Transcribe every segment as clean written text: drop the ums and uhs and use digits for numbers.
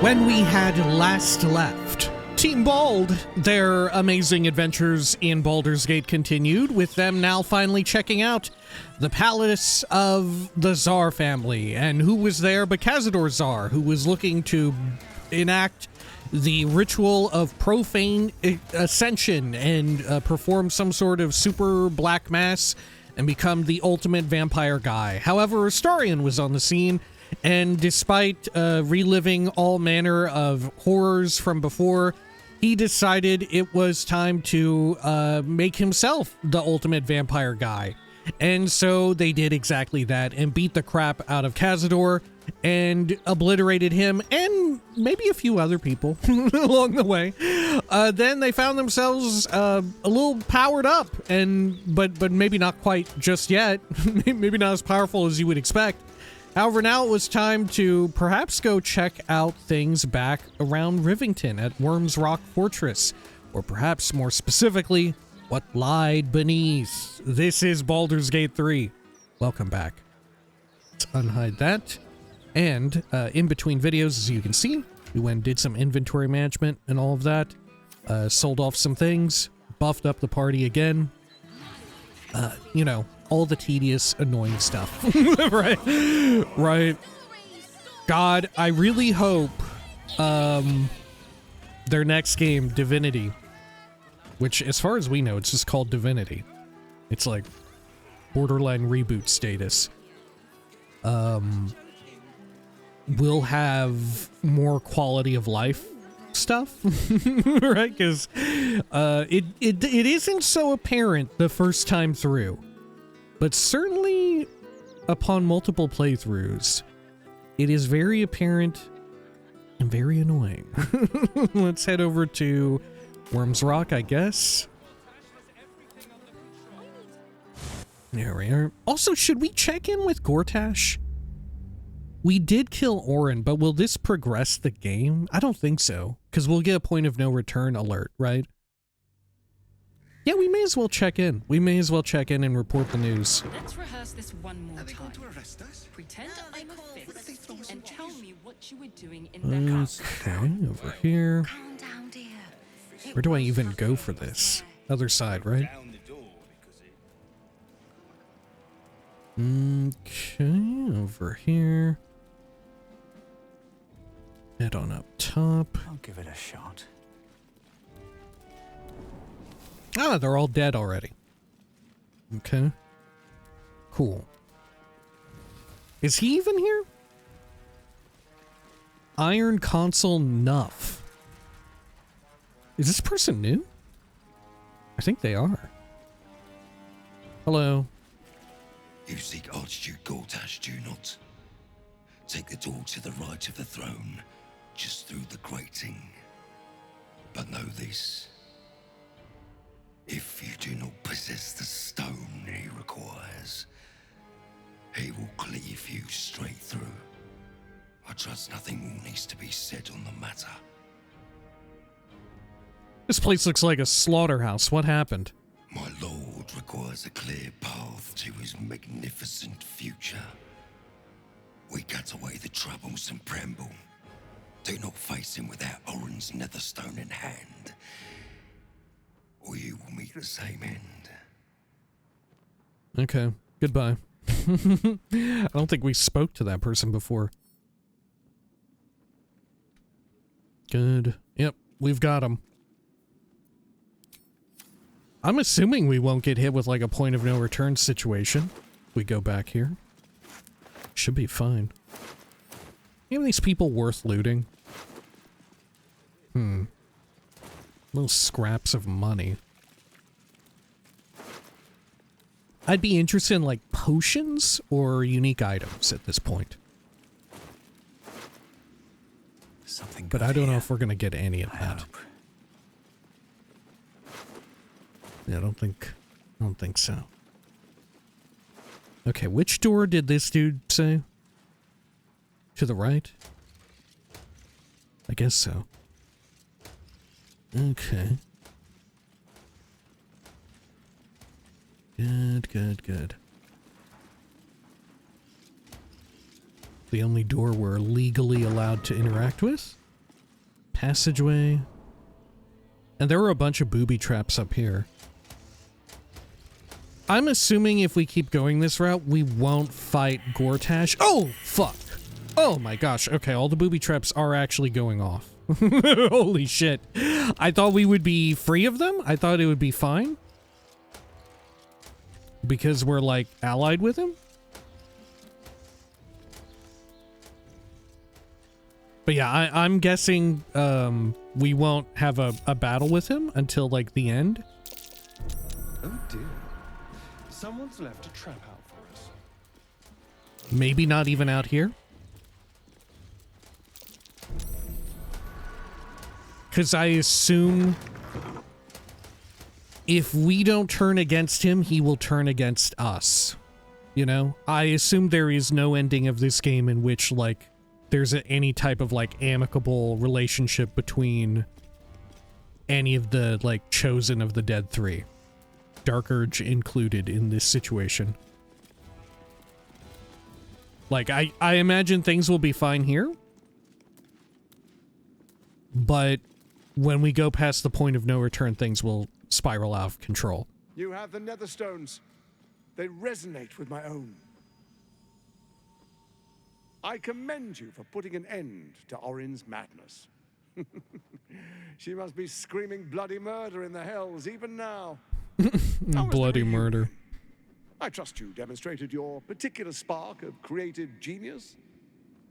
When we had last left, Team Bald, their amazing adventures in Baldur's Gate continued, with them now finally checking out the palace of the Tsar family. And who was there but Khazador Tsar, who was looking to enact the ritual of profane ascension and perform some sort of super black mass and become the ultimate vampire guy. However, Astarion was on the scene, and despite reliving all manner of horrors from before, he decided it was time to make himself the ultimate vampire guy. And so they did exactly that and beat the crap out of Khazador and obliterated him and maybe a few other people along the way. Then they found themselves a little powered up, but maybe not quite just yet. Maybe not as powerful as you would expect. However, now it was time to perhaps go check out things back around Rivington at Wyrm's Rock Fortress, or perhaps more specifically, what lied beneath. This is Baldur's Gate 3. Welcome back. Let's unhide that. And in between videos, as you can see, we went and did some inventory management and all of that. Sold off some things, buffed up the party again. You know, all the tedious, annoying stuff. Right? Right. God, I really hope their next game, Divinity, which as far as we know, it's just called Divinity. It's like borderline reboot status. Will have more quality of life stuff, right? Because it isn't so apparent the first time through, but certainly upon multiple playthroughs, it is very apparent and very annoying. Let's head over to Wyrm's Rock, I guess. There we are. Also, should we check in with Gortash? We did kill Orin, but will this progress the game? I don't think so, because we'll get a point of no return alert, right? Yeah, we may as well check in. We may as well check in and report the news. Let's rehearse this one more time. Pretend I'm a fifth and tell me what you were doing in the castle. Okay, over here. Where do I even go for this? Other side, right? Okay, over here. Head on up top. I'll give it a shot. Ah, they're all dead already. Okay. Cool. Is he even here? Iron Console Nuff. Is this person new? I think they are. Hello. You seek Archduke Gortash, do you not? Take the door to the right of the throne, just through the grating. But know this. If you do not possess the stone he requires, he will cleave you straight through. I trust nothing more needs to be said on the matter. This place looks like a slaughterhouse. What happened? My lord requires a clear path to his magnificent future. We cut away the troublesome Bramble. Do not face him without Orin's netherstone in hand, or you will meet the same end. Okay, goodbye. I don't think we spoke to that person before. Good. Yep, we've got him. I'm assuming we won't get hit with like a point of no return situation. We go back here. Should be fine. Any of these people worth looting? Little scraps of money. I'd be interested in like potions or unique items at this point. Something but I don't know if we're gonna get any of that. Yeah, I don't think so. Okay, which door did this dude say? To the right? I guess so. Okay. Good. The only door we're legally allowed to interact with? Passageway. And there were a bunch of booby traps up here. I'm assuming if we keep going this route, we won't fight Gortash. Oh, fuck. Oh my gosh. Okay, all the booby traps are actually going off. Holy shit. I thought we would be free of them. I thought it would be fine. Because we're, like, allied with him. But yeah, I'm guessing we won't have a battle with him until, like, the end. Oh dear. Someone's left a trap out for us. Maybe not even out here. Because I assume if we don't turn against him, he will turn against us. You know? I assume there is no ending of this game in which, like, there's any type of, like, amicable relationship between any of the, like, chosen of the Dead Three. Dark Urge included in this situation. Like, I imagine things will be fine here. But when we go past the point of no return, things will spiral out of control. You have the netherstones. They resonate with my own. I commend you for putting an end to Orin's madness. She must be screaming bloody murder in the hells even now. Bloody murder. I trust you demonstrated your particular spark of creative genius.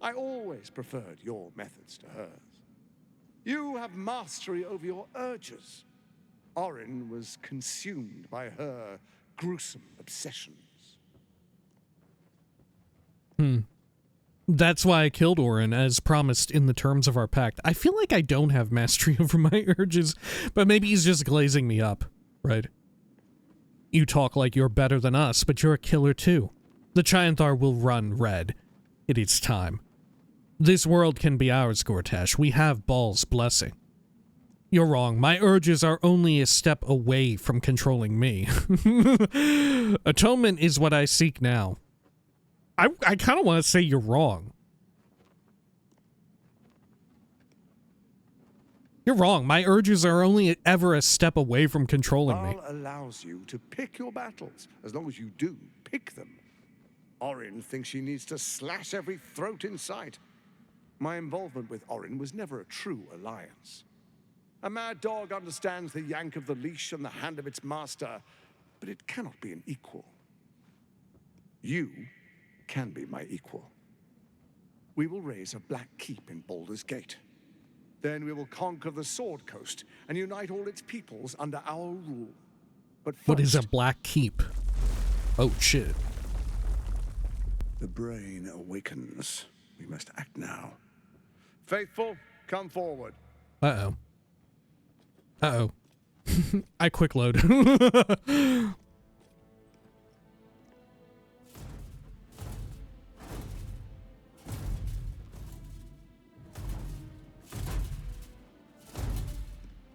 I always preferred your methods to hers. You have mastery over your urges. Orin was consumed by her gruesome obsessions. That's why I killed Orin, as promised in the terms of our pact. I feel like I don't have mastery over my urges, but maybe he's just glazing me up, right? You talk like you're better than us, but you're a killer too. The Chianthar will run red. It is time. This world can be ours, Gortash. We have Baal's blessing. You're wrong. My urges are only a step away from controlling me. Atonement is what I seek now. I kind of want to say you're wrong. You're wrong. My urges are only ever a step away from controlling me. Baal allows you to pick your battles, as long as you do pick them. Orin thinks she needs to slash every throat in sight. My involvement with Orin was never a true alliance. A mad dog understands the yank of the leash and the hand of its master, but it cannot be an equal. You can be my equal. We will raise a black keep in Baldur's Gate. Then we will conquer the Sword Coast and unite all its peoples under our rule. But first, what is a black keep? Oh, shit. The brain awakens. We must act now. Faithful, come forward. Uh-oh. Uh-oh. I quick load.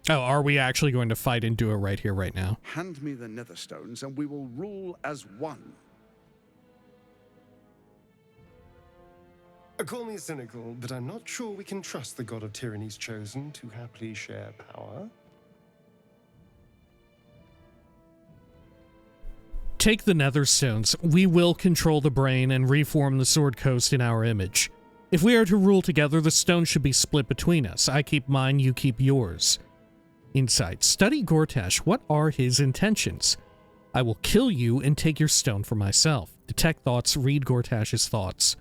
Oh, are we actually going to fight and do it right here, right now? Hand me the netherstones and we will rule as one. Call me cynical, but I'm not sure we can trust the god of tyranny's chosen to happily share power. Take the netherstones. We will control the brain and reform the Sword Coast in our image. If we are to rule together, the stone should be split between us. I keep mine, you keep yours. Insight. Study Gortash. What are his intentions? I will kill you and take your stone for myself. Detect thoughts. Read Gortash's thoughts.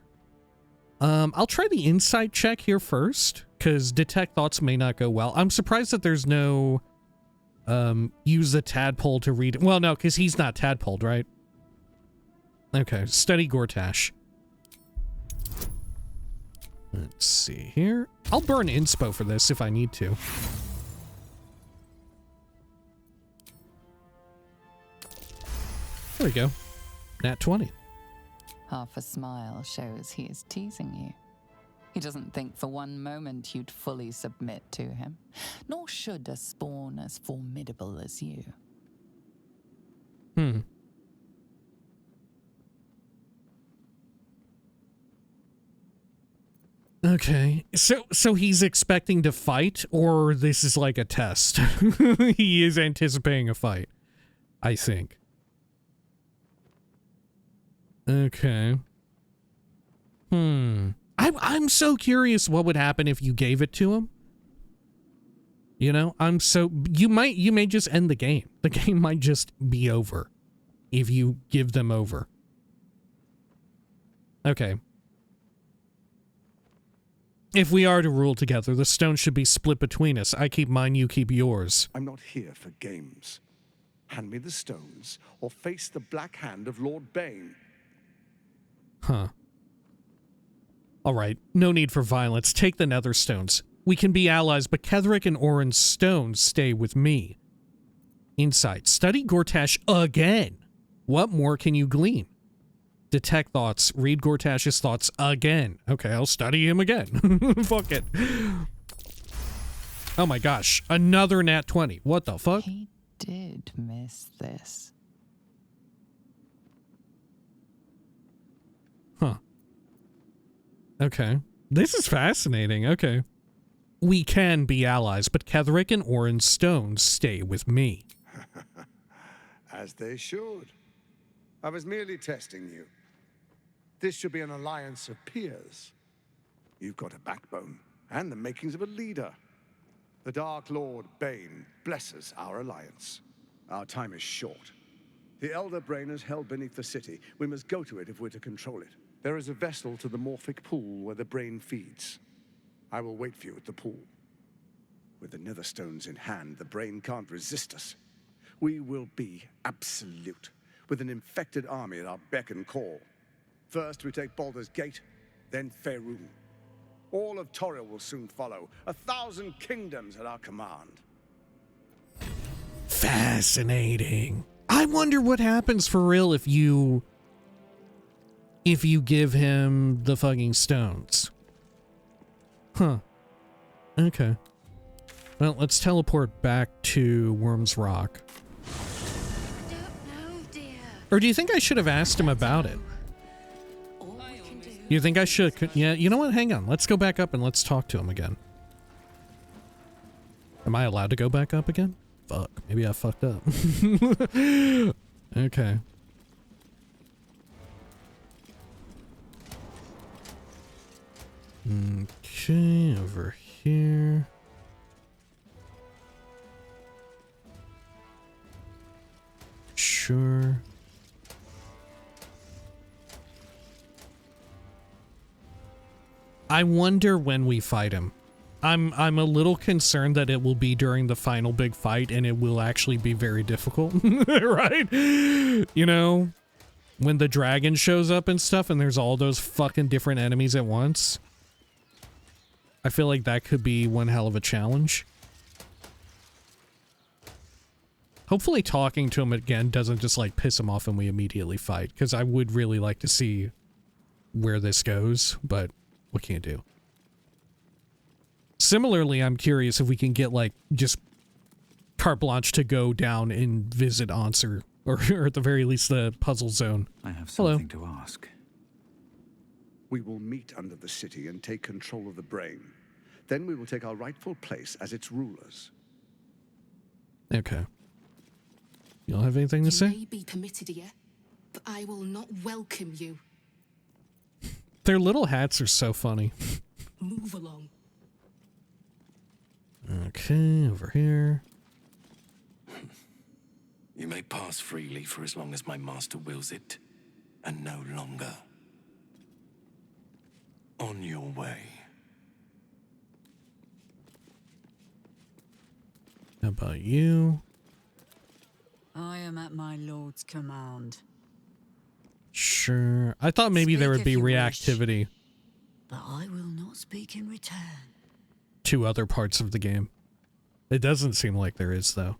I'll try the insight check here first, because detect thoughts may not go well. I'm surprised that there's no, use the tadpole to read it. Well, no, because he's not tadpoled, right? Okay, study Gortash. Let's see here. I'll burn inspo for this if I need to. There we go. Nat 20. Half a smile shows he is teasing you. He doesn't think for one moment you'd fully submit to him, nor should a spawn as formidable as you. Okay, so he's expecting to fight, or this is like a test? He is anticipating a fight, I think. Okay. I'm so curious what would happen if you gave it to him. You know, you may just end the game. The game might just be over if you give them over. Okay. If we are to rule together, the stone should be split between us. I keep mine, you keep yours. I'm not here for games. Hand me the stones, or face the black hand of Lord Bane. Huh. All right, no need for violence. Take the netherstones. We can be allies, but Ketheric and Orin's stones stay with me. Insight. Study Gortash again. What more can you glean? Detect thoughts. Read Gortash's thoughts again. Okay, I'll study him again. Fuck it. Oh my gosh. Another nat 20. What the fuck? He did miss this. Huh. Okay. This is fascinating. Okay. We can be allies, but Ketheric and Orin's stones stay with me. As they should. I was merely testing you. This should be an alliance of peers. You've got a backbone, and the makings of a leader. The Dark Lord Bane blesses our alliance. Our time is short. The Elder Brain is held beneath the city. We must go to it if we're to control it. There is a vessel to the Morphic pool where the brain feeds. I will wait for you at the pool. With the netherstones in hand, the brain can't resist us. We will be absolute, with an infected army at our beck and call. First, we take Baldur's Gate, then Faerun. All of Toril will soon follow. 1,000 kingdoms at our command. Fascinating. I wonder what happens for real if you give him the fucking stones. Huh. Okay. Well, let's teleport back to Worm's Rock. Don't know, dear. Or do you think I should have asked him about it? You think I should? Yeah, you know what? Hang on. Let's go back up and let's talk to him again. Am I allowed to go back up again? Fuck. Maybe I fucked up. Okay. Okay, over here. Sure. I wonder when we fight him. I'm a little concerned that it will be during the final big fight and it will actually be very difficult. Right? You know, when the dragon shows up and stuff and there's all those fucking different enemies at once. I feel like that could be one hell of a challenge. Hopefully talking to him again doesn't just like piss him off and we immediately fight, because I would really like to see where this goes, but what can you do? Similarly, I'm curious if we can get like just carte blanche to go down and visit Ansur, or at the very least the puzzle zone. I have something to ask. We will meet under the city and take control of the brain. Then we will take our rightful place as its rulers. Okay. You don't have anything to say? You may be permitted here, but I will not welcome you. Their little hats are so funny. Move along. Okay, over here. You may pass freely for as long as my master wills it, and no longer. On your way. How about you? I am at my lord's command. Sure. I thought maybe there Speak would be if you wish. reactivity But I will not speak in return. to other parts of the game. It doesn't seem like there is, though.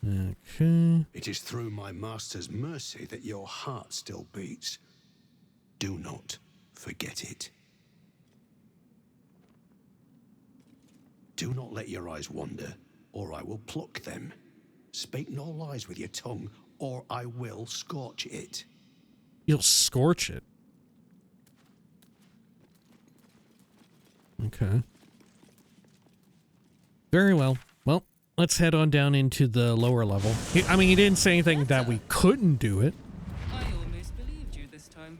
Okay. It is through my master's mercy that your heart still beats. Do not forget it. Do not let your eyes wander, or I will pluck them. Speak no lies with your tongue, or I will scorch it. You'll scorch it. Okay. Very well. Well, let's head on down into the lower level. I mean, he didn't say anything that we couldn't do it. I almost believed you this time.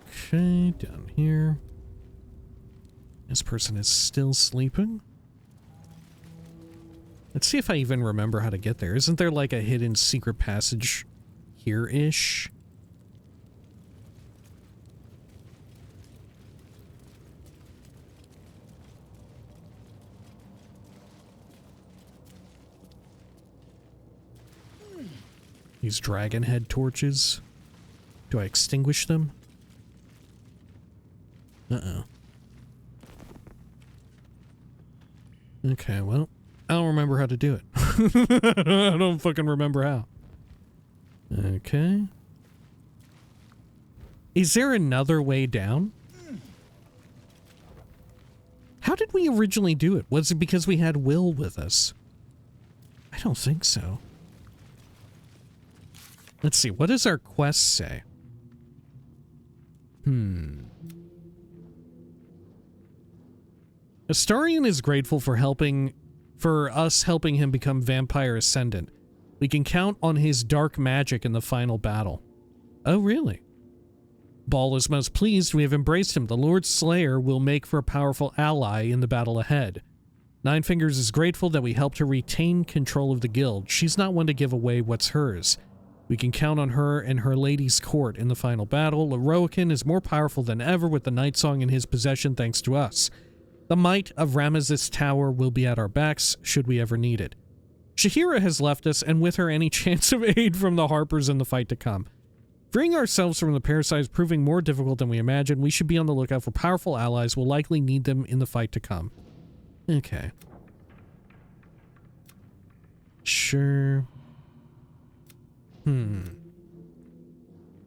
Okay, down here. This person is still sleeping. Let's see if I even remember how to get there. Isn't there like a hidden secret passage here-ish? These dragon head torches. Do I extinguish them? Uh-oh. Okay, well, I don't remember how to do it. I don't fucking remember how. Okay. Is there another way down? How did we originally do it? Was it because we had Will with us? I don't think so. Let's see, what does our quest say? Astarion is grateful for us helping him become Vampire Ascendant. We can count on his dark magic in the final battle. Oh, really? Ball is most pleased we have embraced him. The Lord Slayer will make for a powerful ally in the battle ahead. Nine Fingers is grateful that we helped her retain control of the guild. She's not one to give away what's hers. We can count on her and her lady's court in the final battle. Leroican is more powerful than ever with the Night Song in his possession thanks to us. The might of Ramesses Tower will be at our backs should we ever need it. Shahira has left us, and with her any chance of aid from the Harpers in the fight to come. Freeing ourselves from the parasite is proving more difficult than we imagined. We should be on the lookout for powerful allies. We'll likely need them in the fight to come. Okay. Sure.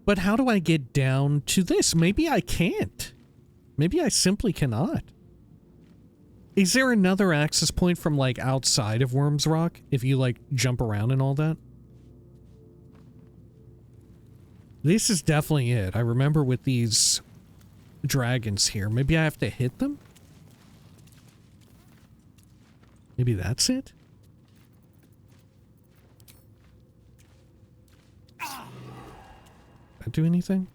But how do I get down to this? Maybe I can't. Maybe I simply cannot. Is there another access point from, like, outside of Worm's Rock? If you, like, jump around and all that? This is definitely it. I remember with these dragons here. Maybe I have to hit them? Maybe that's it? Did that do anything?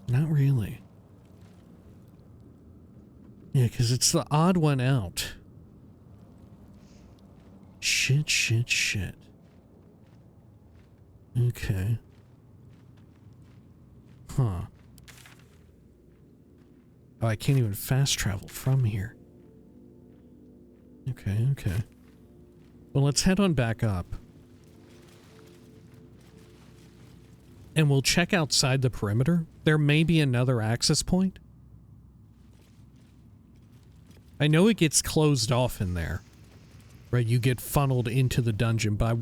Not really. Yeah, because it's the odd one out. Shit. Okay. Huh. Oh, I can't even fast travel from here. Okay. Well, let's head on back up. And we'll check outside the perimeter. There may be another access point. I know it gets closed off in there. Right, you get funneled into the dungeon, but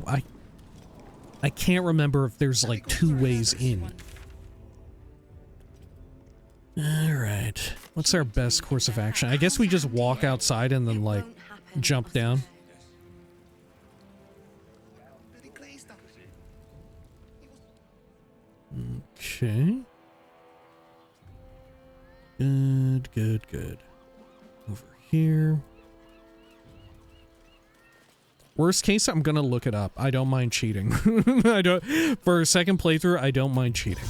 I can't remember if there's like two ways in. Alright. What's our best course of action? I guess we just walk outside and then like jump down. Okay. Good. Over here. Worst case, I'm gonna look it up. I don't mind cheating. For a second playthrough, I don't mind cheating.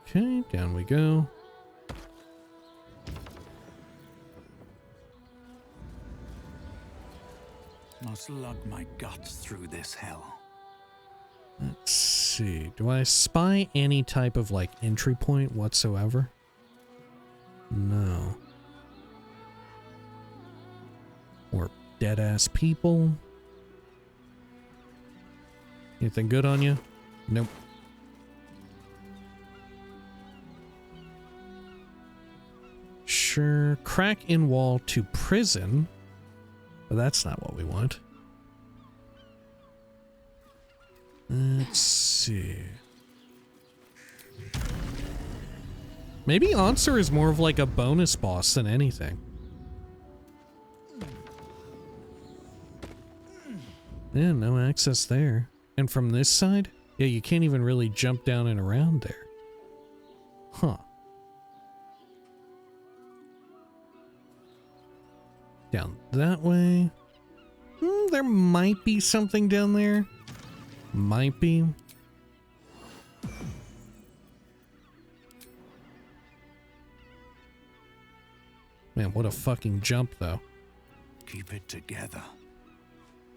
Okay, down we go. Must lug my guts through this hell. Let's see. Do I spy any type of, like, entry point whatsoever? No. Or dead-ass people? Anything good on you? Nope. Sure. Crack in wall to prison. But that's not what we want. Let's see. Maybe Ansur is more of like a bonus boss than anything. Yeah, no access there. And from this side? Yeah, you can't even really jump down and around there. Huh. Down that way. There might be something down there. Might be. Man, what a fucking jump, though. Keep it together.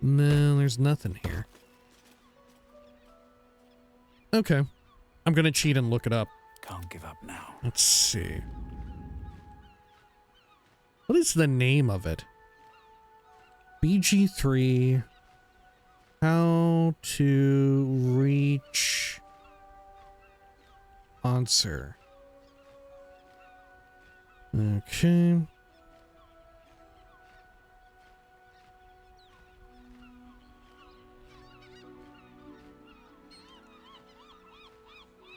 No, there's nothing here. Okay. I'm gonna cheat and look it up. Can't give up now. Let's see. What is the name of it? BG3. How to reach Ansur. Okay.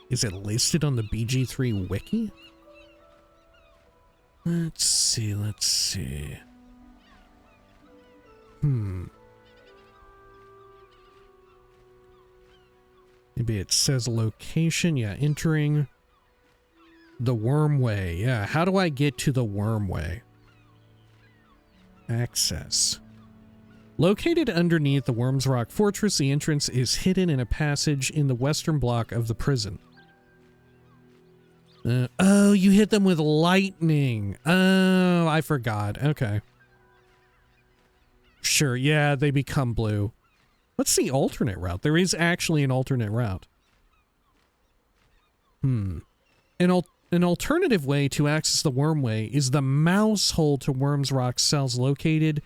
Is it listed on the BG3 wiki? Let's see, let's see. Maybe it says location. Yeah, entering the Wyrmway. Yeah, how do I get to the Wyrmway? Access. Located underneath the Wyrm's Rock Fortress, the entrance is hidden in a passage in the western block of the prison. Oh, you hit them with lightning. Oh, I forgot. Okay. Sure, yeah, they become blue. What's the alternate route? There is actually an alternate route. An alternative way to access the Wyrmway is the mouse hole to Wyrm's Rock cells located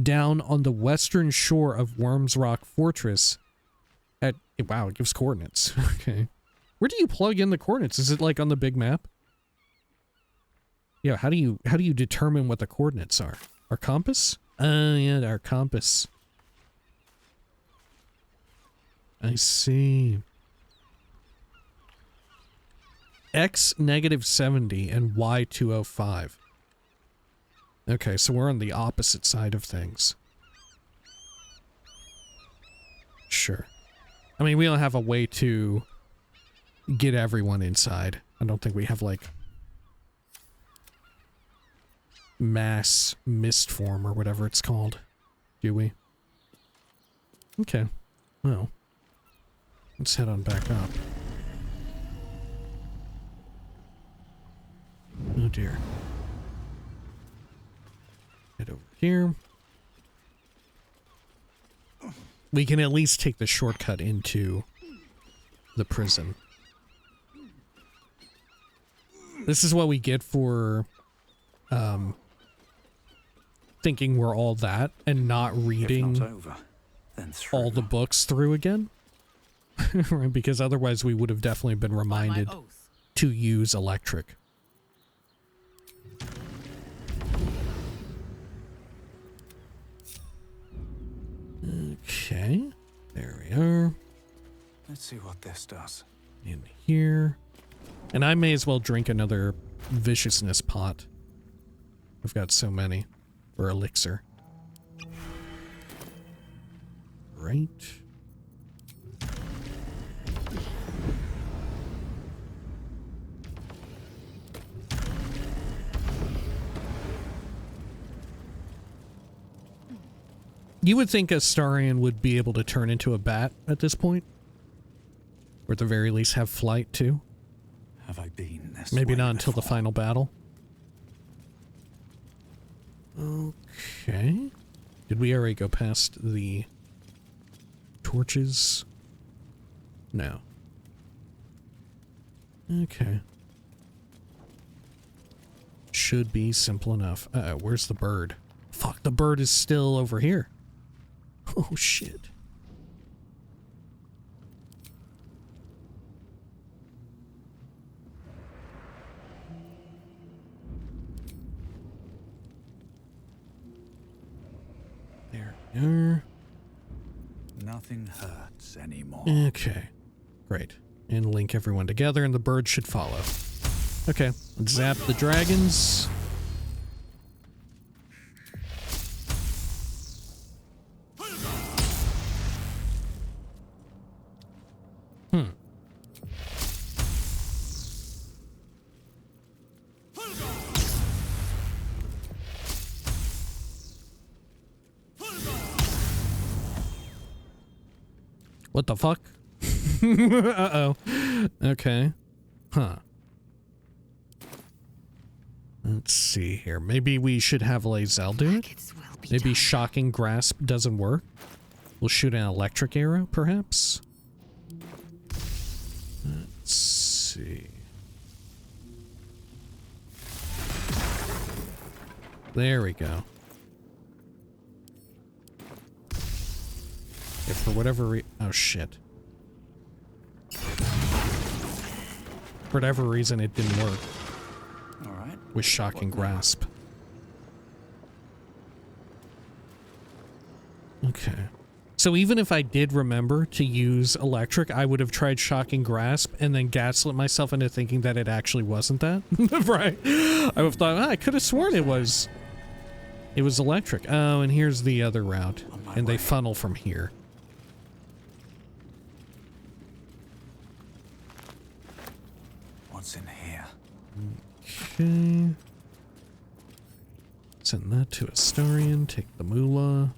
down on the western shore of Wyrm's Rock Fortress at... Wow, it gives coordinates. Okay. Where do you plug in the coordinates? Is it like on the big map? Yeah, how do you determine what the coordinates are? Our compass? Yeah, our compass. I see. X -70 and Y 205. Okay, so we're on the opposite side of things. Sure. I mean, we don't have a way to get everyone inside. I don't think we have, like, mass mist form or whatever it's called. Do we? Okay. Well, let's head on back up. Oh dear. Head over here. We can at least take the shortcut into the prison. This is what we get for thinking we're all that and not reading all the books through again. Right? Because otherwise we would have definitely been reminded to use electric. Okay, there we are. Let's see what this does. In here. And I may as well drink another viciousness pot. I've got so many. Or elixir. Right. You would think Astarion would be able to turn into a bat at this point? Or at the very least have flight too? Have I been this Maybe way not until before? the final battle. Okay. Did we already go past the torches? No. Okay. Should be simple enough. Uh-oh, where's the bird? Fuck, the bird is still over here. Oh, shit. There we are. None Nothing hurts anymore. Okay, great. And link everyone together, and the bird should follow. Okay, let's zap the dragons. What the fuck? Uh-oh. Okay. Huh. Let's see here. Maybe we should have Lae'zel do it? Maybe Shocking Grasp doesn't work? We'll shoot an electric arrow, perhaps? Let's see. There we go. If for whatever oh shit. For whatever reason it didn't work. Alright. With Shocking Grasp. Okay. So even if I did remember to use electric, I would have tried Shocking Grasp and then gaslit myself into thinking that it actually wasn't that. Right. I would have thought, I could have sworn it was electric. Oh, and here's the other route. And they funnel from here. What's in here? Okay. Send that to Astarion. Take the moolah.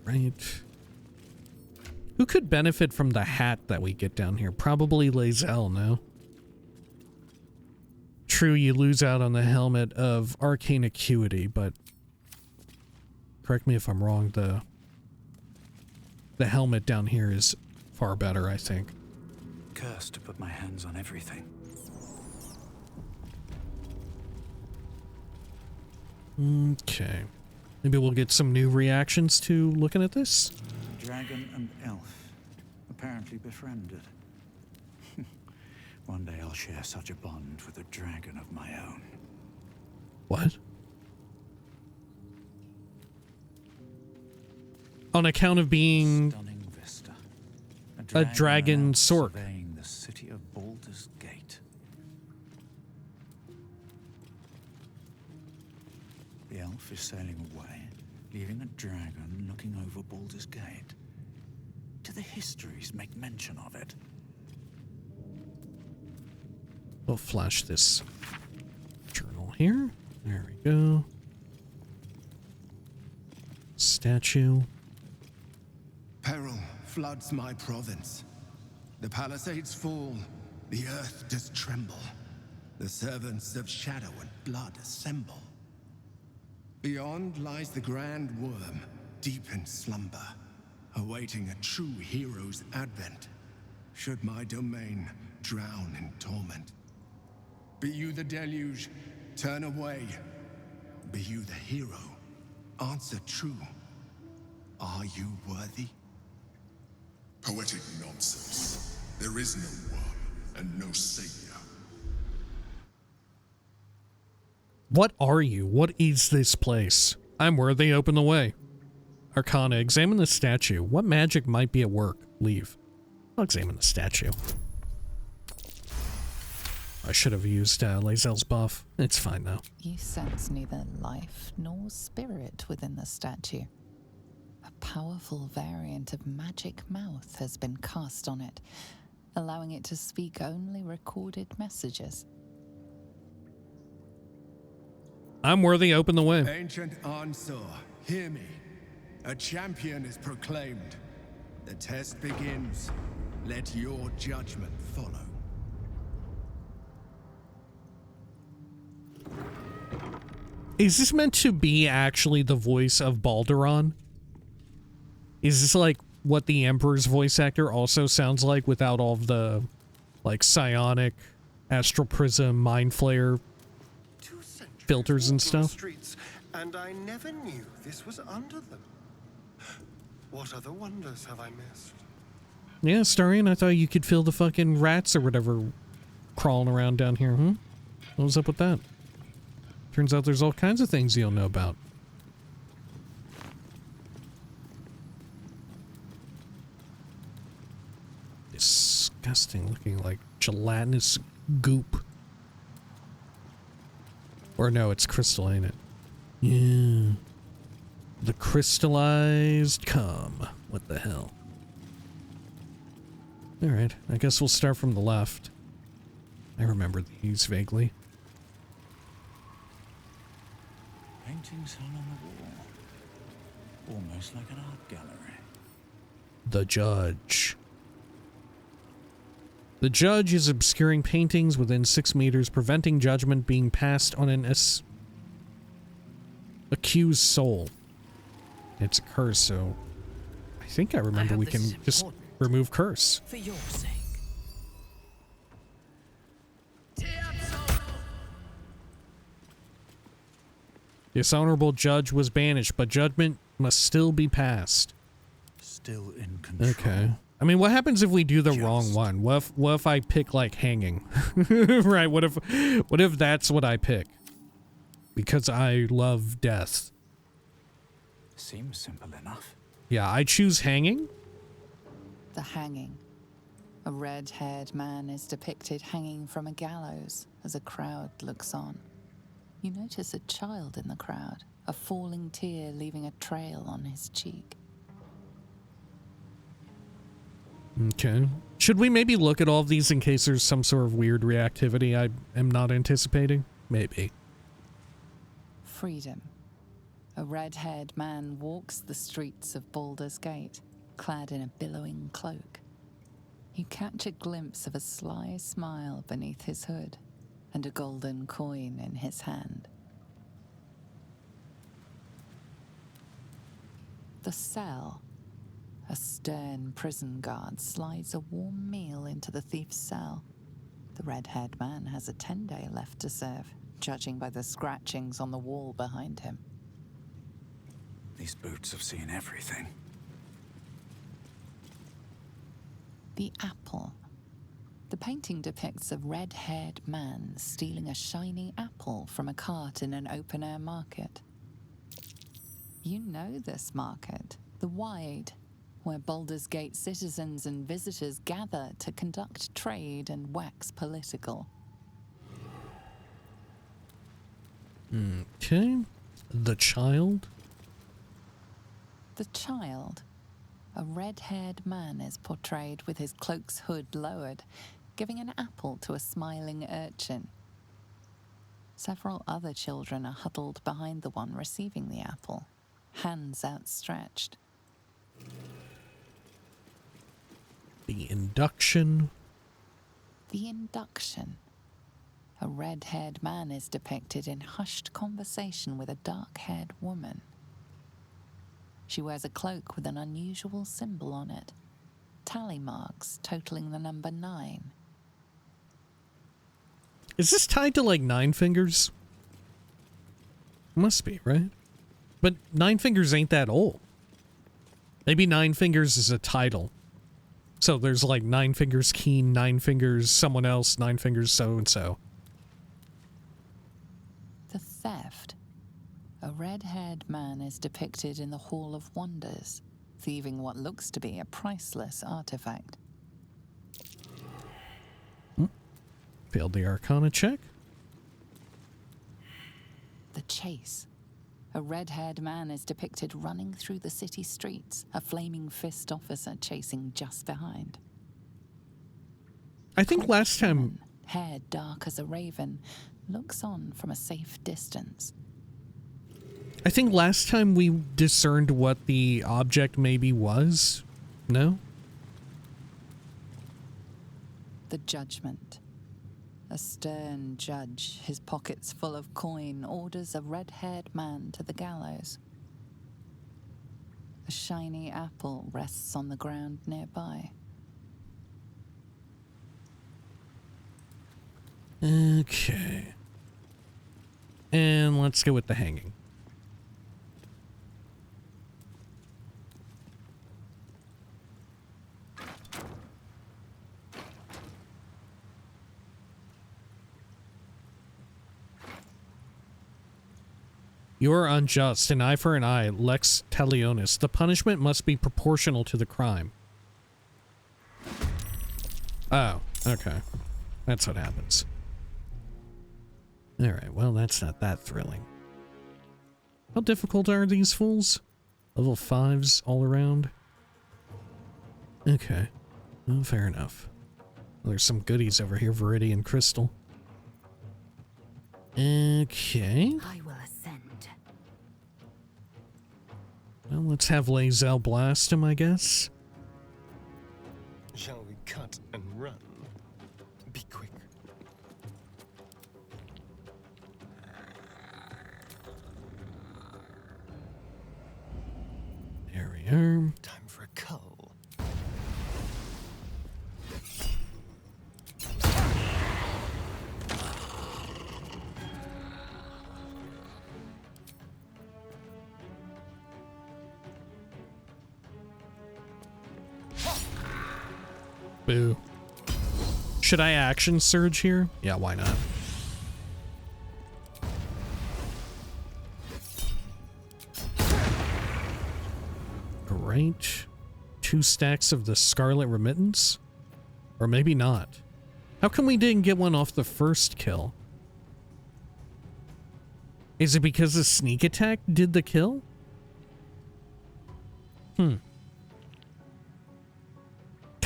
Right. Who could benefit from the hat that we get down here? Probably Lae'zel, no? True, you lose out on the helmet of arcane acuity, but correct me if I'm wrong, the helmet down here is far better, I think. Cursed to put my hands on everything. Okay. Maybe we'll get some new reactions to looking at this. Dragon and elf, apparently befriended. One day I'll share such a bond with a dragon of my own. What? On account of being Stunning vista. a dragon sork. Surveying the city of Baldur's Gate. The elf is sailing away, leaving a dragon looking over Baldur's Gate. Do the histories make mention of it? We'll flash this journal here. There we go. Statue. Peril floods my province. The palisades fall, the earth does tremble. The servants of shadow and blood assemble. Beyond lies the grand Wyrm, deep in slumber, awaiting a true hero's advent, should my domain drown in torment. Be you the deluge, turn away. Be you the hero, answer true. Are you worthy? Poetic nonsense. There is no Wyrm and no savior. What are you? What is this place? I'm worthy, open the way. Arcana, examine the statue. What magic might be at work? Leave. I'll examine the statue. I should have used Lae'zel's buff. It's fine though. You sense neither life nor spirit within the statue. A powerful variant of magic mouth has been cast on it, allowing it to speak only recorded messages. I'm worthy, open the way. Ancient Ansur, hear me. A champion is proclaimed. The test begins. Let your judgment follow. Is this meant to be actually the voice of Baldur? Is this like what the Emperor's voice actor also sounds like without all of the, like, psionic, astral prism, mind flare filters and stuff? Streets, and I never knew this was under them. What other wonders have I missed? Yeah, Astarion, I thought you could feel the fucking rats or whatever crawling around down here, huh? What was up with that? Turns out there's all kinds of things you'll know about. Disgusting looking, like gelatinous goop. Or no, it's crystal, ain't it? Yeah. The crystallized cum. What the hell? Alright, I guess we'll start from the left. I remember these vaguely. Paintings hung on the wall. Almost like an art gallery. The Judge. The Judge is obscuring paintings within 6 meters, preventing judgment being passed on an accused soul. It's a curse, so I think I remember we can just remove curse. For your sake. This honorable judge was banished, but judgment must still be passed. Still in control. Okay. I mean, what happens if we do the wrong one? What if I pick, like, hanging? Right, what if that's what I pick? Because I love death. Seems simple enough. Yeah, I choose hanging. The hanging. A red-haired man is depicted hanging from a gallows as a crowd looks on. You notice a child in the crowd, a falling tear leaving a trail on his cheek. Okay. Should we maybe look at all of these in case there's some sort of weird reactivity I am not anticipating? Maybe. Freedom. A red-haired man walks the streets of Baldur's Gate, clad in a billowing cloak. You catch a glimpse of a sly smile beneath his hood and a golden coin in his hand. The cell. A stern prison guard slides a warm meal into the thief's cell. The red-haired man has a 10-day left to serve, judging by the scratchings on the wall behind him. These boots have seen everything. The apple. The painting depicts a red-haired man stealing a shiny apple from a cart in an open-air market. You know this market, the Wide, where Baldur's Gate citizens and visitors gather to conduct trade and wax political. Okay. The child? The child. A red-haired man is portrayed with his cloak's hood lowered, giving an apple to a smiling urchin. Several other children are huddled behind the one receiving the apple, hands outstretched. The induction. The induction. A red-haired man is depicted in hushed conversation with a dark-haired woman. She wears a cloak with an unusual symbol on it. Tally marks totaling the number 9. Is this tied to, like, Nine Fingers? Must be, right? But Nine Fingers ain't that old. Maybe Nine Fingers is a title. So there's, like, Nine Fingers Keen, Nine Fingers someone else, Nine Fingers so-and-so. The theft. A red-haired man is depicted in the Hall of Wonders, thieving what looks to be a priceless artifact. Failed the Arcana check. The chase. A red-haired man is depicted running through the city streets, a flaming fist officer chasing just behind. I think last time... Hair dark as a raven, looks on from a safe distance. I think last time we discerned what the object maybe was. No? The judgment. A stern judge, his pockets full of coin, orders a red-haired man to the gallows. A shiny apple rests on the ground nearby. Okay. And let's go with the hanging. You are unjust. An eye for an eye. Lex talionis. The punishment must be proportional to the crime. Oh, okay. That's what happens. Alright, well, that's not that thrilling. How difficult are these fools? Level 5s all around? Okay. Well, fair enough. Well, there's some goodies over here. Viridian crystal. Okay. I will ascend. Well, let's have Lae'zel blast him, I guess. Shall we cut and run? Be quick. There we are. Time for a cull. Boo. Should I action surge here? Yeah, why not? Great. 2 stacks of the Scarlet Remittance? Or maybe not. How come we didn't get one off the first kill? Is it because the sneak attack did the kill?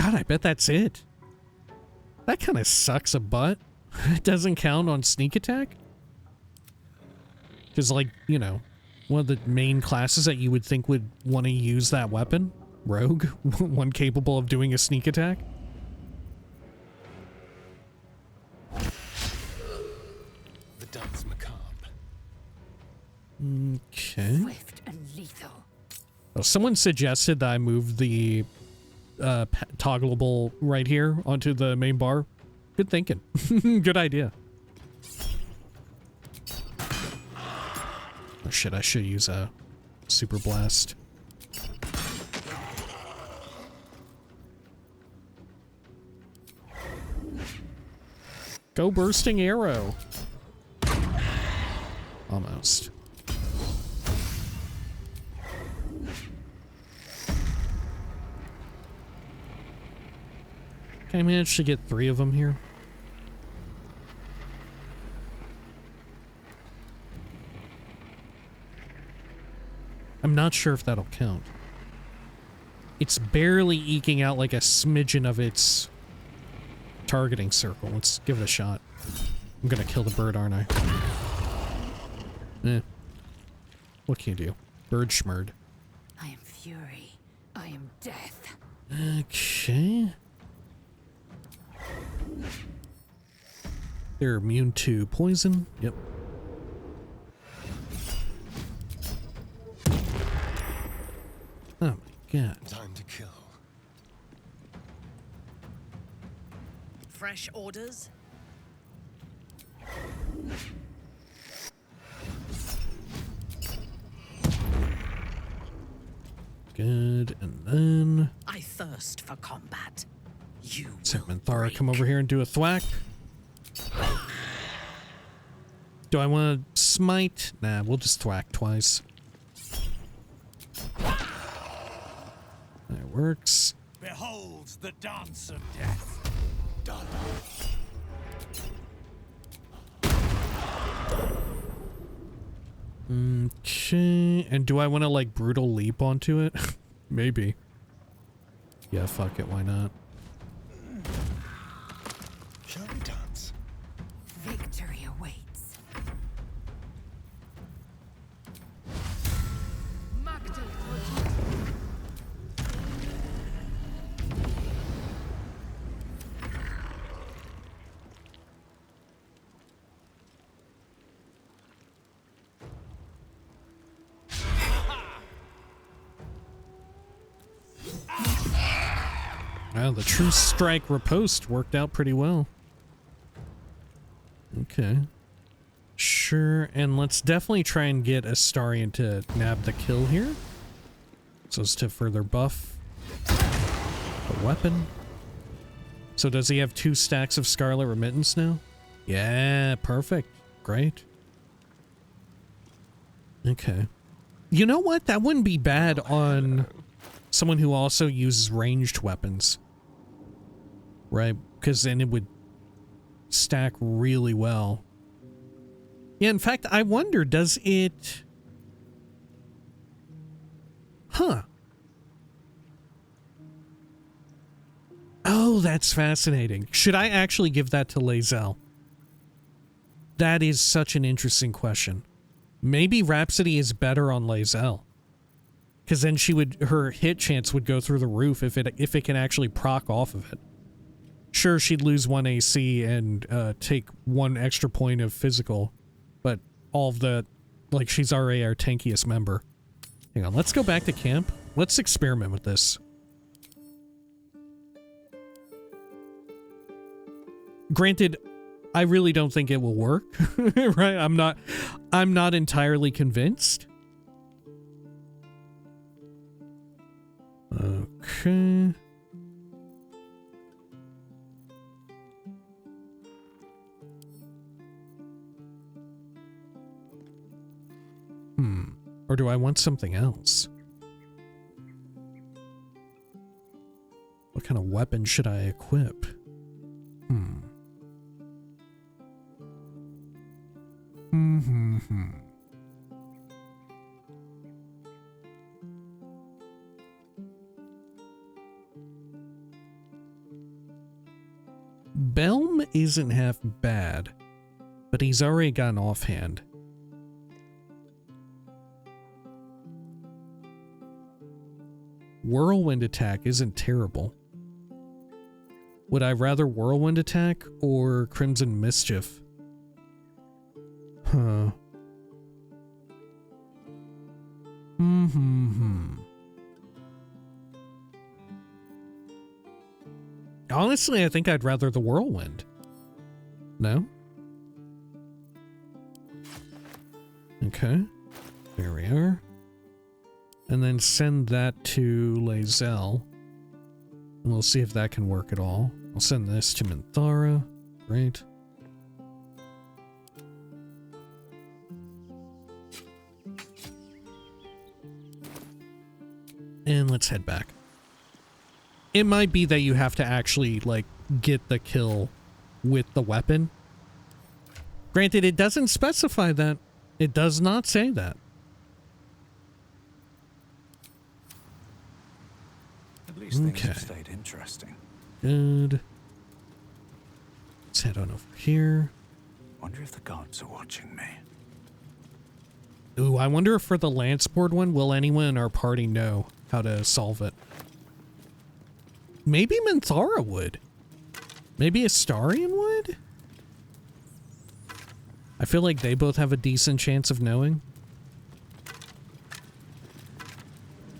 God, I bet that's it. That kind of sucks a butt. It doesn't count on sneak attack? Because, like, you know, one of the main classes that you would think would want to use that weapon, rogue, one capable of doing a sneak attack. The dance macabre. Okay. Swift and lethal. Oh, someone suggested that I move the toggleable right here onto the main bar. Good thinking. Good idea. Oh shit, I should use a super blast. Go bursting arrow. Almost. Okay, I managed to get 3 of them here. I'm not sure if that'll count. It's barely eking out like a smidgen of its targeting circle. Let's give it a shot. I'm gonna kill the bird, aren't I? Eh. What can you do? Bird schmurd. I am fury. I am death. Okay. They're immune to poison. Yep. Oh my god. Time to kill. Fresh orders? Good, and then... I thirst for combat. You Minthara come over here and do a thwack. Do I want to smite? Nah, we'll just thwack twice. That works. Behold the dance of death. Done. Okay, and do I want to like brutal leap onto it? Maybe. Yeah, fuck it, why not? Shall we dance? Victory awaits. Wow, the true strike riposte worked out pretty well. Okay. Sure, and let's definitely try and get Astarion to nab the kill here. So as to further buff the weapon. So does he have 2 stacks of Scarlet Remittance now? Yeah, perfect. Great. Okay. You know what? That wouldn't be bad on someone who also uses ranged weapons. Right? Because then it would stack really well. Yeah, in fact, I wonder, does it... Huh. Oh, that's fascinating. Should I actually give that to Lae'zel? That is such an interesting question. Maybe Rhapsody is better on Lae'zel. Because then her hit chance would go through the roof if it can actually proc off of it. Sure, she'd lose 1 AC and take 1 extra point of physical, but all of the, like, she's already our tankiest member. Hang on, let's go back to camp. Let's experiment with this. Granted, I really don't think it will work, right? I'm not entirely convinced. Okay. Or do I want something else? What kind of weapon should I equip? Belm isn't half bad, but he's already got an offhand. Whirlwind attack isn't terrible. Would I rather whirlwind attack or crimson mischief? Huh. Honestly, I think I'd rather the whirlwind. No? Okay. There we are. And then send that to Lae'zel. And we'll see if that can work at all. I'll send this to Minthara. Great. And let's head back. It might be that you have to actually, like, get the kill with the weapon. Granted, it doesn't specify that. It does not say that. At least things have stayed interesting. Good. Let's head on over here. Wonder if the gods are watching me. Ooh, I wonder if for the Lanceboard one, will anyone in our party know how to solve it? Maybe Minthara would. Maybe Astarion would? I feel like they both have a decent chance of knowing.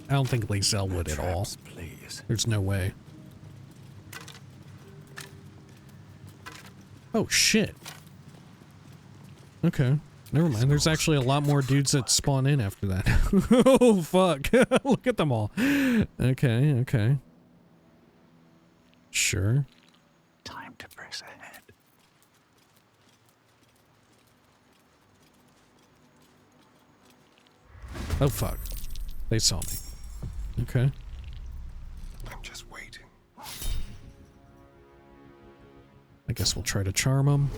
I don't think Lae'zel would at all. Please. There's no way. Oh, shit. Okay. Never mind. There's actually a lot more dudes that spawn in after that. Oh, fuck. Look at them all. Okay, okay. Sure. Time to press ahead. Oh, fuck. They saw me. Okay. I'm just waiting. I guess we'll try to charm them.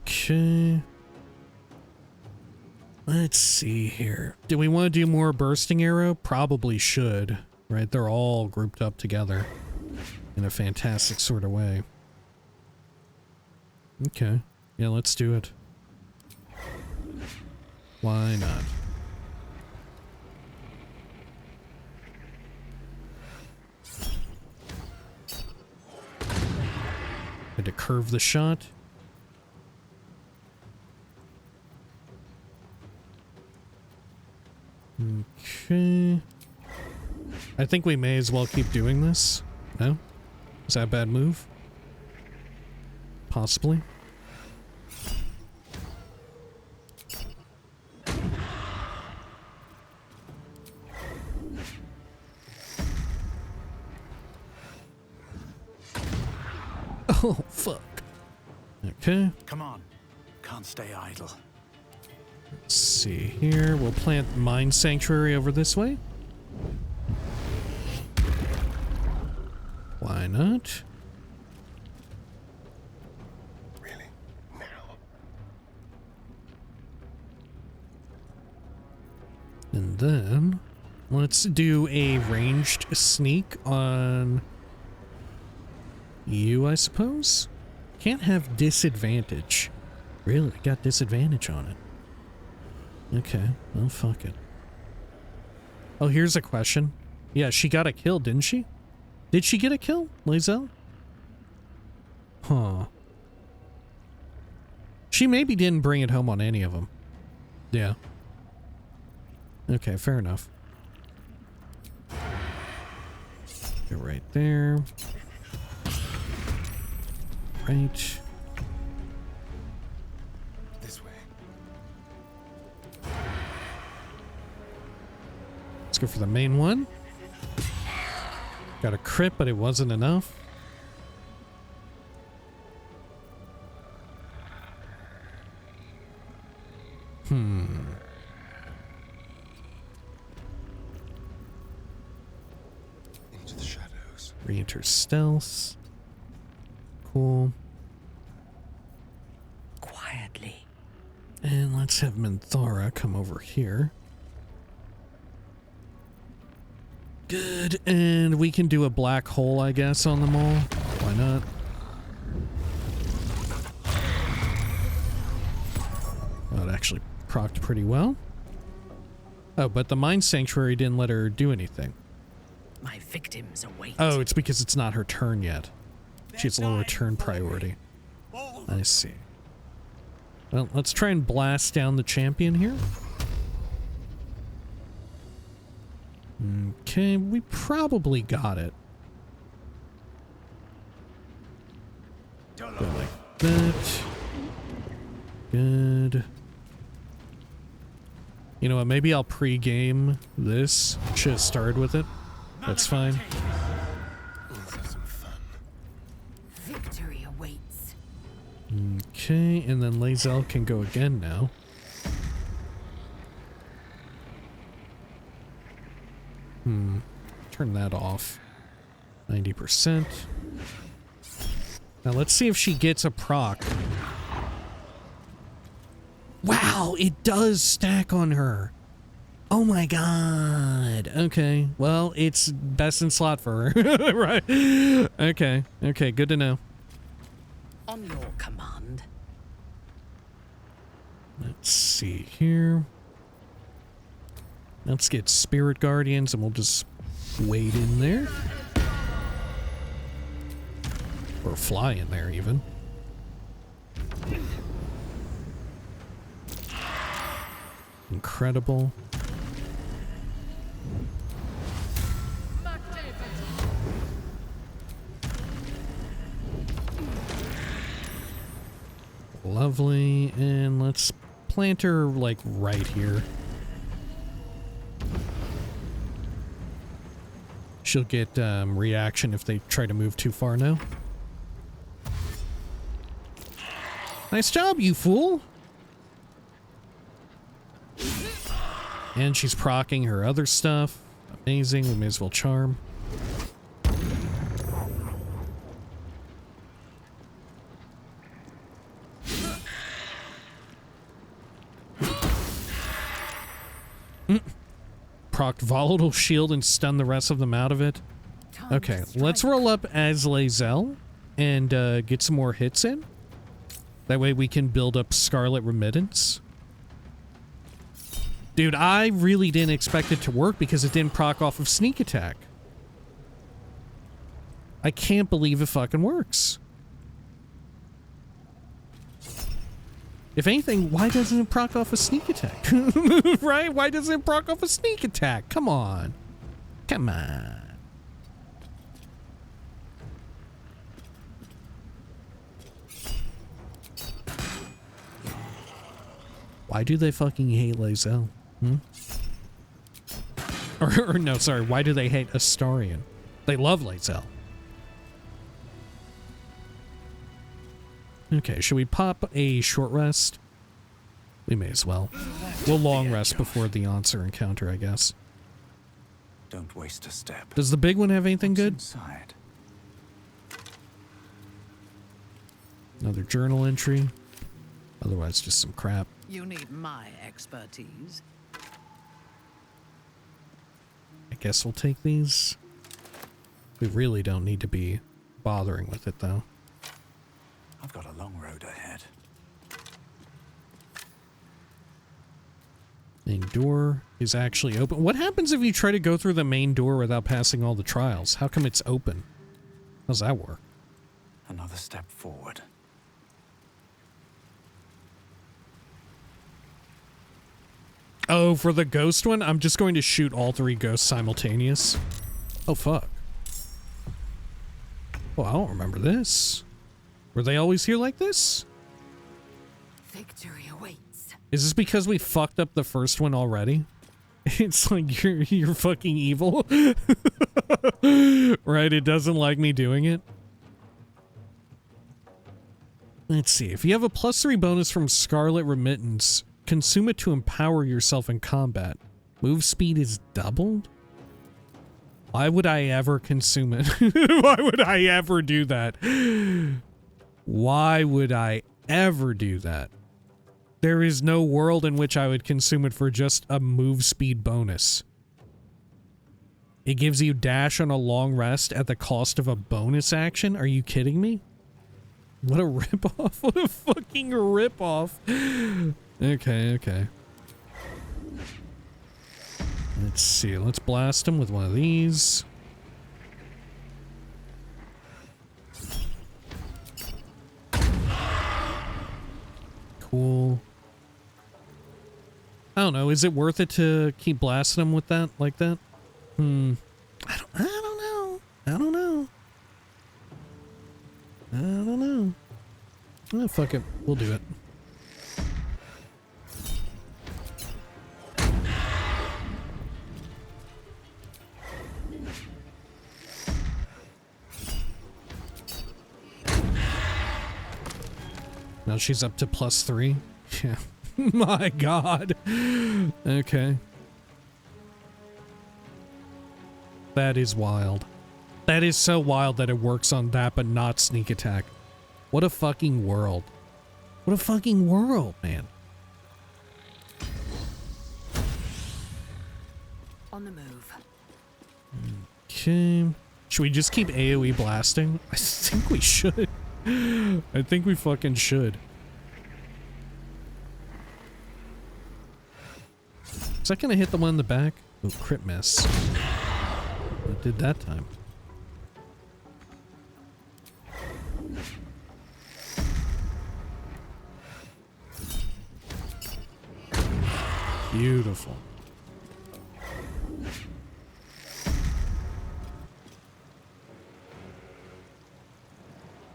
Okay. Let's see here. Do we want to do more bursting arrow? Probably should. Right? They're all grouped up together in a fantastic sort of way. Okay. Yeah, let's do it. Why not? Had to curve the shot. Okay. I think we may as well keep doing this. No? Is that a bad move? Possibly. Oh, fuck. Okay. Come on. Can't stay idle. Let's see here. We'll plant Mine Sanctuary over this way. Why not? Really? Now? And then let's do a ranged sneak on you, I suppose. Can't have disadvantage. Really? Got disadvantage on it. Okay, well, fuck it. Oh, here's a question. Yeah, she got a kill, didn't she? Did she get a kill, Lae'zel? Huh. She maybe didn't bring it home on any of them. Yeah. Okay, fair enough. Go right there. Right. This way. Let's go for the main one. Got a crit, but it wasn't enough. Into the shadows. Re-enter stealth. Cool. Quietly. And let's have Minthara come over here. Good, and we can do a black hole, I guess, on them all. Why not? Well, it actually procced pretty well. Oh, but the Mine Sanctuary didn't let her do anything. My victims await. Oh, it's because it's not her turn yet. She has lower turn priority. I see. Well, let's try and blast down the champion here. Okay, we probably got it. Go like that. Good. You know what, maybe I'll pre-game this. Should have started with it. That's fine. Let's have some fun. Victory awaits. Okay, and then Lae'zel can go again now. Turn that off. 90%. Now let's see if she gets a proc. Wow, it does stack on her. Oh my god. Okay, well, it's best in slot for her. Right. Okay, okay, good to know. On your command. Let's see here. Let's get Spirit Guardians and we'll just wait in there. Or fly in there even. Incredible. Lovely, and let's plant her like right here. She'll get reaction if they try to move too far now. Nice job, you fool! And she's proccing her other stuff. Amazing, we may as well charm. Procced Volatile Shield and stun the rest of them out of it. Okay, let's roll up as Lae'zel and get some more hits in. That way we can build up Scarlet Remittance. Dude, I really didn't expect it to work because it didn't proc off of sneak attack. I can't believe it fucking works. If anything, why doesn't it proc off a sneak attack? Right? Why doesn't it proc off a sneak attack? Come on. Come on. Why do they fucking hate Lae'zel? Or no, sorry, why do they hate Astarion? They love Lae'zel. Okay, should we pop a short rest? We may as well. We'll long rest before the Ansur encounter, I guess. Don't waste a step. Does the big one have anything good? Inside. Another journal entry. Otherwise, just some crap. You need my expertise. I guess we'll take these. We really don't need to be bothering with it, though. I've got a long road ahead. Main door is actually open. What happens if you try to go through the main door without passing all the trials? How come it's open? How's that work? Another step forward. Oh, for the ghost one, I'm just going to shoot all 3 ghosts simultaneous. Oh, fuck. Well, I don't remember this. Were they always here like this? Victory awaits. Is this because we fucked up the first one already? It's like you're fucking evil. Right, it doesn't like me doing it. Let's see. If you have a +3 bonus from Scarlet Remittance, consume it to empower yourself in combat. Move speed is doubled? Why would I ever consume it? Why would I ever do that? Why would I ever do that? There is no world in which I would consume it for just a move speed bonus. It gives you dash on a long rest at the cost of a bonus action? Are you kidding me? What a ripoff. What a fucking ripoff. Okay, okay. Let's see. Let's blast him with one of these. Cool. I don't know. Is it worth it to keep blasting him with that, like that? I don't know. I don't know. I don't know. Oh, fuck it. We'll do it. Now she's up to +3. Yeah. My god. Okay. That is wild. That is so wild that it works on that but not sneak attack. What a fucking world. What a fucking world, man. On the move. Okay. Should we just keep AoE blasting? I think we should. I think we fucking should. Is that gonna hit the one in the back? Oh, crit miss. It did that time. Beautiful.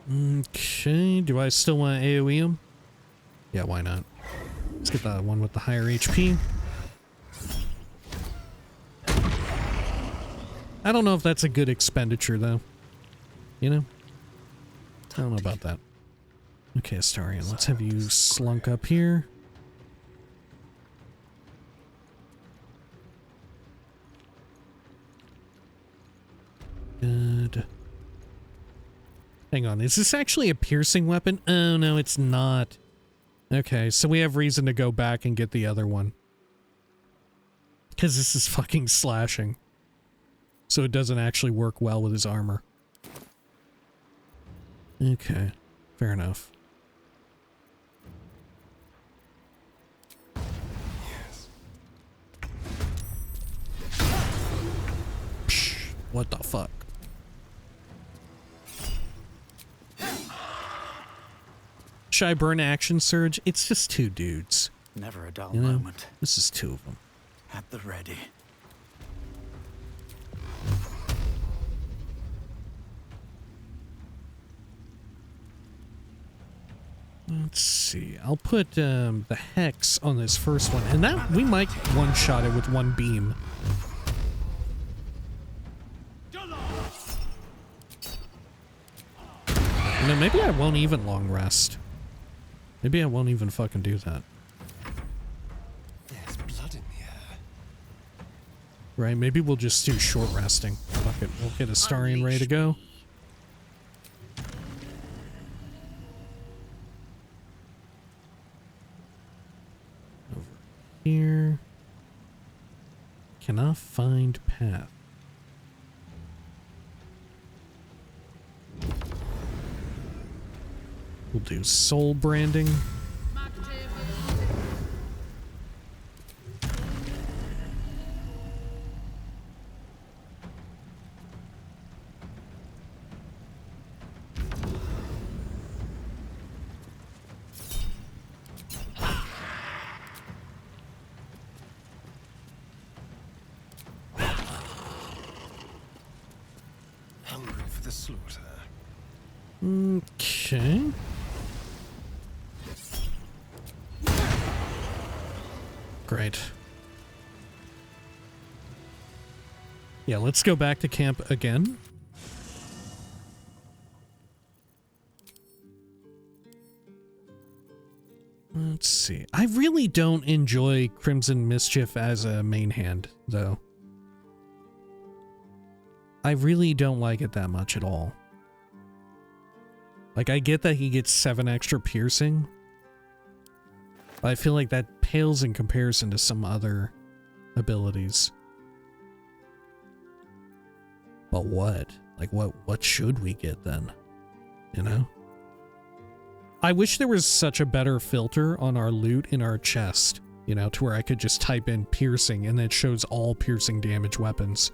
Okay, do I still want to AoE him? Yeah, why not? Let's get the one with the higher HP. I don't know if that's a good expenditure, though. You know? I don't know about that. Okay, Astarion, let's have you slunk up here. Good. Hang on, is this actually a piercing weapon? Oh, no, it's not. Okay, so we have reason to go back and get the other one. Because this is fucking slashing. So it doesn't actually work well with his armor. Okay, fair enough. Yes. Psh, what the fuck? Should I burn action surge? It's just 2 dudes. Never a dull You know? moment. This is 2 of them. At the ready. Let's see. I'll put the hex on this first one, and that we might one-shot it with 1 beam. You know, maybe I won't even long rest. Maybe I won't even fucking do that. There's blood in the air. Right, maybe we'll just do short resting. Fuck it, we'll get Astarion ready to go. Over here. Cannot find path. We'll do soul branding. Hungry for the slaughter. Okay. Great. Yeah, let's go back to camp again. Let's see. I really don't enjoy Crimson Mischief as a main hand, though. I really don't like it that much at all. Like, I get that he gets 7 extra piercing, but I feel like that pales in comparison to some other abilities. But what? Like, what should we get then? You know? I wish there was such a better filter on our loot in our chest, you know, to where I could just type in piercing and it shows all piercing damage weapons.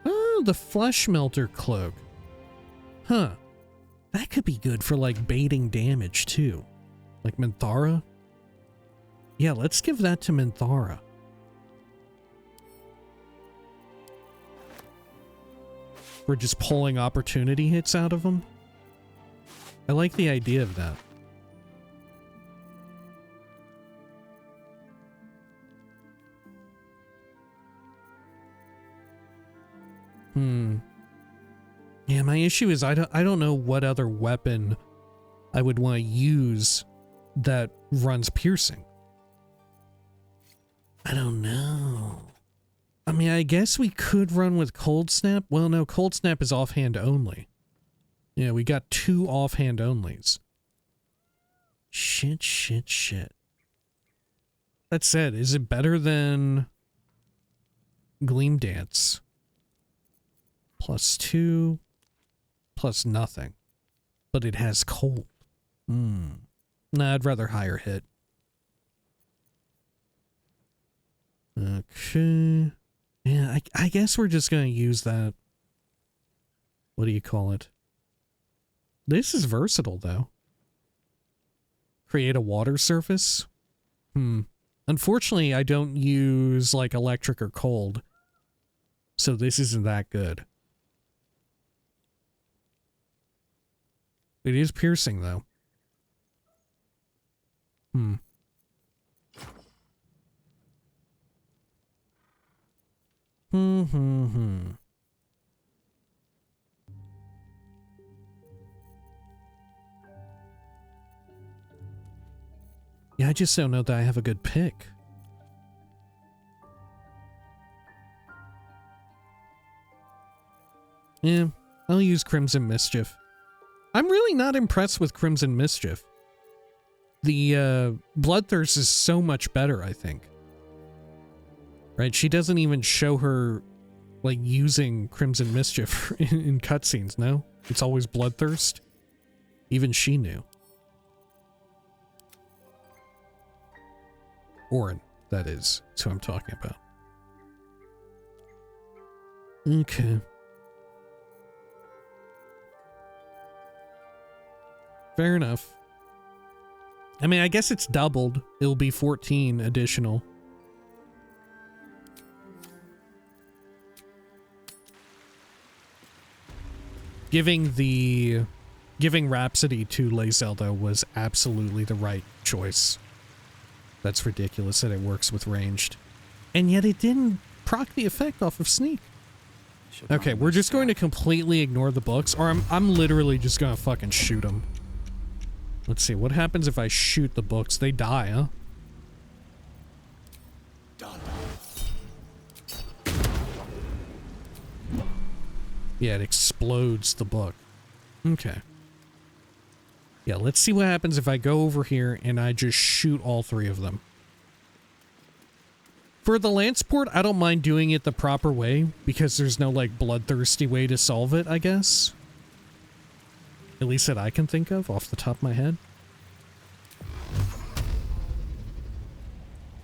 Oh, the Flesh Melter Cloak. Huh. That could be good for, like, baiting damage, too. Like Minthara? Yeah, let's give that to Minthara. We're just pulling opportunity hits out of them. I like the idea of that. Yeah, my issue is I don't know what other weapon I would want to use that runs piercing. I don't know. I mean, I guess we could run with Cold Snap. Well, no, Cold Snap is offhand only. Yeah, we got 2 offhand onlys. Shit. That said, is it better than Gleam Dance? +2, plus nothing. But it has cold. Nah, I'd rather higher hit. Okay. Yeah, I guess we're just gonna use that. What do you call it? This is versatile, though. Create a water surface? Unfortunately, I don't use, like, electric or cold. So this isn't that good. It is piercing, though. Yeah, I just don't know that I have a good pick. Yeah, I'll use Crimson Mischief. I'm really not impressed with Crimson Mischief. The Bloodthirst is so much better, I think. Right? She doesn't even show her, like, using Crimson Mischief in cutscenes, no? It's always Bloodthirst. Even she knew. Orin, that is. That's who I'm talking about. Okay. Fair enough. I mean, I guess it's doubled. It'll be 14 additional. Giving the Giving Rhapsody to Lae'zel, though, was absolutely the right choice. That's ridiculous that it works with ranged. And yet it didn't proc the effect off of sneak. Okay, we're just going to completely ignore the books, or I'm literally just gonna fucking shoot them. Let's see, what happens if I shoot the books? They die, huh? Done. Yeah, it explodes the book. Okay. Yeah, let's see what happens if I go over here and I just shoot all three of them. For the lance port, I don't mind doing it the proper way because there's no, like, bloodthirsty way to solve it, I guess. At least that I can think of off the top of my head.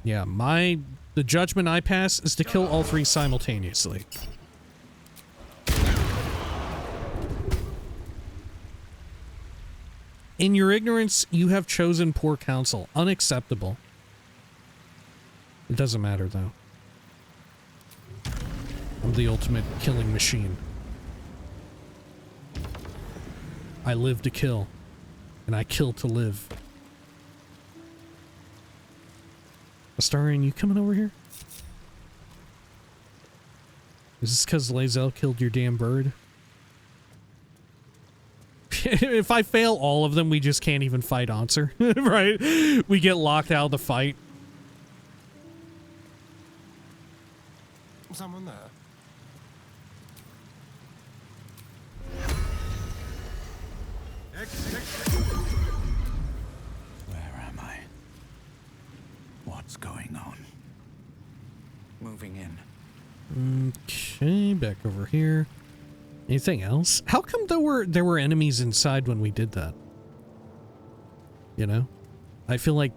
Yeah, the judgment I pass is to kill all three simultaneously. In your ignorance, you have chosen poor counsel. Unacceptable. It doesn't matter, though. I'm the ultimate killing machine. I live to kill, and I kill to live. Astarion, you coming over here? Is this because Lae'zel killed your damn bird? If I fail all of them, we just can't even fight Ansur, right? We get locked out of the fight. Someone there? Where am I? What's going on? Moving in. Okay, back over here. Anything else? How come there were enemies inside when we did that? You know? I feel like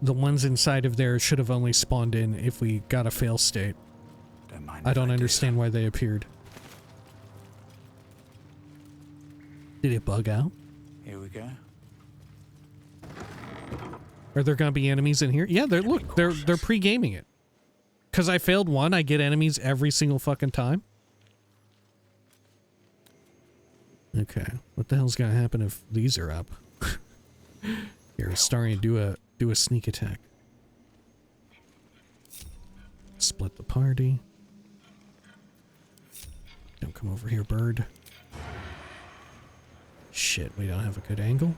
the ones inside of there should have only spawned in if we got a fail state. I don't understand why they appeared. Did it bug out? Here we go. Are there gonna be enemies in here? Yeah, they're pre-gaming it. Cause I failed one, I get enemies every single fucking time. Okay, what the hell's gonna happen if these are up? Here, Astarion, do a sneak attack. Split the party. Don't come over here, bird. Shit, we don't have a good angle.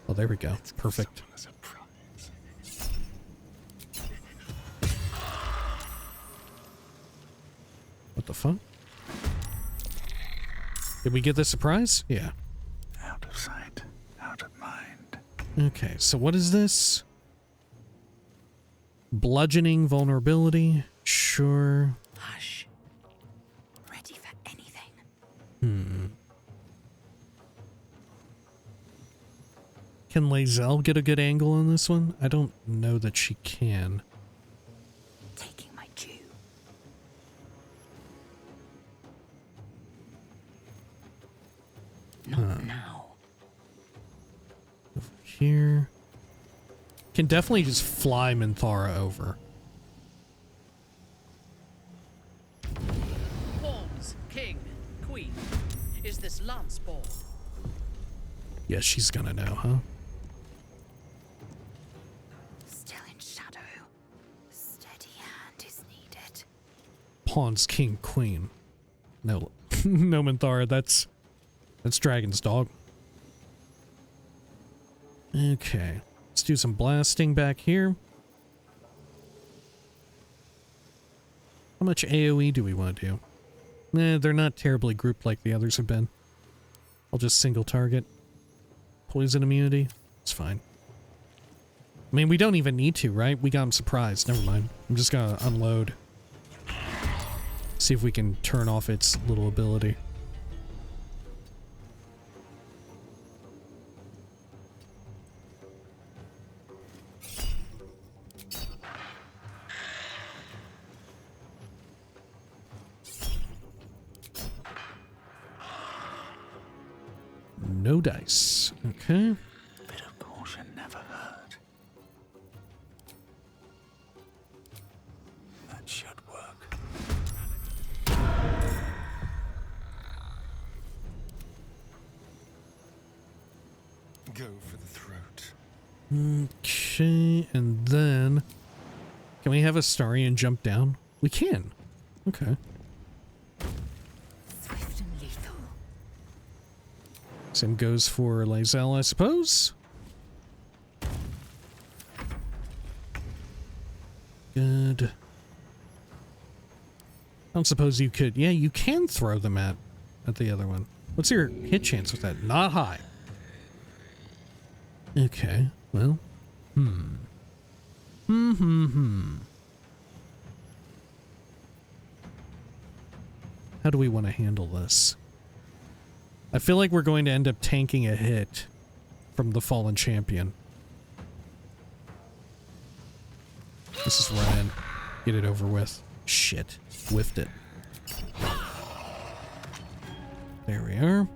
Oh, there we go. Perfect. What the fuck? Did we get the surprise? Yeah. Out of sight, out of mind. Okay, so what is this? Bludgeoning vulnerability. Sure. Hush. Ready for anything. Can Lae'zel get a good angle on this one? I don't know that she can. Taking my due. Not now. Over here. Can definitely just fly Minthara over. Pawns, king, queen. Is this lance ball? Yeah, she's gonna know, huh? Still in shadow. Steady hand is needed. Pawns, king, queen. No, no Minthara, that's Dragon's dog. Okay, let's do some blasting back here. How much AoE do we want to do? Nah, they're not terribly grouped like the others have been. I'll just single target. Poison immunity. It's fine. I mean, we don't even need to, right? We got him surprised. Never mind. I'm just gonna unload. See if we can turn off its little ability. No dice. Okay. Bit of caution never hurt. That should work. Go for the throat. Okay, and then can we have Astarion jump down? We can. Okay. Swift and lethal. Same goes for Lae'zel, I suppose. Good. I don't suppose you could. Yeah, you can throw them at the other one. What's your hit chance with that? Not high. Okay, well. How do we want to handle this? I feel like we're going to end up tanking a hit from the fallen champion. Let's just run in. Get it over with. Shit. Whiffed it. There we are.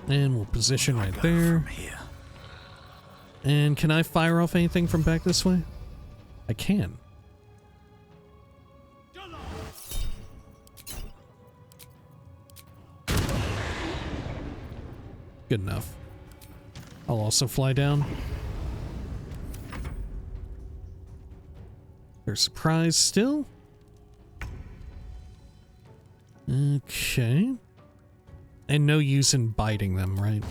And we'll position right there. And can I fire off anything from back this way? I can. Good enough. I'll also fly down. They're surprised still. Okay. And no use in biting them, right?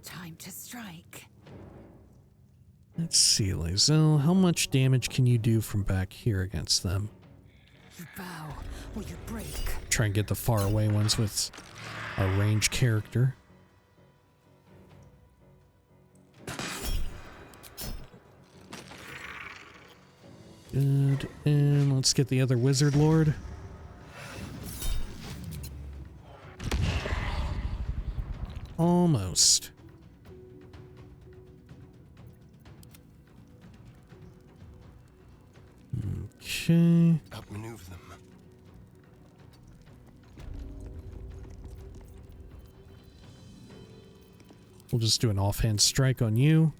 Time to strike. Let's see, Lae'zel. How much damage can you do from back here against them? You bow or you break. Try and get the far away ones with a ranged character. Good, and let's get the other wizard lord. Almost. Okay. Outmaneuver them. We'll just do an offhand strike on you.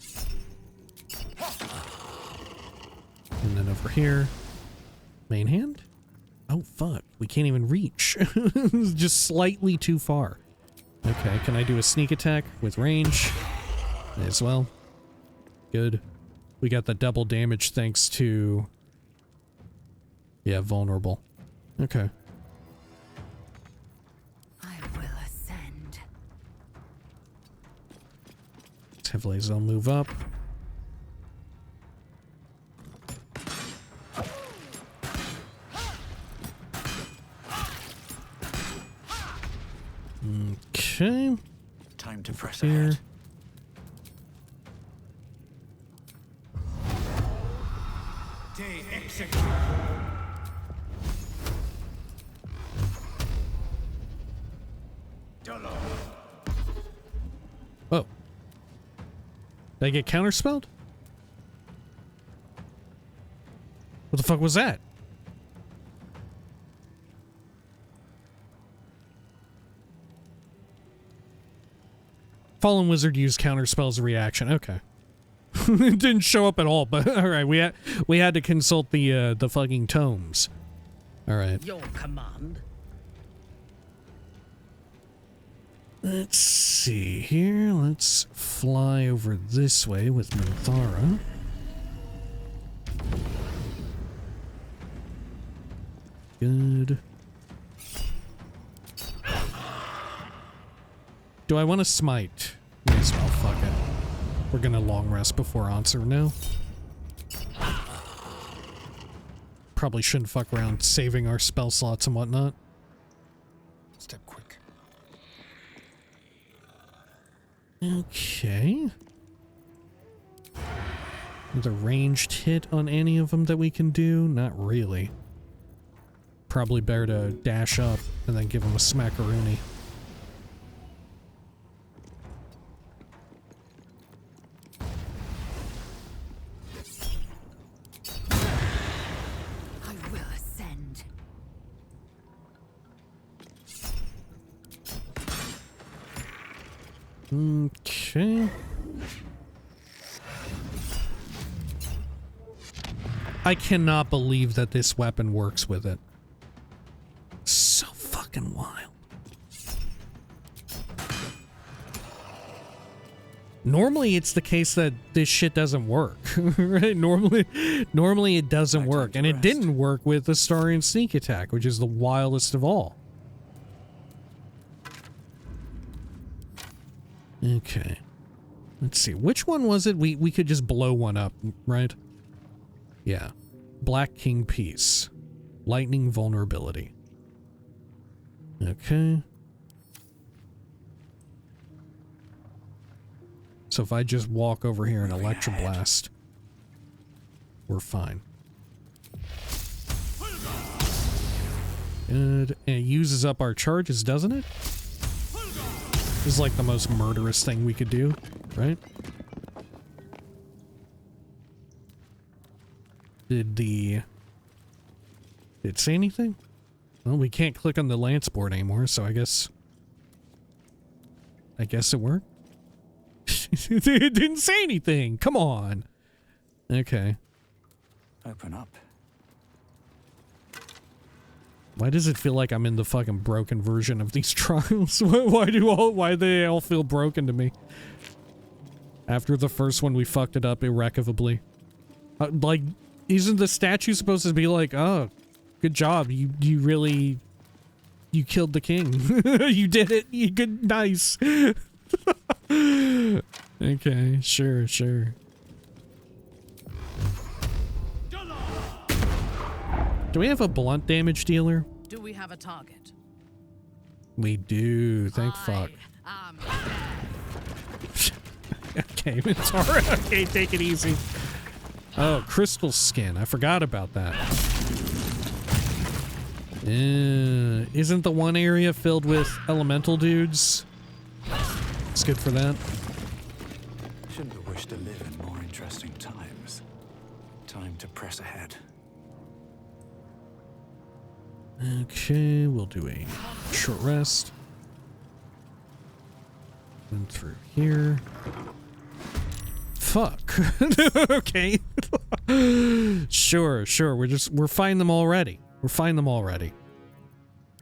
And then over here, main hand? Oh, fuck. We can't even reach. Just slightly too far. Okay, can I do a sneak attack with range? May as well. Good. We got the double damage thanks to... Yeah, vulnerable. Okay. I will ascend. Let's have Lae'zel move up. Okay. Time to press here. ahead. Day execute. Oh. Did I get counterspelled? What the fuck was that? Fallen Wizard used counterspell's reaction. Okay. It didn't show up at all, but alright, we had to consult the fucking tomes. Alright. Your command. Let's see here. Let's fly over this way with Minthara. Good. Do I want to smite? May as well, fuck it. We're gonna long rest before Ansur now. Probably shouldn't fuck around saving our spell slots and whatnot. Step quick. Okay. Another ranged hit on any of them that we can do? Not really. Probably better to dash up and then give them a smackaroonie. Okay. I cannot believe that this weapon works with it. So fucking wild. Normally it's the case that this shit doesn't work, right? Normally it doesn't work, and it didn't work with the Astarian sneak attack, which is the wildest of all. Okay. Let's see. Which one was it? We could just blow one up, right? Yeah. Black King Peace. Lightning Vulnerability. Okay. So if I just walk over here and Electroblast, we're fine. Good. And it uses up our charges, doesn't it? This is like the most murderous thing we could do, right? Did it say anything? Well, we can't click on the lance board anymore, so I guess it worked. It didn't say anything. Come on. Okay. Open up. Why does it feel like I'm in the fucking broken version of these trials? Why do they all feel broken to me? After the first one, we fucked it up irrecoverably. Like, isn't the statue supposed to be like, oh, good job, you killed the king. You did it. You good, nice. Okay, sure. Do we have a blunt damage dealer? Do we have a target? We do, thank fuck. Okay, Mintara. Okay, take it easy. Oh, crystal skin. I forgot about that. Isn't the one area filled with elemental dudes? It's good for that. Shouldn't have wished to live in more interesting times. Time to press ahead. Okay, we'll do a short rest. And through here. Fuck. Okay. Sure. We're fighting them already.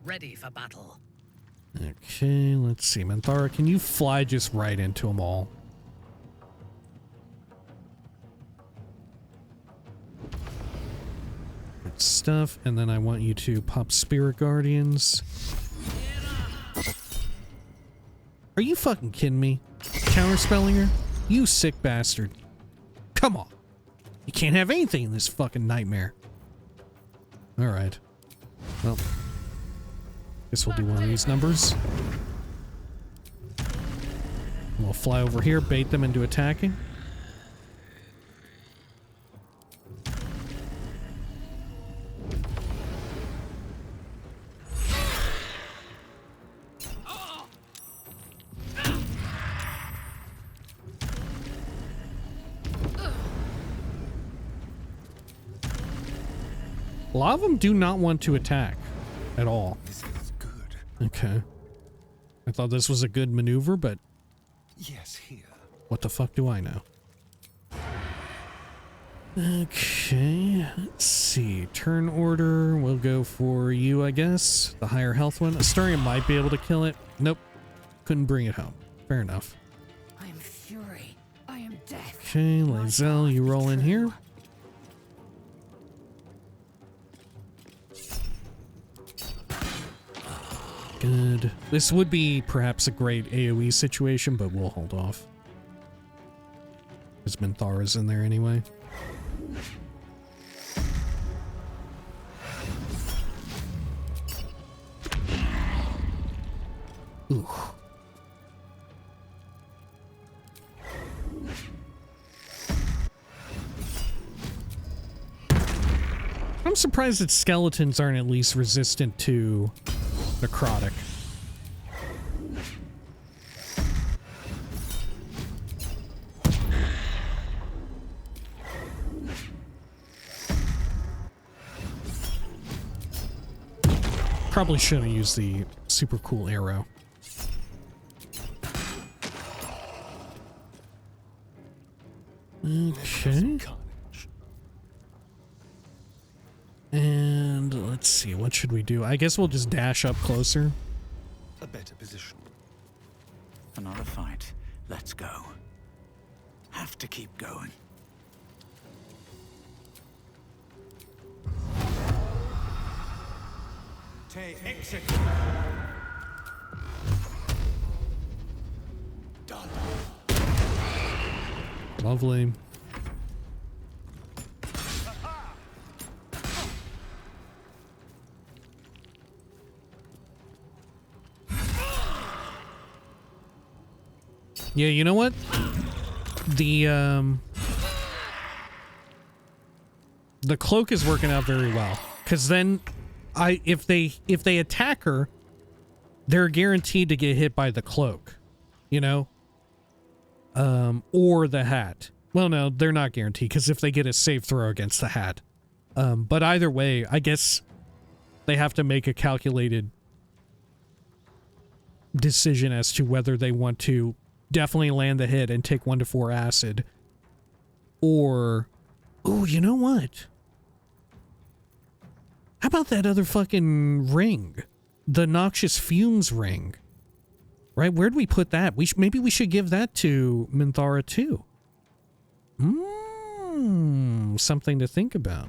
Ready for battle. Okay, let's see. Manthara, can you fly just right into them all? Good stuff. And then I want you to pop Spirit Guardians. Are you fucking kidding me? Counterspelling her? You sick bastard. Come on. You can't have anything in this fucking nightmare. Alright. Well. Guess we'll do one of these numbers. We'll fly over here, bait them into attacking. A lot of them do not want to attack at all. This feels good. Okay. I thought this was a good maneuver, but... Yes, here. What the fuck do I know? Okay, let's see. Turn order, we'll go for you, I guess. The higher health one. Astarian might be able to kill it. Nope. Couldn't bring it home. Fair enough. I am fury. I am death. Okay, Lae'zel, you roll in here. Good. This would be perhaps a great AoE situation, but we'll hold off. Because Minthara's in there anyway. Ooh. I'm surprised that skeletons aren't at least resistant to necrotic. Probably should have used the super cool arrow. Okay. And let's see, what should we do? I guess we'll just dash up closer. A better position. Another fight. Let's go. Have to keep going. Exit. Done. Lovely. Yeah, you know what? The cloak is working out very well, because then if they attack her, they're guaranteed to get hit by the cloak, you know, or the hat. Well, no, they're not guaranteed, because if they get a save throw against the hat, but either way, I guess they have to make a calculated decision as to whether they want to definitely land the hit and take 1 to 4 acid, or, oh, you know what? How about that other fucking ring? The noxious fumes ring. Right? Where'd we put that? Maybe we should give that to Minthara too. Something to think about.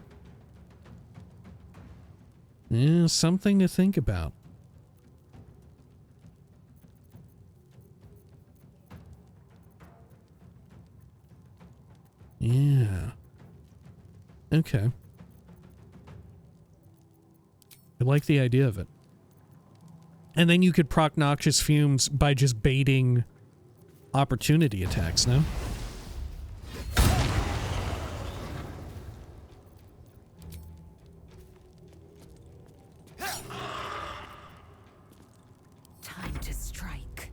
Yeah, something to think about. Yeah. Okay. I like the idea of it. And then you could proc noxious fumes by just baiting opportunity attacks, no? Time to strike.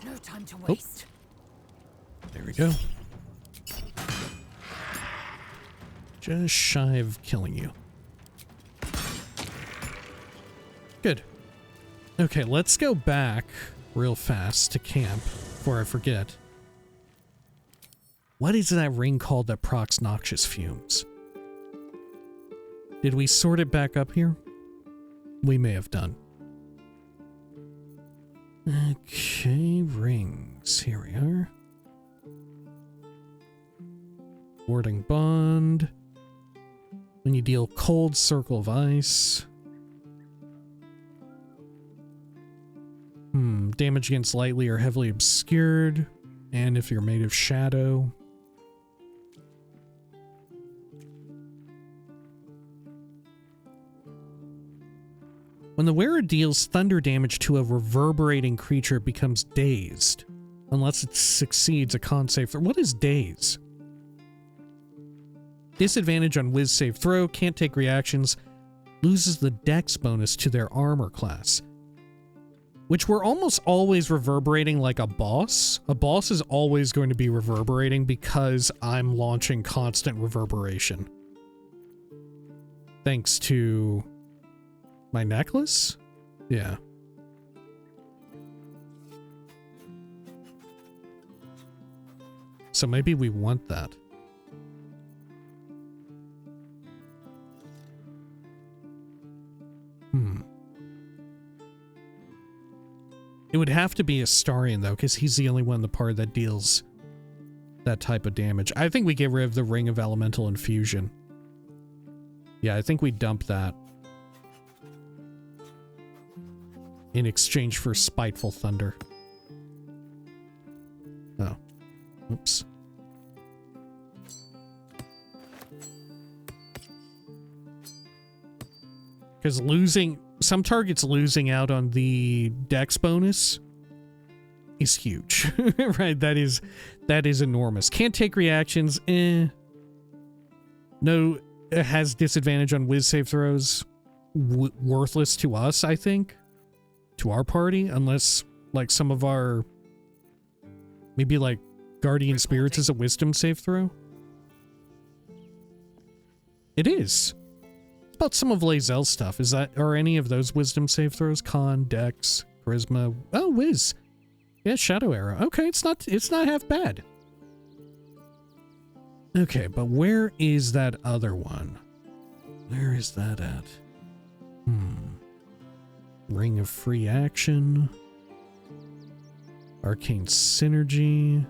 No time to waste. There we go. Just shy of killing you. Good. Okay, let's go back real fast to camp before I forget. What is that ring called that procs noxious fumes? Did we sort it back up here? We may have done. Okay, rings. Here we are. Warding bond. When you deal cold, circle of ice. Damage against lightly or heavily obscured. And if you're made of shadow. When the wearer deals thunder damage to a reverberating creature, it becomes dazed. Unless it succeeds a con save. What is daze? Disadvantage on Wiz save throw, can't take reactions, loses the dex bonus to their armor class. Which we're almost always reverberating like a boss. A boss is always going to be reverberating because I'm launching constant reverberation. Thanks to my necklace? Yeah. So maybe we want that. It would have to be Astarion, though, because he's the only one in the party that deals that type of damage. I think we get rid of the Ring of Elemental Infusion. Yeah, I think we dump that in exchange for Spiteful Thunder. Oh. Oops. Because some targets losing out on the dex bonus is huge. Right? That is enormous. Can't take reactions. No, it has disadvantage on Wiz save throws. Worthless to us, I think. To our party, unless like some of our maybe like Guardian Spirits is a Wisdom save throw. It is. About some of Lae'zel's stuff. Are any of those Wisdom save throws? Con, Dex, Charisma. Oh, Wiz. Yeah, Shadow Arrow. Okay, it's not half bad. Okay, but where is that other one? Where is that at? Ring of Free Action. Arcane Synergy.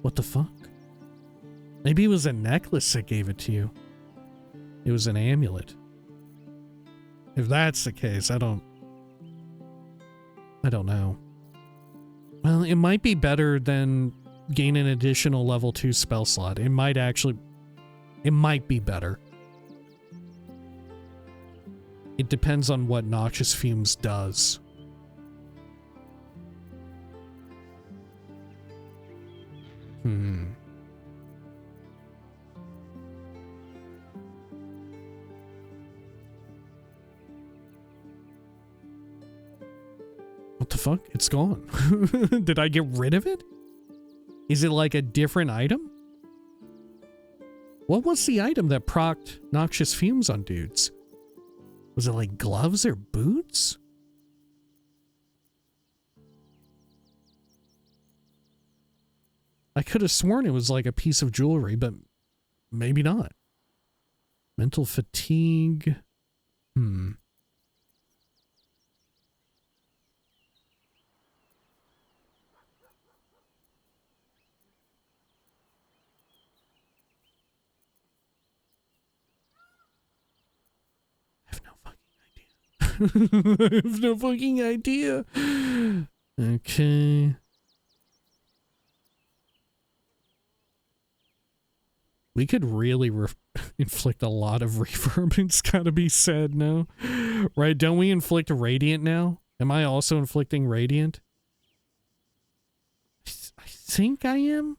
What the fuck? Maybe it was a necklace that gave it to you. It was an amulet. If that's the case, I don't know. Well, it might be better than gain an additional level 2 spell slot. It might be better. It depends on what Noxious Fumes does. What the fuck? It's gone. Did I get rid of it? Is it like a different item? What was the item that procced Noxious Fumes on dudes? Was it like gloves or boots? I could have sworn it was like a piece of jewelry, but maybe not. Mental fatigue. I have no fucking idea. Okay. We could really inflict a lot of reverb, it's gotta be said, no? Right, don't we inflict Radiant now? Am I also inflicting Radiant? I think I am?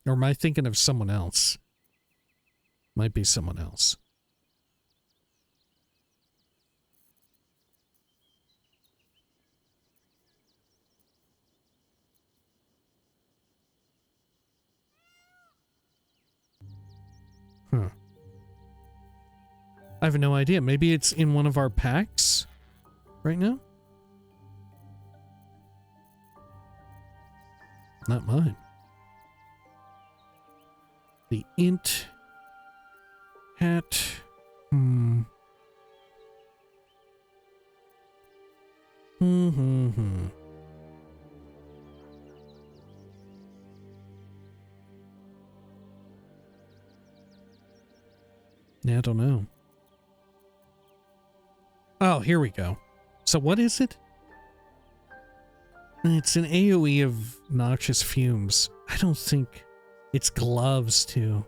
Or am I thinking of someone else? Might be someone else. I have no idea. Maybe it's in one of our packs right now? Not mine. The int hat. Yeah, I don't know. Oh, here we go. So what is it? It's an AoE of Noxious Fumes. I don't think it's gloves too.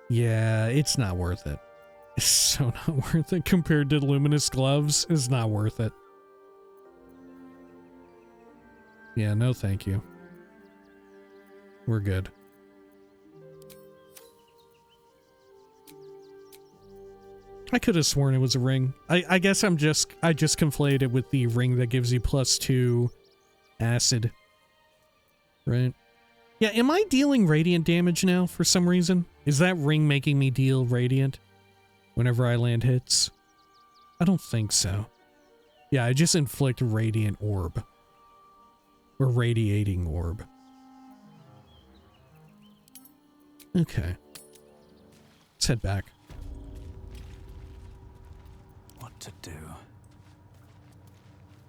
Yeah, it's not worth it. It's so not worth it compared to Luminous Gloves. It's not worth it. Yeah, no thank you. We're good. I could have sworn it was a ring. I guess I just conflated it with the ring that gives you +2 acid. Right? Yeah, am I dealing radiant damage now for some reason? Is that ring making me deal radiant whenever I land hits? I don't think so. Yeah, I just inflict radiant orb. Or radiating orb. Okay. Let's head back. What to do?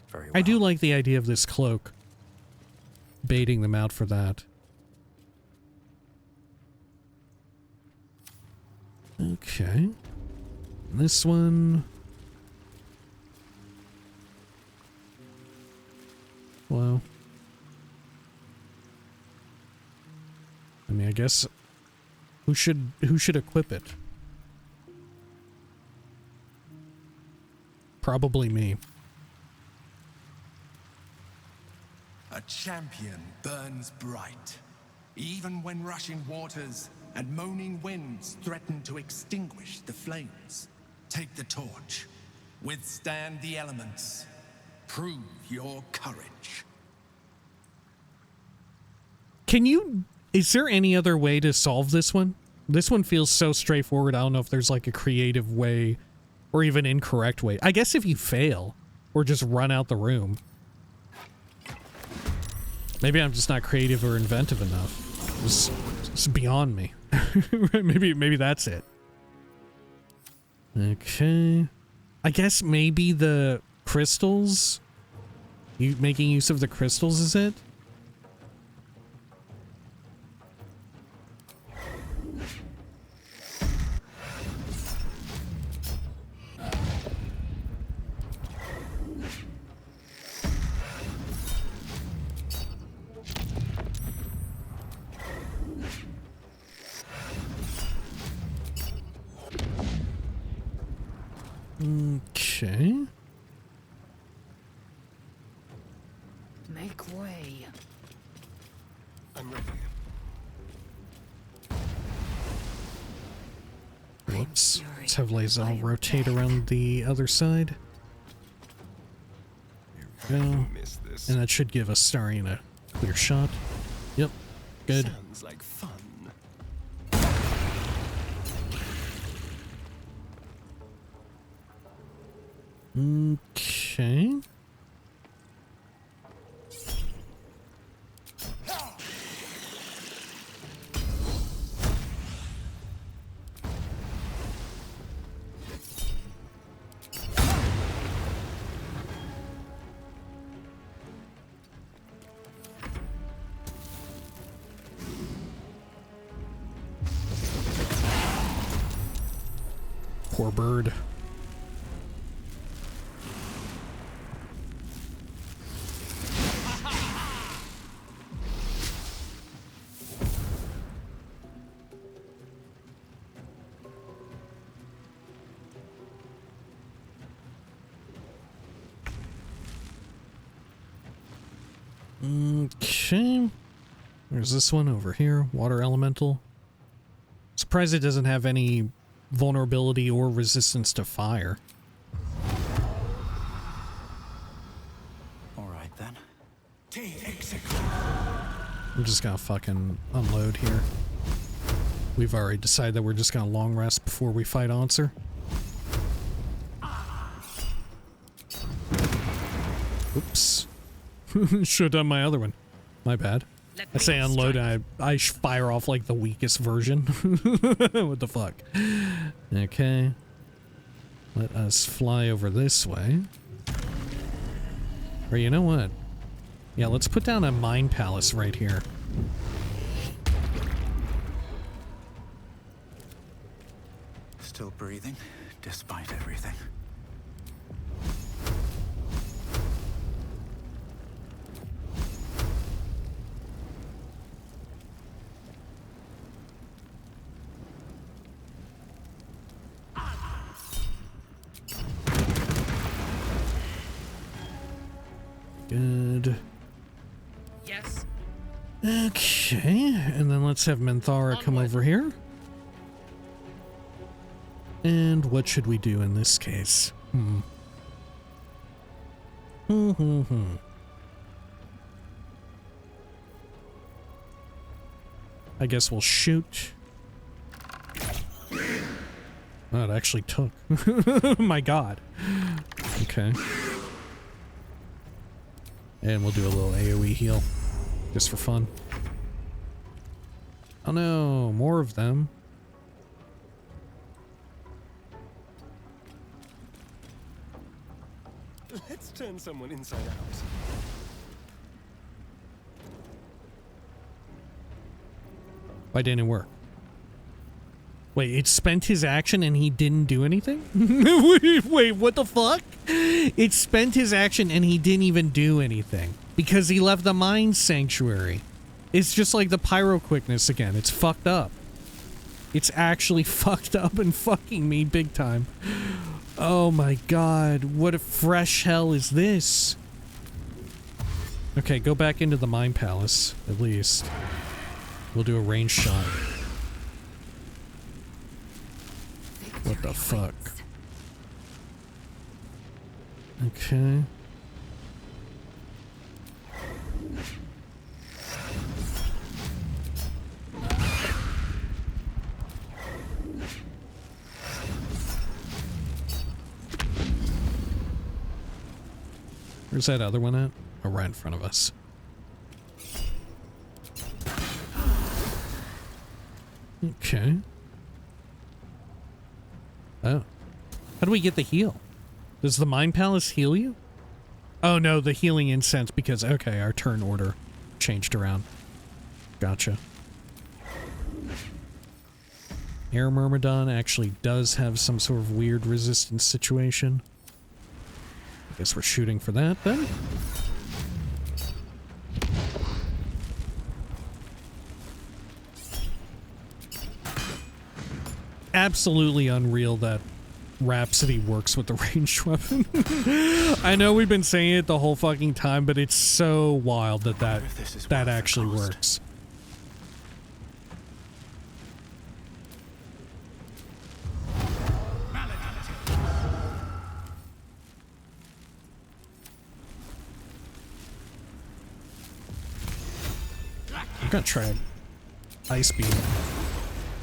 Very well. I do like the idea of this cloak. Baiting them out for that. Okay. This one. Well. I mean, I guess who should equip it? Probably me. A champion burns bright, even when rushing waters and moaning winds threaten to extinguish the flames. Take the torch, withstand the elements, prove your courage. Is there any other way to solve this one? This one feels so straightforward. I don't know if there's like a creative way Or even incorrect way. I guess if you fail, or just run out the room. Maybe I'm just not creative or inventive enough. It's beyond me. maybe that's it. Okay. I guess maybe the crystals? You making use of the crystals, is it? Okay. Make way. I'm ready. Whoops. Let's have Lae'zel rotate around the other side. There we go. And that should give us Starian a clear shot. Yep. Good. Sounds like fun. Okay. Poor bird. Okay. There's this one over here. Water elemental. Surprised it doesn't have any vulnerability or resistance to fire. Alright then. I'm just gonna fucking unload here. We've already decided that we're just gonna long rest before we fight Ansur. Oops. Should have done my other one. My bad. I say unload and I fire off like the weakest version. What the fuck? Okay. Let us fly over this way. Or you know what? Yeah, let's put down a mine palace right here. Still breathing, despite everything. Good. Yes. Okay, and then let's have Minthara come over here. And what should we do in this case? I guess we'll shoot. Oh, it actually took. My god. Okay. And we'll do a little AoE heal. Just for fun. Oh no, more of them. Let's turn someone inside out. Why didn't it work? Wait, it spent his action and he didn't do anything? Wait, what the fuck? It spent his action and he didn't even do anything. Because he left the mine sanctuary. It's just like the pyro quickness again. It's fucked up. It's actually fucked up and fucking me big time. Oh my god, what a fresh hell is this? Okay, go back into the mine palace, at least. We'll do a range shot. What the fuck? Okay. Where's that other one at? Oh, right in front of us. Okay. Oh. How do we get the heal? Does the Mind Palace heal you? Oh no, the healing incense because, okay, our turn order changed around. Gotcha. Air Myrmidon actually does have some sort of weird resistance situation. I guess we're shooting for that then. Absolutely unreal that Rhapsody works with the ranged weapon. I know we've been saying it the whole fucking time, but it's so wild that that actually works. I'm gonna try Ice Beam.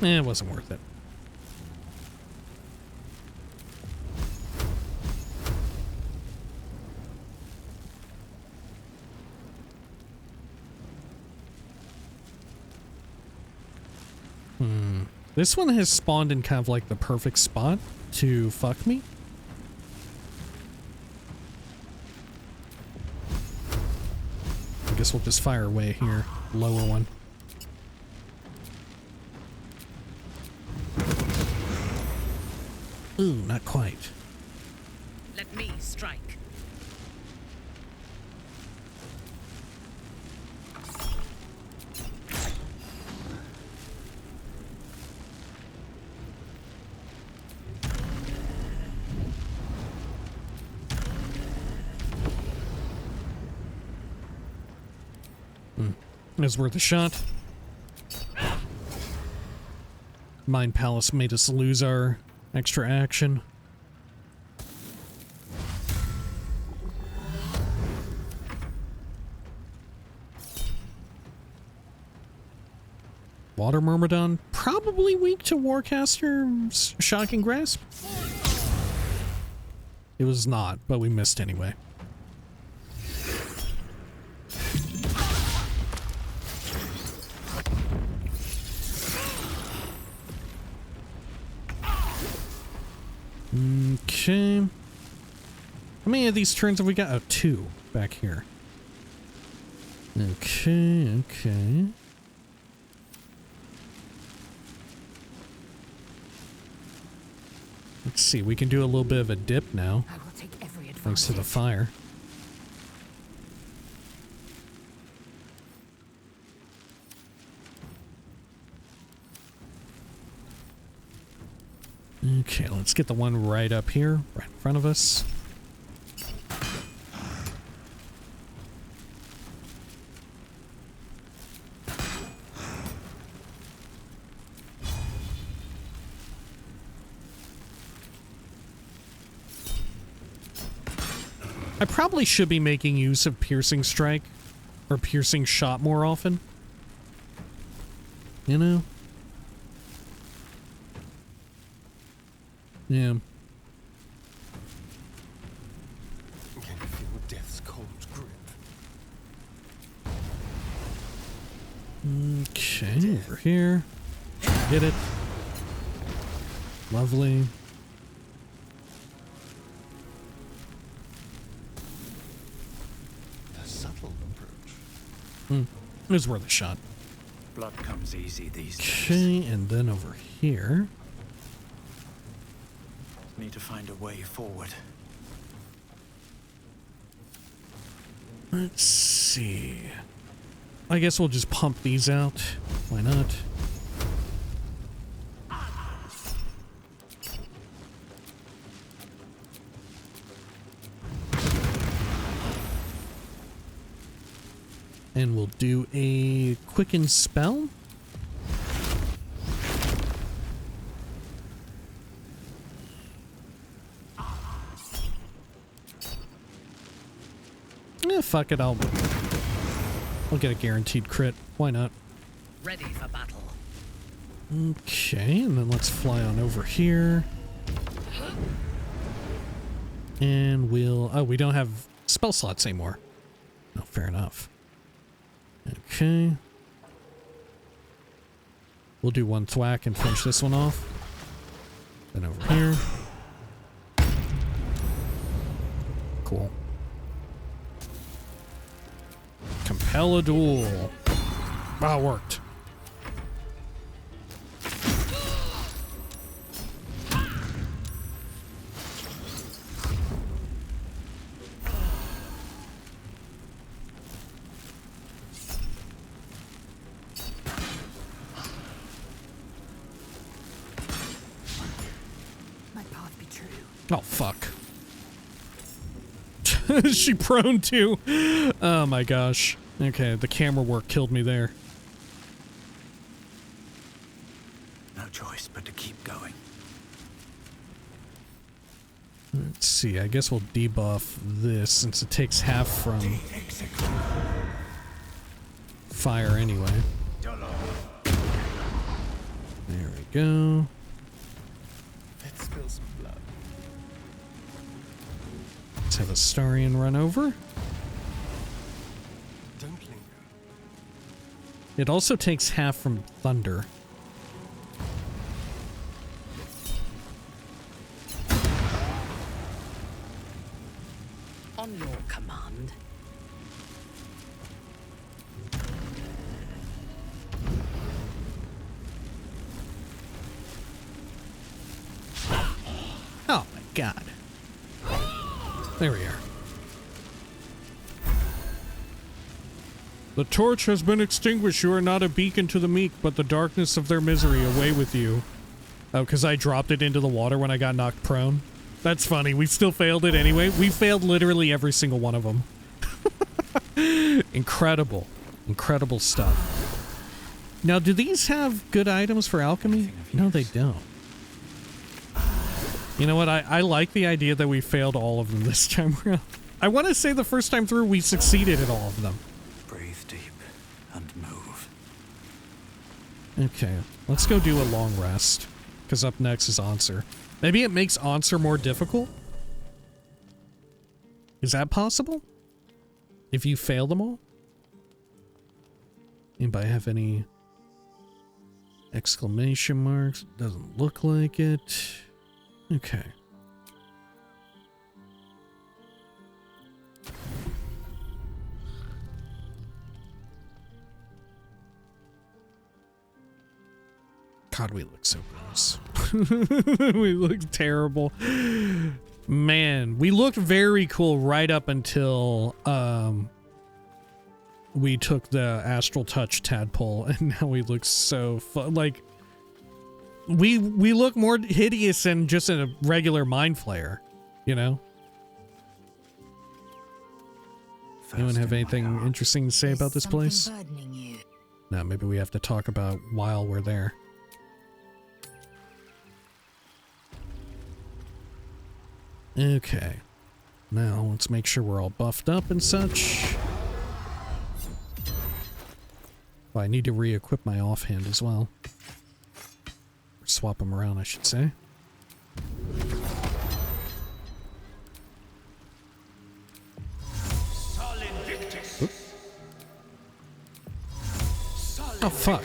It wasn't worth it. This one has spawned in kind of like the perfect spot to fuck me. I guess we'll just fire away here. Lower one. Ooh, not quite. Let me strike. It's worth a shot. Mind Palace made us lose our extra action. Water Myrmidon, probably weak to Warcaster's Shocking Grasp. It was not, but we missed anyway. Okay. How many of these turns have we got? Oh, 2 back here. Okay, okay. Let's see, we can do a little bit of a dip now. I will take every advantage. Thanks to the fire. Okay, let's get the one right up here, right in front of us. I probably should be making use of Piercing Strike or Piercing Shot more often. You know? Yeah. Can you feel death's cold grip? Okay, over here. Hit it. Lovely. A subtle approach. It was worth a shot. Blood comes easy these days. Okay, and then over here. Need to find a way forward. Let's see. I guess we'll just pump these out. Why not? And we'll do a quicken spell. Fuck it, I'll get a guaranteed crit. Why not? Ready for battle. Okay, and then let's fly on over here. And we'll... Oh, we don't have spell slots anymore. No, fair enough. Okay. We'll do one thwack and finish this one off. Then over here. Cool. Compel a duel. Wow, it worked. Oh, fuck. She prone too. Oh my gosh. Okay, the camera work killed me there. No choice but to keep going. Let's see, I guess we'll debuff this since it takes half from fire anyway. There we go. Let's spill some blood. Let's have a Starian run over. Don't linger. It also takes half from thunder. On your command. Oh my god. There we are. The torch has been extinguished. You are not a beacon to the meek, but the darkness of their misery. Away with you. Oh, because I dropped it into the water when I got knocked prone. That's funny. We still failed it anyway. We failed literally every single one of them. Incredible. Incredible stuff. Now, do these have good items for alchemy? No, they don't. You know what? I like the idea that we failed all of them this time around. I want to say the first time through we succeeded at all of them. Breathe deep and move. Okay, let's go do a long rest. Because up next is Ansur. Maybe it makes Ansur more difficult? Is that possible? If you fail them all? Anybody have any exclamation marks? Doesn't look like it. Okay. God, we look so gross. We look terrible. Man, we looked very cool right up until we took the astral touch tadpole, and now we look so like we look more hideous than just a regular mind flayer, you know? Anyone have anything interesting to say about this place? No, maybe we have to talk about while we're there. Okay. Now, let's make sure we're all buffed up and such. Well, I need to re-equip my offhand as well. Or swap them around, I should say. Oh, fuck.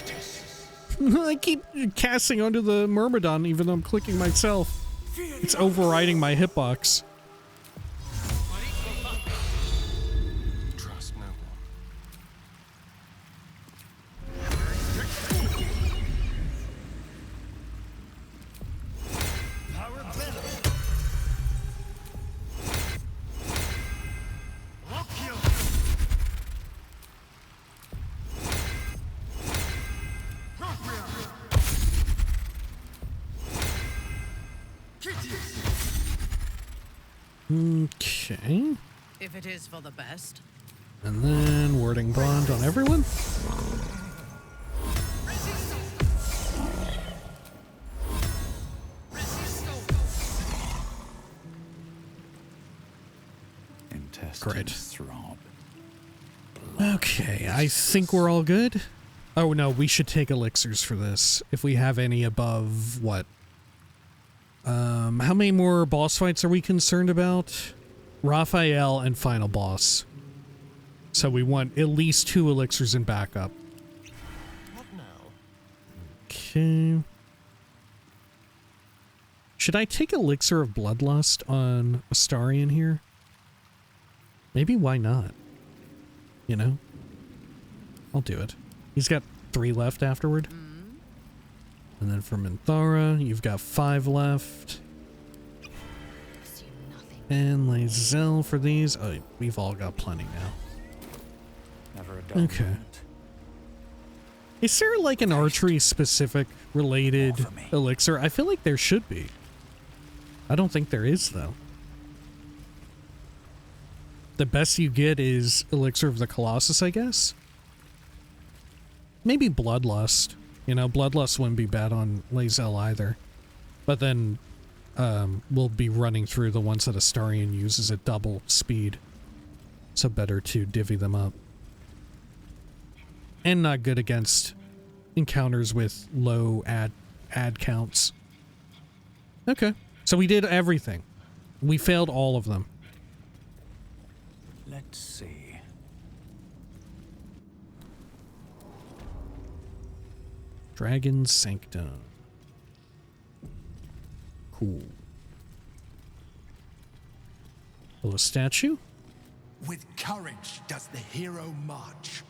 I keep casting onto the Myrmidon even though I'm clicking myself. It's overriding my hitbox. Trust no one. Okay. If it is for the best. And then wording bond on everyone. Great. Throb. Okay, I think we're all good. Oh no, we should take elixirs for this. If we have any above, what? How many more boss fights are we concerned about? Raphael, and final boss. So we want at least 2 elixirs in backup. What now? Okay. Should I take Elixir of Bloodlust on Astarion here? Maybe why not? You know? I'll do it. He's got 3 left afterward. And then for Minthara, you've got 5 left. And Lae'zel for these. Oh, we've all got plenty now. Never a dull Okay. moment. Is there like an archery specific related elixir? I feel like there should be. I don't think there is though. The best you get is Elixir of the Colossus, I guess. Maybe Bloodlust. You know, Bloodlust wouldn't be bad on Lae'zel either. But then we'll be running through the ones that Astarion uses at double speed. So better to divvy them up. And not good against encounters with low ad counts. Okay. So we did everything. We failed all of them. Let's see. Dragon Sanctum. Cool. Little statue. With courage does the hero march.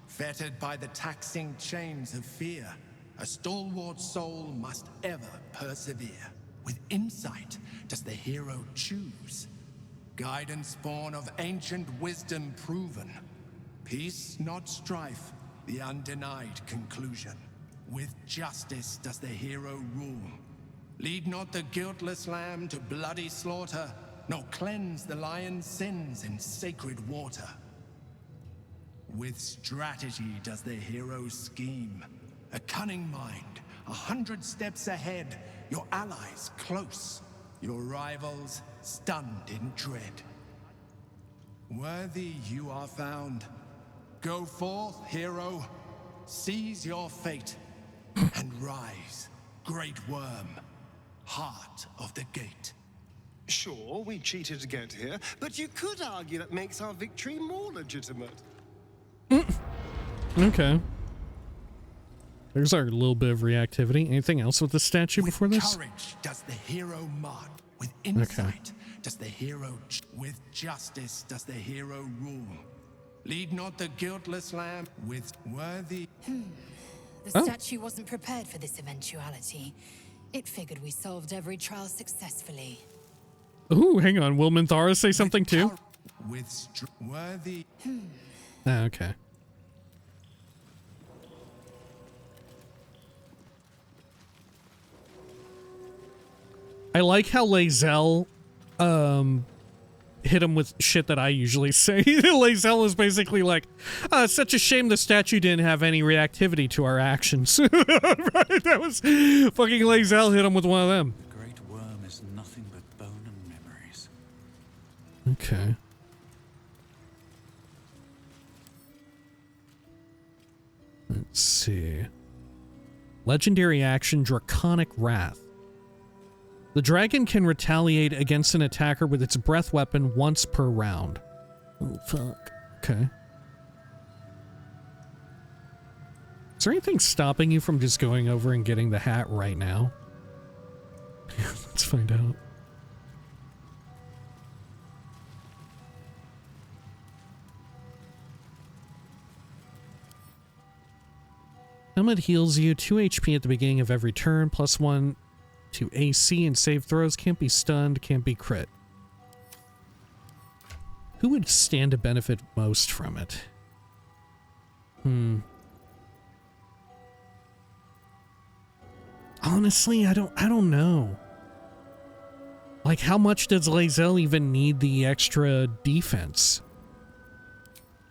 Fettered by the taxing chains of fear, a stalwart soul must ever persevere. With insight does the hero choose. Guidance born of ancient wisdom proven. Peace, not strife, the undenied conclusion. With justice does the hero rule. Lead not the guiltless lamb to bloody slaughter, nor cleanse the lion's sins in sacred water. With strategy does the hero scheme. A cunning mind, 100 steps ahead, your allies close, your rivals stunned in dread. Worthy you are found. Go forth, hero, seize your fate, and rise, great Wyrm, heart of the gate. Sure, we cheated to get here, but you could argue that makes our victory more legitimate. Okay. There's our little bit of reactivity. Anything else with the statue before this? With courage does the hero march. With insight does the hero. With justice does the hero rule. Lead not the guiltless lamb with worthy. The statue wasn't prepared for this eventuality. It figured we solved every trial successfully. Ooh, hang on. Will Minthara say something too? With worthy. Ah, okay. I like how Lae'zel hit him with shit that I usually say. Lae'zel is basically like, such a shame the statue didn't have any reactivity to our actions. Right? That was fucking Lae'zel hit him with one of them. The great Wyrm is nothing but bone and memories. Okay. Let's see. Legendary action, Draconic Wrath. The dragon can retaliate against an attacker with its breath weapon once per round. Oh, fuck. Okay. Is there anything stopping you from just going over and getting the hat right now? Let's find out. Helmet heals you 2 HP at the beginning of every turn, +1 to AC and save throws, can't be stunned, can't be crit. Who would stand to benefit most from it? Honestly, I don't know. Like, how much does Lae'zel even need the extra defense?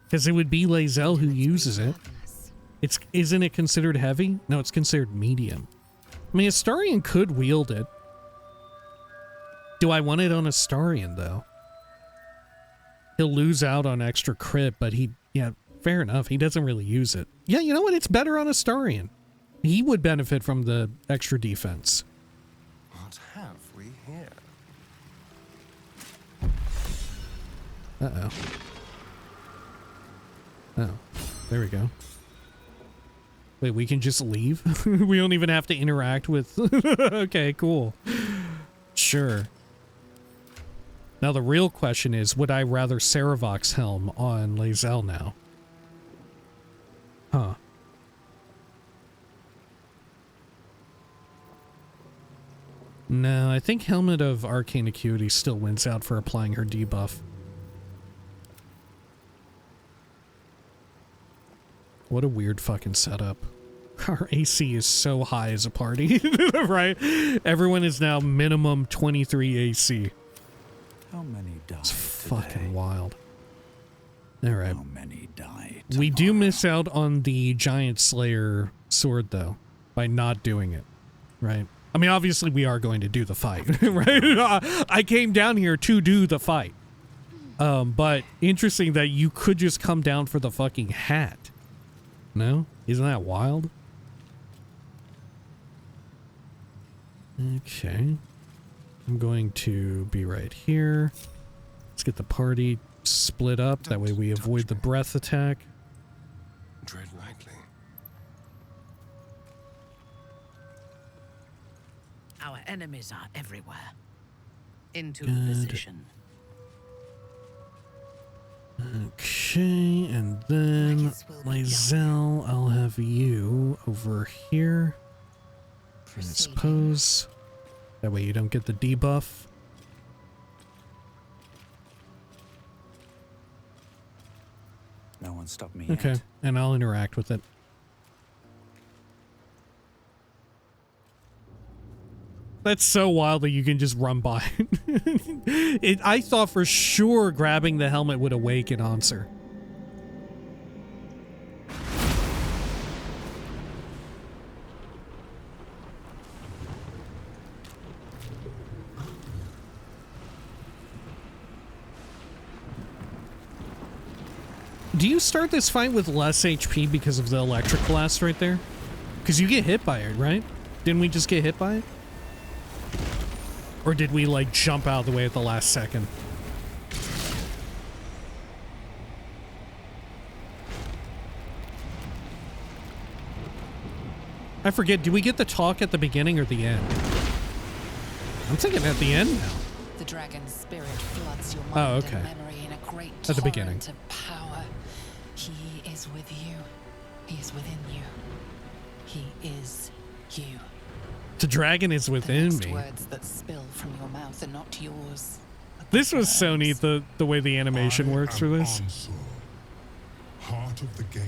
Because it would be Lae'zel who uses it. Isn't it considered heavy? No, it's considered medium. I mean, Astarion could wield it. Do I want it on Astarion, though? He'll lose out on extra crit, but yeah, fair enough. He doesn't really use it. Yeah, you know what? It's better on Astarion. He would benefit from the extra defense. What have we here? Uh-oh. Oh, there we go. Wait, we can just leave? We don't even have to interact with... Okay, cool. Sure. Now the real question is, would I rather Saravok's helm on Lae'zel now? Huh. No, I think Helmet of Arcane Acuity still wins out for applying her debuff. What a weird fucking setup. Our AC is so high as a party, right? Everyone is now minimum 23 AC. How many died? It's fucking wild. All right. How many died? We do miss out on the Giant Slayer sword, though, by not doing it, right? I mean, obviously, we are going to do the fight, right? I came down here to do the fight. But interesting that you could just come down for the fucking hat. No? Isn't that wild? Okay. I'm going to be right here. Let's get the party split up. That way we avoid the breath attack. Tread lightly. Our enemies are everywhere. Into Good. position. Okay, and then Lae'zel, I'll have you over here. I suppose. That way you don't get the debuff. No one stopped me Okay, yet. and I'll interact with it. That's so wild that you can just run by. I thought for sure grabbing the helmet would awaken Ansur. Do you start this fight with less HP because of the electric blast right there? Because you get hit by it, right? Didn't we just get hit by it? Or did we, like, jump out of the way at the last second? I forget, do we get the talk at the beginning or the end? I'm thinking at the end now. The dragon's spirit floods your mind and memory in a great at the beginning. Of power. He is with you. He is within you. He is you. The dragon is within me. Words that spill from your mouth are not yours. This was so neat, the way the animation works for this. Ansur, heart of the gate.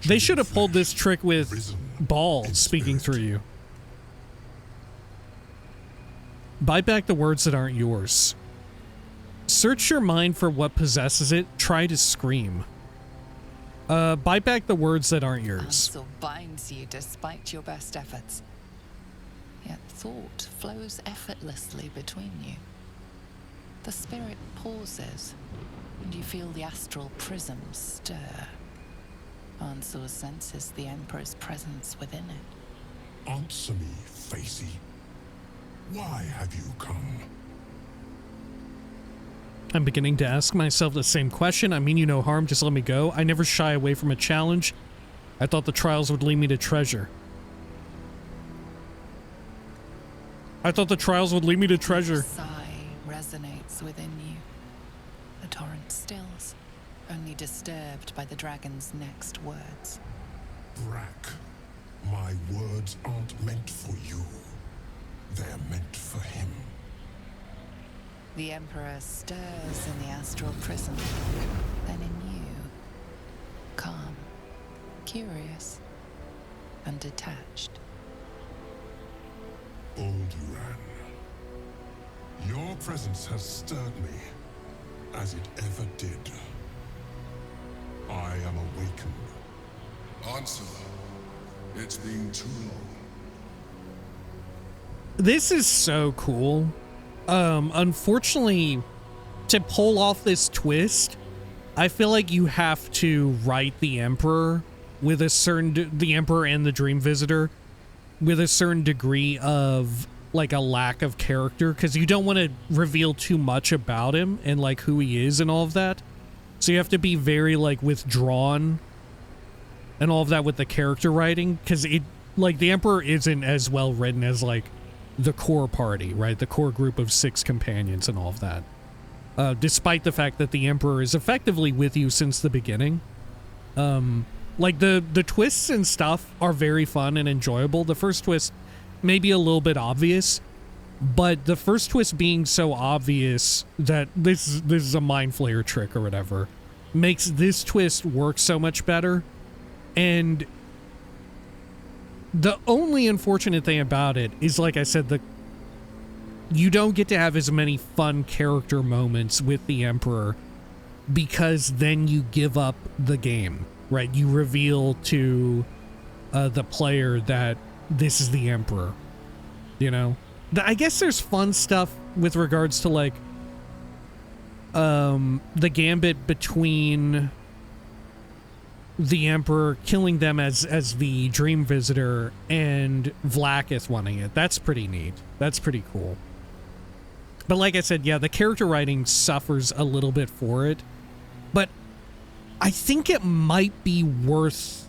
They should have pulled this trick with Bald speaking through you. Bite back the words that aren't yours. Search your mind for what possesses it. Try to scream. Bite back the words that aren't yours. Ansur binds you despite your best efforts. Yet thought flows effortlessly between you. The spirit pauses, and you feel the astral prism stir. Ansur senses the Emperor's presence within it. Answer me, Facey. Why have you come? I'm beginning to ask myself the same question. I mean you no harm, just let me go. I never shy away from a challenge. I thought the trials would lead me to treasure. I thought the trials would lead me to treasure. A sigh resonates within you. The torrent stills, only disturbed by the dragon's next words. Brack, my words aren't meant for you. They're meant for him. The Emperor stirs in the astral prism, then in you. Calm, curious, and detached. Baldur, your presence has stirred me, as it ever did. I am awakened. Ansur, it's been too long. This is so cool. Unfortunately, to pull off this twist, I feel like you have to write the Emperor with a certain, the Emperor and the Dream Visitor with a certain degree of like a lack of character, because you don't want to reveal too much about him and like who he is and all of that. So you have to be very like withdrawn and all of that with the character writing, because it like the Emperor isn't as well written as like the core party, right? The core group of 6 companions and all of that. Despite the fact that the Emperor is effectively with you since the beginning. Like the twists and stuff are very fun and enjoyable. The first twist may be a little bit obvious, but the first twist being so obvious that this is a mind flayer trick or whatever makes this twist work so much better. And the only unfortunate thing about it is, like I said, you don't get to have as many fun character moments with the Emperor, because then you give up the game, right? You reveal to the player that this is the Emperor, you know? I guess there's fun stuff with regards to like the gambit between the Emperor killing them as the Dream Visitor and Vlaakith wanting it. That's pretty neat. That's pretty cool. But like I said, yeah, the character writing suffers a little bit for it. But I think it might be worth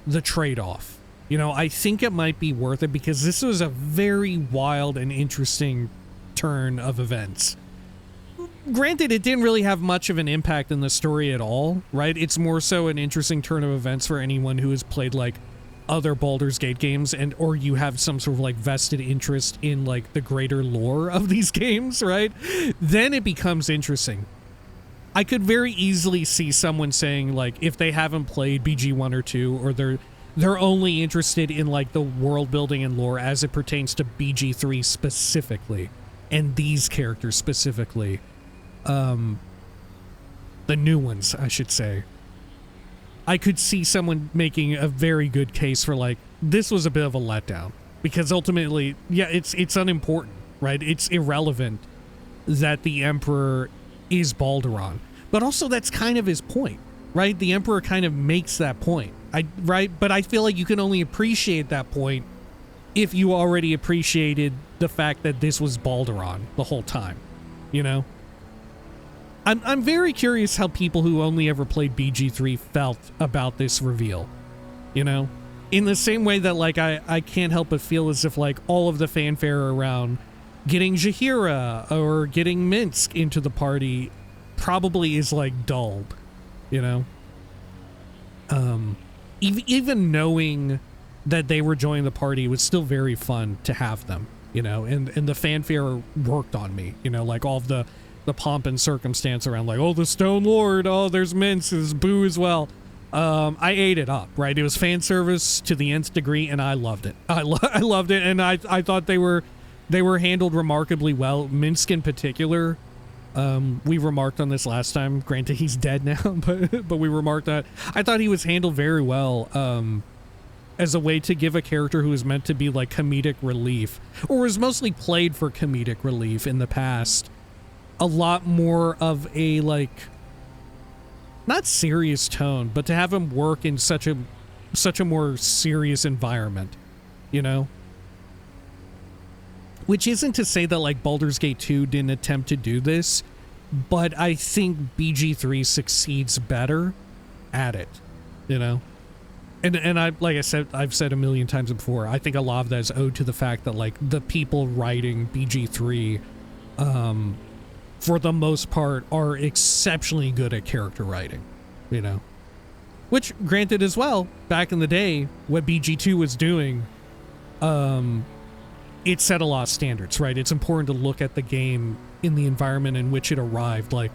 the trade-off. You know, I think it might be worth it, because this was a very wild and interesting turn of events. Granted, it didn't really have much of an impact in the story at all, right? It's more so an interesting turn of events for anyone who has played like other Baldur's Gate games, and or you have some sort of like vested interest in like the greater lore of these games, right? Then it becomes interesting. I could very easily see someone saying, like, if they haven't played BG 1 or 2, or they're only interested in like the world building and lore as it pertains to BG 3 specifically, and these characters specifically, the new ones, I should say, I could see someone making a very good case for like, this was a bit of a letdown, because ultimately, yeah, it's unimportant, right? It's irrelevant that the Emperor is Balduran, but also that's kind of his point, right? The Emperor kind of makes that point, right? But I feel like you can only appreciate that point if you already appreciated the fact that this was Balduran the whole time, you know? I'm very curious how people who only ever played BG3 felt about this reveal, you know? In the same way that, like, I can't help but feel as if, like, all of the fanfare around getting Jaheira or getting Minsk into the party probably is, like, dulled, you know? Even knowing that they were joining the party was still very fun to have them, you know? And the fanfare worked on me, you know? Like, all of the pomp and circumstance around, like, oh, the Stone Lord, oh, there's Minsk, there's Boo as well. I ate it up, right? It was fan service to the nth degree, and I loved it. I loved it, and I thought they were handled remarkably well. Minsk in particular, we remarked on this last time. Granted, he's dead now, but we remarked that. I thought he was handled very well, as a way to give a character who was meant to be like comedic relief, or was mostly played for comedic relief in the past, a lot more of a, like, not serious tone, but to have him work in such a more serious environment, you know? Which isn't to say that, like, Baldur's Gate 2 didn't attempt to do this, but I think BG3 succeeds better at it, you know? And like I said, I've said a million times before, I think a lot of that is owed to the fact that, like, the people writing BG3, for the most part, are exceptionally good at character writing, you know? Which, granted as well, back in the day, what BG2 was doing, it set a lot of standards, right? It's important to look at the game in the environment in which it arrived. Like,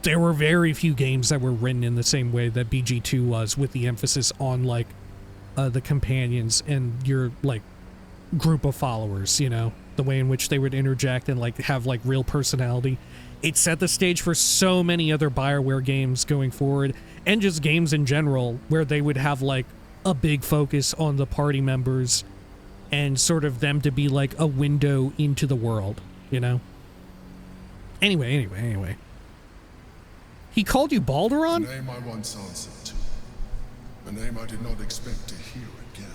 there were very few games that were written in the same way that BG2 was, with the emphasis on, like, the companions and your, like, group of followers, you know? The way in which they would interject and, like, have, like, real personality. It set the stage for so many other BioWare games going forward, and just games in general, where they would have, like, a big focus on the party members and sort of them to be, like, a window into the world, you know? Anyway. He called you Balduran? A name I once answered to. A name I did not expect to hear again.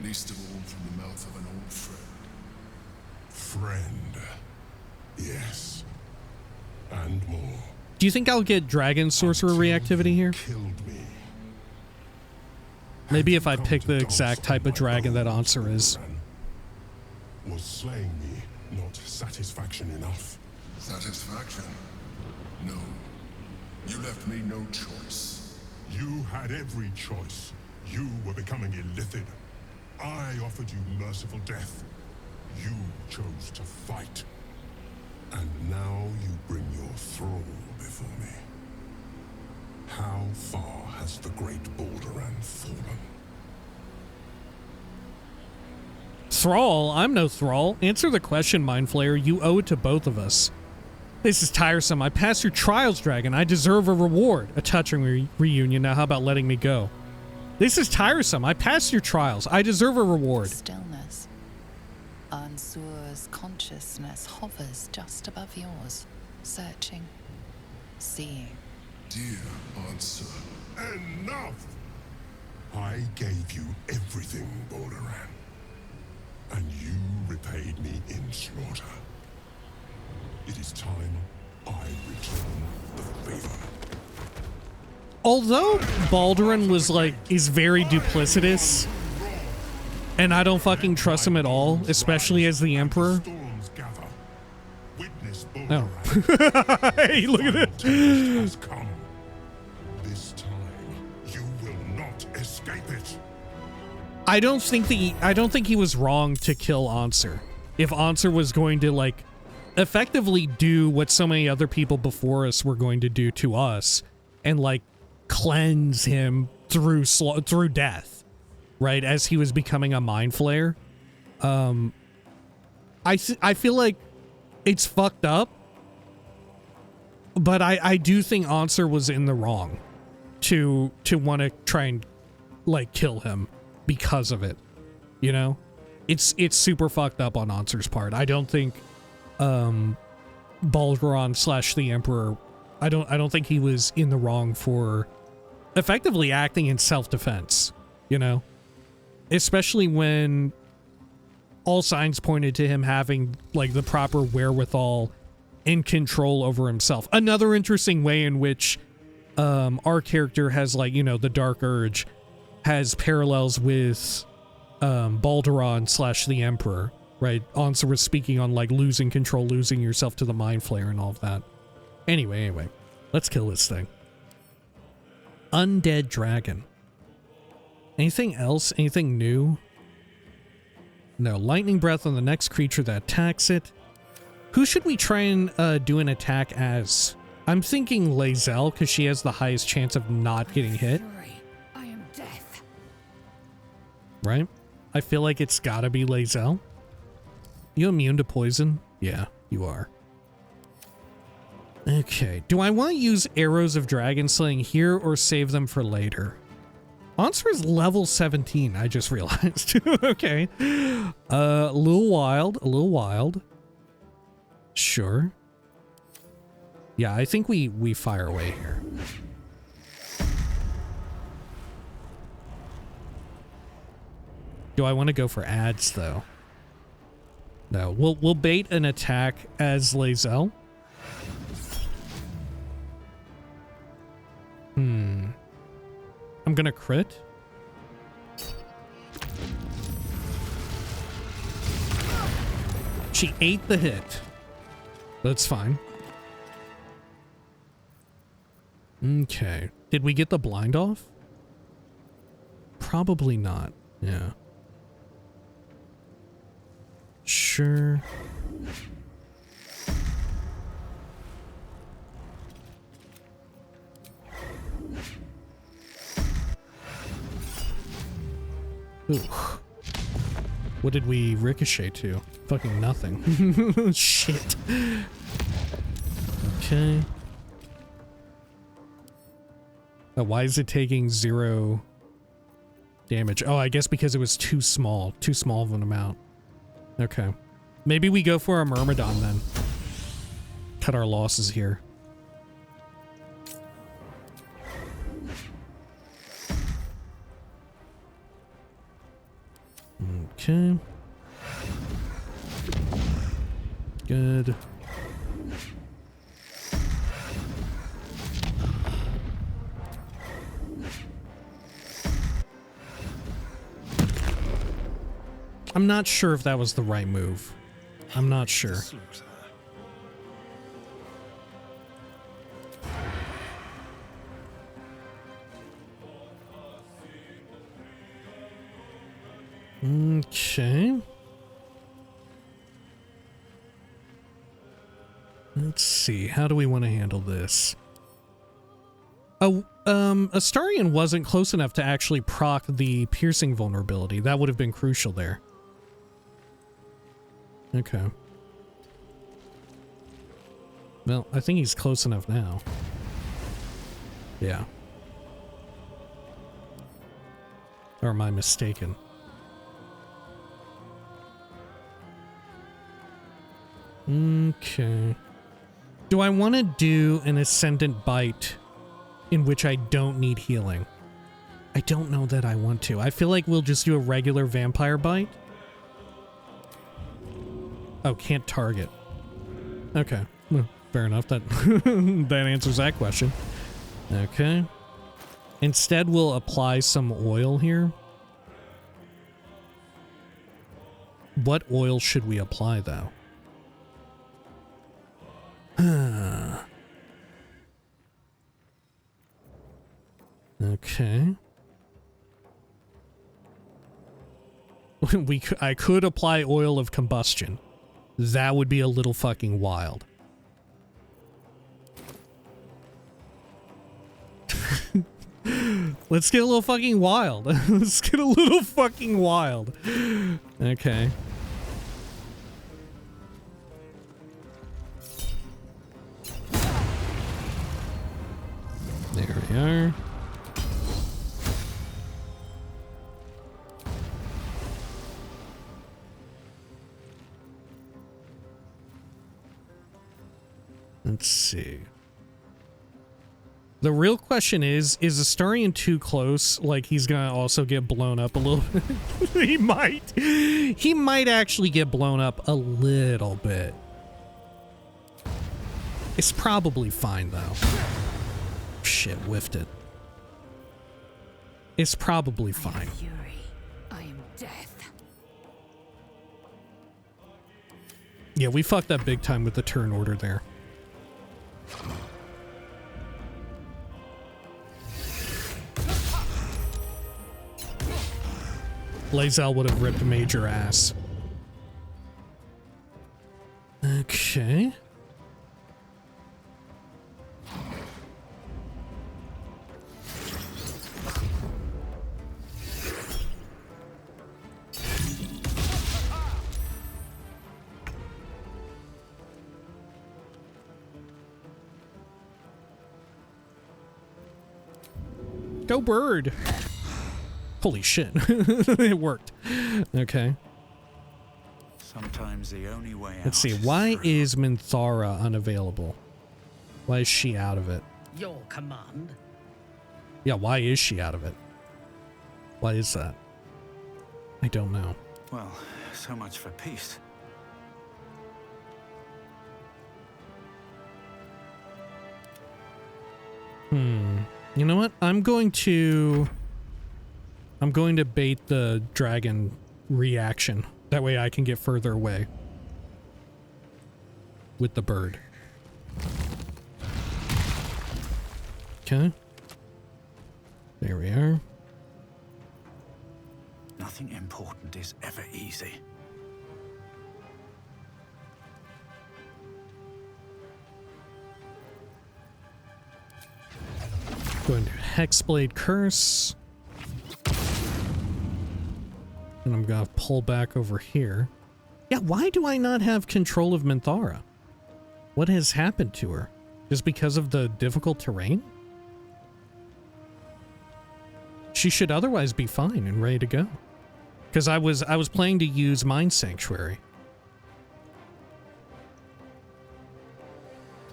Least of all from the mouth of an old friend. Friend. Yes. And more. Do you think I'll get dragon sorcerer reactivity here? Killed me. Maybe if I pick the exact type of dragon that Ansur is. Was slaying me not satisfaction enough? Satisfaction? No. You left me no choice. You had every choice. You were becoming illithid. I offered you merciful death. You chose to fight. And now you bring your thrall before me. How far has the great Balduran fallen? Thrall? I'm no thrall. Answer the question, Mind Flayer. You owe it to both of us. This is tiresome. I passed your trials, dragon. I deserve a reward. A touching reunion. Now how about letting me go? This is tiresome. I passed your trials. I deserve a reward. Stillness. Ansur's consciousness hovers just above yours, searching, seeing. Dear Ansur. Enough! I gave you everything, Balduran. And you repaid me in slaughter. It is time I return the favor. Although Balduran was is very duplicitous, and I don't fucking trust him at all, especially as the Emperor. No. Hey, look at it. This time, you will not escape it. I don't think he was wrong to kill Ansur. If Ansur was going to effectively do what so many other people before us were going to do to us, and cleanse him through death, right? As he was becoming a mind flayer. I feel like it's fucked up, but I do think Ansur was in the wrong to want to try and kill him because of it. You know, it's super fucked up on Ansur's part. I don't think Balduran / the Emperor, I don't think he was in the wrong for effectively acting in self-defense, you know? Especially when all signs pointed to him having the proper wherewithal and control over himself. Another interesting way in which our character has the Dark Urge has parallels with Balduran / the Emperor, right? Ansur was speaking on losing control, losing yourself to the Mind Flayer and all of that. Anyway, let's kill this thing. Undead dragon. Anything else? Anything new? No. Lightning breath on the next creature that attacks it. Who should we try and do an attack as? I'm thinking Lae'zel, because she has the highest chance of not getting hit. I am death. Right? I feel like it's gotta be Lae'zel. You immune to poison? Yeah, you are. Okay. Do I want to use arrows of dragon slaying here or save them for later? Ansur is level 17, I just realized. Okay. A little wild. Sure. Yeah, I think we fire away here. Do I want to go for ads though? No, we'll bait an attack as Lae'zel. I'm gonna crit. She ate the hit. That's fine. Okay. Did we get the blind off? Probably not. Yeah. Sure. Ooh. What did we ricochet to? Fucking nothing. Shit. Okay. Why is it taking 0 damage? Oh, I guess because it was too small of an amount. Okay. Maybe we go for a Myrmidon then. Cut our losses here. Okay. Good. I'm not sure if that was the right move. I'm not sure. Okay. Let's see. How do we want to handle this? Oh, Astarion wasn't close enough to actually proc the piercing vulnerability. That would have been crucial there. Okay. Well, I think he's close enough now. Yeah. Or am I mistaken? Okay. Do I want to do an Ascendant Bite in which I don't need healing? I don't know that I want to. I feel like we'll just do a regular Vampire Bite. Oh, can't target. Okay. Well, fair enough. That, that answers that question. Okay. Instead, we'll apply some oil here. What oil should we apply, though? Okay. I could apply oil of combustion. That would be a little fucking wild. Let's get a little fucking wild. Let's get a little fucking wild. Okay. There we are. Let's see. The real question is Astarion too close? Like, he's gonna also get blown up a little bit? He might. He might actually get blown up a little bit. It's probably fine, though. Shit, whiffed it. It's probably fine. I am death. Yeah, we fucked up big time with the turn order there. Lae'zel would have ripped major ass. Okay. Go bird. Holy shit. It worked. Okay. Sometimes the only way out. Let's see. Why is Minthara unavailable? Why is she out of it? Your command. Yeah, why is she out of it? Why is that? I don't know. Well, so much for peace. You know what? I'm going to bait the dragon reaction. That way I can get further away with the bird. Okay. There we are. Nothing important is ever easy. Going to Hexblade Curse. And I'm gonna pull back over here. Yeah, why do I not have control of Minthara? What has happened to her? Just because of the difficult terrain? She should otherwise be fine and ready to go. Because I was planning to use Mind Sanctuary.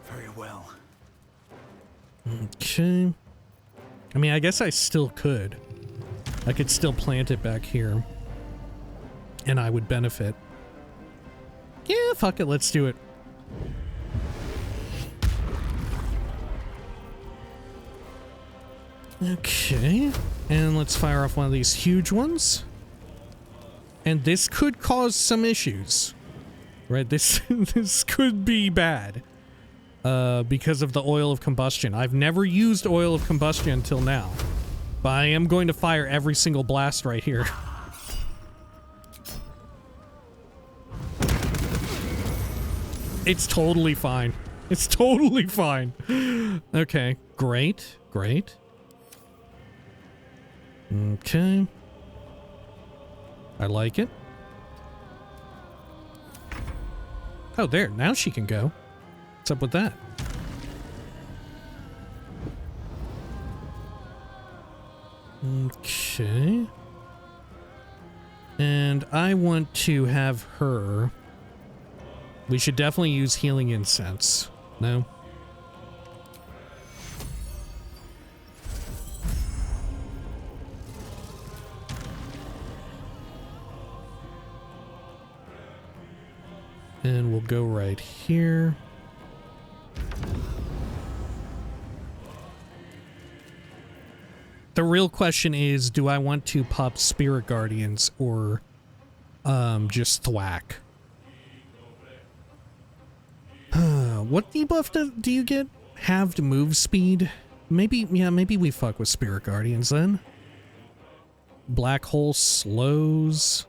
Very well. Okay. I mean, I guess I still could. I could still plant it back here. And I would benefit. Yeah, fuck it, let's do it. Okay, and let's fire off one of these huge ones. And this could cause some issues. Right, this could be bad. Because of the oil of combustion. I've never used oil of combustion until now. But I am going to fire every single blast right here. It's totally fine. It's totally fine. Okay, great, great. Okay. I like it. Oh, there. Now she can go. What's up with that? Okay. And I want to have her... We should definitely use healing incense. No? And we'll go right here. The real question is, do I want to pop Spirit Guardians or just thwack? What debuff do you get? Halved move speed? Maybe, yeah, maybe we fuck with Spirit Guardians then. Black hole slows.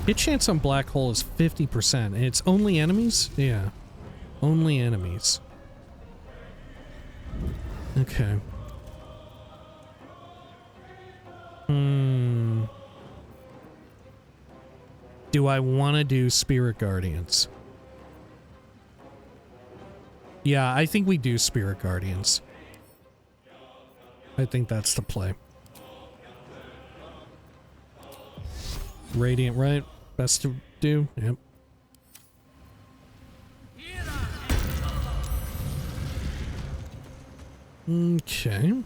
Hit chance on black hole is 50%, and it's only enemies? Yeah. Only enemies. Okay. Do I want to do Spirit Guardians? Yeah, I think we do Spirit Guardians. I think that's the play. Radiant, right? Best to do? Yep. Okay.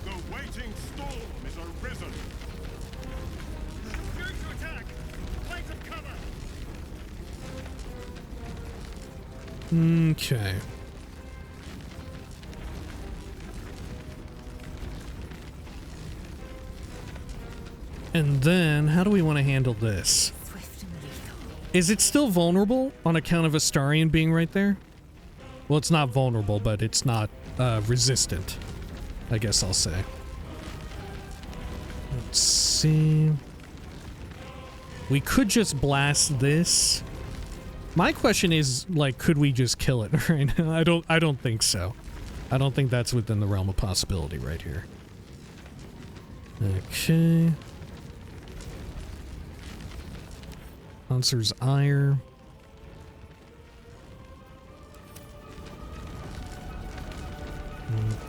The waiting storm is arisen. Going to attack. Place of cover. Okay. And then, how do we want to handle this? Is it still vulnerable on account of Astarion being right there? Well, it's not vulnerable, but it's not resistant, I guess I'll say. Let's see. We could just blast this. My question is, like, could we just kill it right now? I don't think so. I don't think that's within the realm of possibility right here. Okay. Ansur's ire.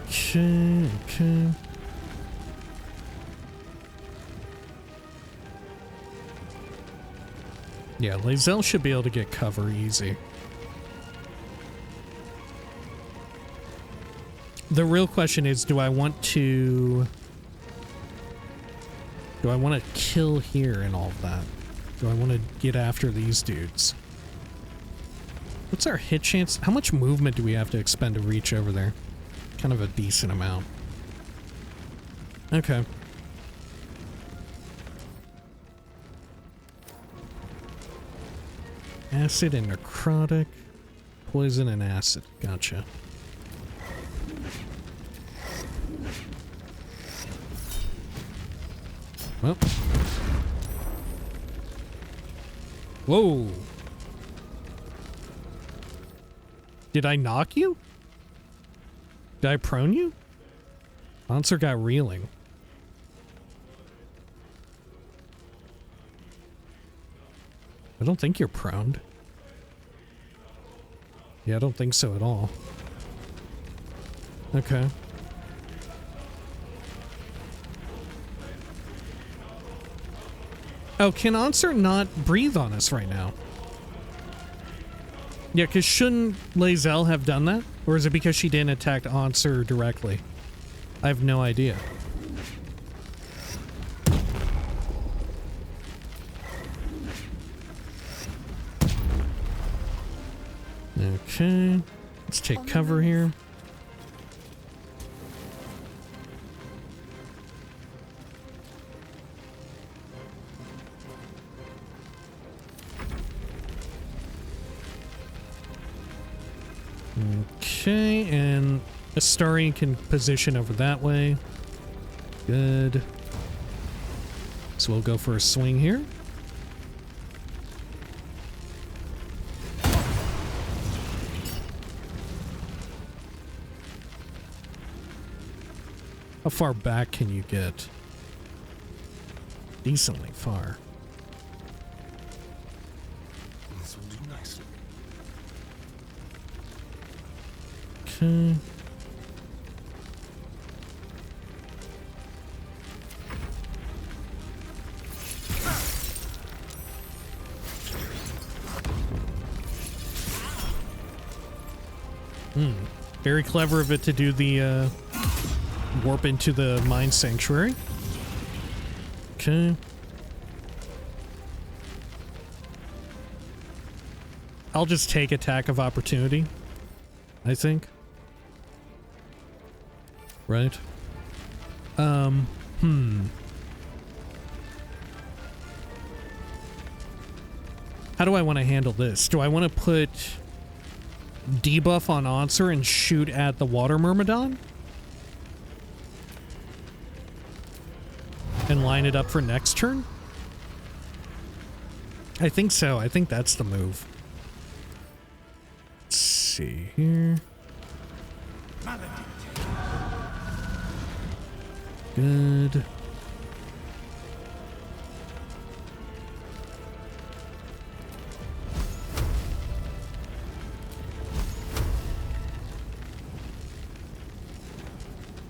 Okay, okay. Yeah, Lae'zel should be able to get cover easy. The real question is, do I want to kill here and all of that? Do I want to get after these dudes? What's our hit chance? How much movement do we have to expend to reach over there? Kind of a decent amount. Okay. Acid and necrotic. Poison and acid. Gotcha. Well. Whoa. Did I knock you? Did I prone you? Ansur got reeling. I don't think you're prone. Yeah, I don't think so at all. Okay. Oh, can Ansur not breathe on us right now? Yeah, because shouldn't Lae'zel have done that? Or is it because she didn't attack Ansur directly? I have no idea. Okay. Let's take cover here. Okay, and Astarian can position over that way. Good. So we'll go for a swing here. How far back can you get? Decently far. This will do nicely. Okay. Very clever of it to do the warp into the mine sanctuary. Okay. I'll just take attack of opportunity, I think. Right? How do I want to handle this? Do I want to put debuff on Ansur and shoot at the water myrmidon? And line it up for next turn? I think so. I think that's the move. Let's see here. Good.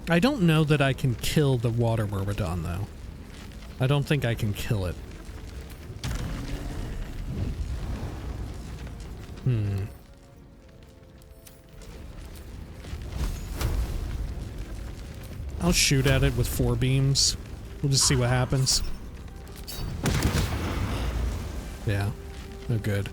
I don't know that I can kill the water myrmidon, though. I don't think I can kill it. I'll shoot at it with 4 beams. We'll just see what happens. Yeah. No good.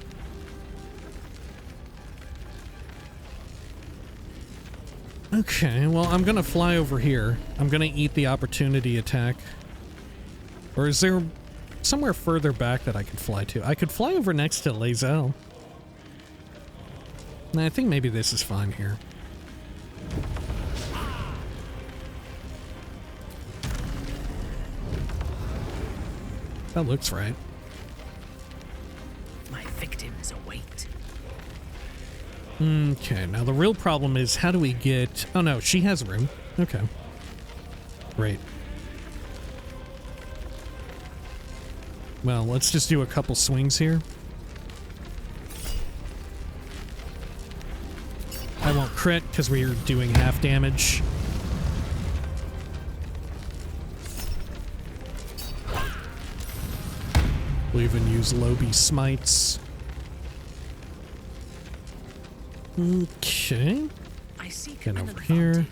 Okay, well, I'm gonna fly over here. I'm gonna eat the opportunity attack. Or is there somewhere further back that I could fly to? I could fly over next to Lae'zel. Nah, I think maybe this is fine here. That looks right. My victims await. Okay, now the real problem is how do we get... Oh no, she has room. Okay. Great. Well, let's just do a couple swings here. I won't crit because we are doing half damage. We'll even use Lobby smites. Okay. Get over here.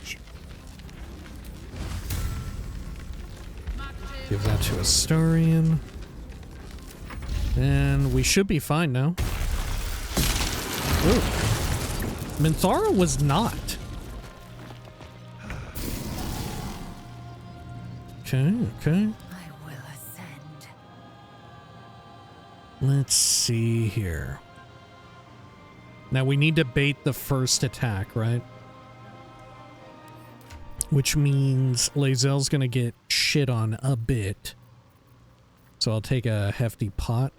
Give that to Astarian. And we should be fine now. Ooh. Minthara was not. Okay, okay. I will ascend. Let's see here. Now we need to bait the first attack, right? Which means Lae'zel's gonna get shit on a bit. So I'll take a hefty pot.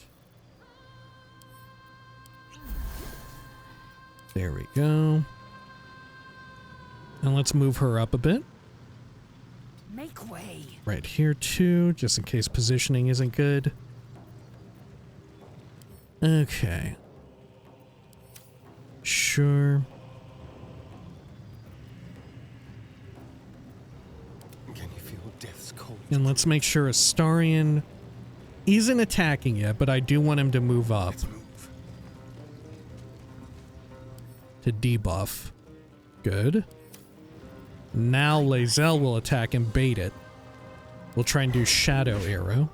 There we go. And let's move her up a bit. Make way. Right here too, just in case positioning isn't good. Okay. Sure. Can you feel death's cold? And let's make sure Astarian isn't attacking yet, but I do want him to move up. To debuff. Good. Now Lae'zel will attack and bait it. We'll try and do Shadow Arrow.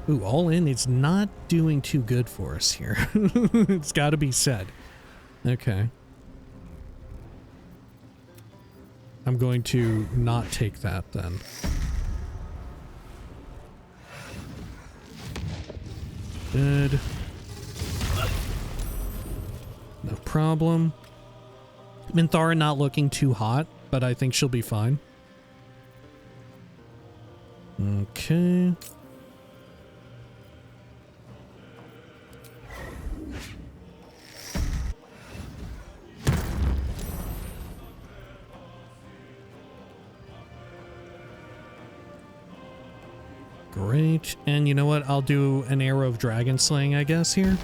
Ooh, all in is not doing too good for us here. It's got to be said. Okay. I'm going to not take that then. Good. No problem. Minthara not looking too hot, but I think she'll be fine. Okay. Great. And you know what? I'll do an arrow of dragon slaying, I guess, here.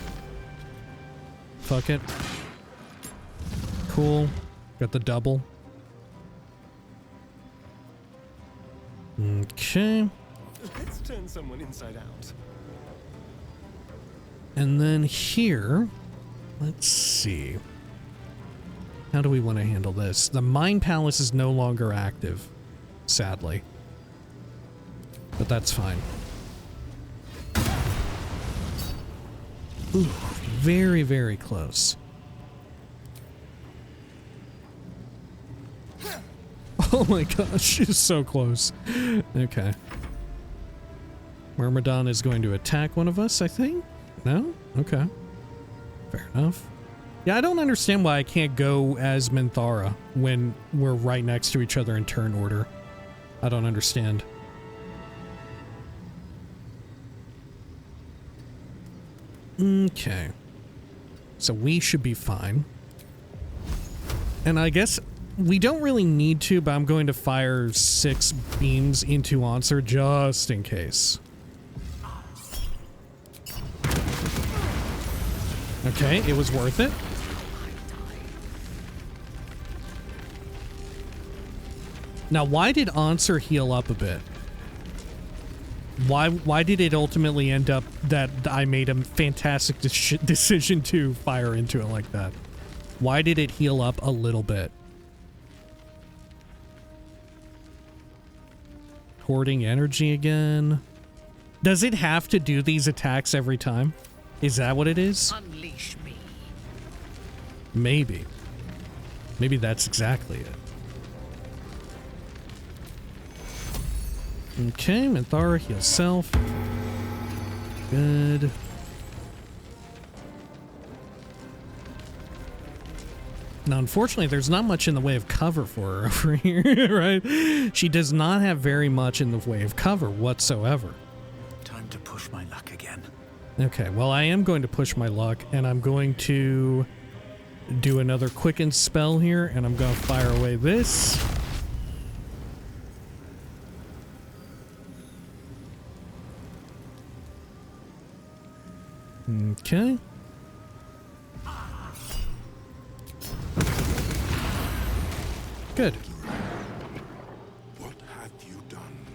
Fuck it. Cool. Got the double. Okay. Let's turn someone inside out. And then here, let's see. How do we want to handle this? The Mind Palace is no longer active, sadly. But that's fine. Ooh, very, very close. Oh my gosh, she's so close. Okay. Myrmidon is going to attack one of us, I think? No? Okay. Fair enough. Yeah, I don't understand why I can't go as Minthara when we're right next to each other in turn order. I don't understand. Okay. So we should be fine. And I guess we don't really need to, but I'm going to fire 6 beams into Ansur just in case. Okay, it was worth it. Now, why did Ansur heal up a bit? Why did it ultimately end up that I made a fantastic decision to fire into it like that? Why did it heal up a little bit? Hoarding energy again. Does it have to do these attacks every time? Is that what it is? Unleash me. Maybe. Maybe that's exactly it. Okay, Minthara heals self. Good. Now, unfortunately, there's not much in the way of cover for her over here, right? She does not have very much in the way of cover whatsoever. Time to push my luck again. Okay, well, I am going to push my luck, and I'm going to do another quicken spell here, and I'm going to fire away this. Okay. Good. What have you done?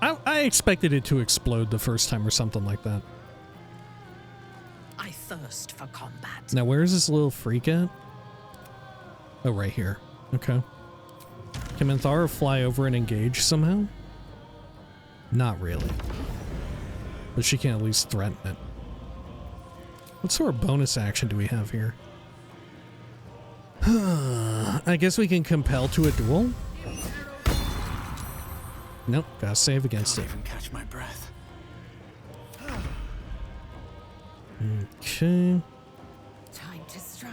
I expected it to explode the first time or something like that. I thirst for combat. Now, where's this little freak at? Oh, right here. Okay. Can Minthara fly over and engage somehow? Not really. But she can at least threaten it. What sort of bonus action do we have here? I guess we can compel to a duel. Nope, gotta save against it. Even catch my breath. Okay. Time to strike.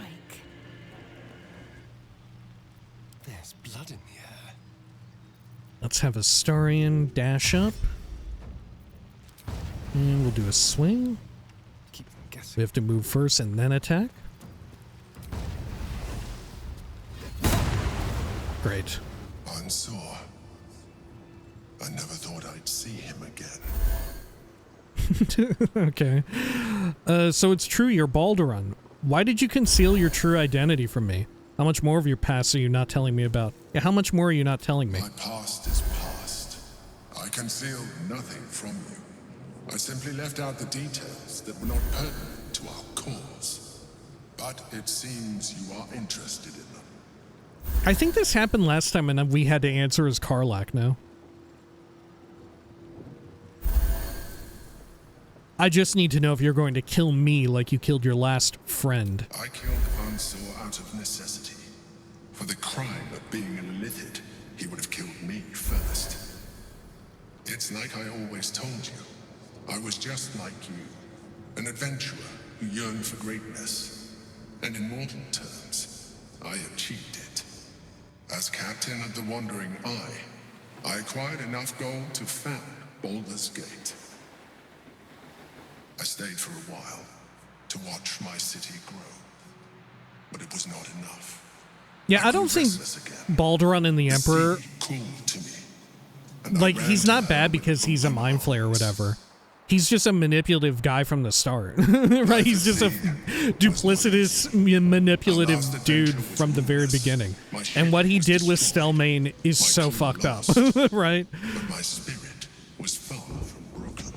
There's blood in the air. Let's have Astarion dash up. And we'll do a swing. Keep them guessing. We have to move first and then attack. Great. Ansur. I never thought I'd see him again. Okay. So it's true, you're Baldur. Why did you conceal your true identity from me? How much more of your past are you not telling me about? Yeah, how much more are you not telling me? My past is past. I concealed nothing from you. I simply left out the details that were not pertinent to our cause. But it seems you are interested in them. I think this happened last time and we had to answer as Karlach now. I just need to know if you're going to kill me like you killed your last friend. I killed Ansur out of necessity. For the crime of being a Lithid, he would have killed me first. It's like I always told you. I was just like you. An adventurer who yearned for greatness. And in mortal terms, I achieved it. As captain of the Wandering Eye, I acquired enough gold to found Baldur's Gate. I stayed for a while to watch my city grow, but it was not enough. Yeah, I don't think Baldur and the Emperor, like, he's not bad because he's a mind flayer or whatever. He's just a manipulative guy from the start, right? He's just a duplicitous, manipulative dude from the very beginning. And what he did with Stelmane is so fucked up, right? But my spirit was far from broken.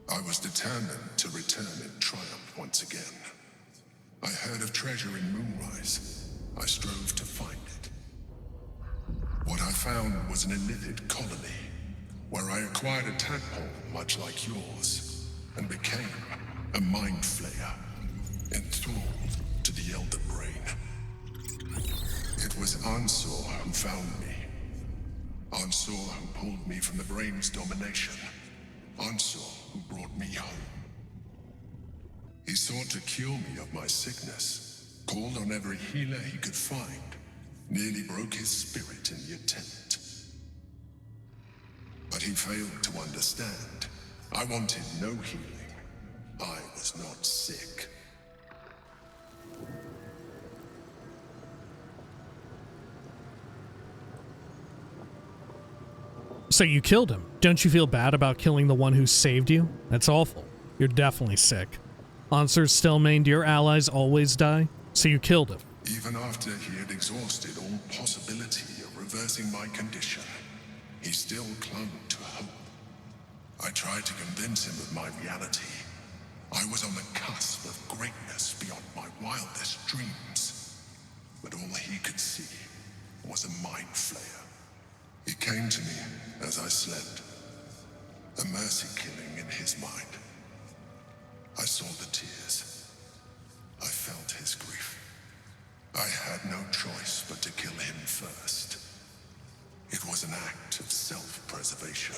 I was determined to return in triumph once again. I heard of treasure in Moonrise. I strove to find it. What I found was an illithid colony, where I acquired a tadpole much like yours, and became a mind flayer, enthralled to the Elder Brain. It was Ansur who found me. Ansur who pulled me from the Brain's domination. Ansur who brought me home. He sought to cure me of my sickness, called on every healer he could find, nearly broke his spirit in the attempt. But he failed to understand. I wanted no healing. I was not sick. So you killed him. Don't you feel bad about killing the one who saved you? That's awful. You're definitely sick. Ansur Stelmane, do your allies always die? So you killed him. Even after he had exhausted all possibility of reversing my condition, he still clung to hope. I tried to convince him of my reality. I was on the cusp of greatness beyond my wildest dreams. But all he could see was a mind flayer. He came to me as I slept, a mercy killing in his mind. I saw the tears. I felt his grief. I had no choice but to kill him first. It was an act of self-preservation.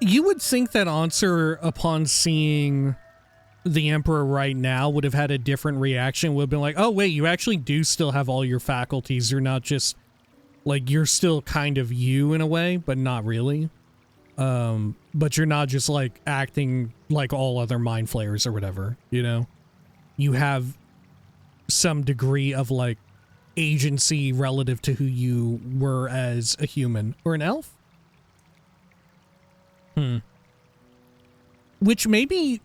You would think that Ansur, upon seeing the Emperor right now, would have had a different reaction, would have been like, oh wait, you actually do still have all your faculties. You're not just, like, you're still kind of you in a way, but not really. But you're not just, like, acting like all other mind flayers or whatever, you know? You have some degree of, like, agency relative to who you were as a human. Or an elf? Which maybe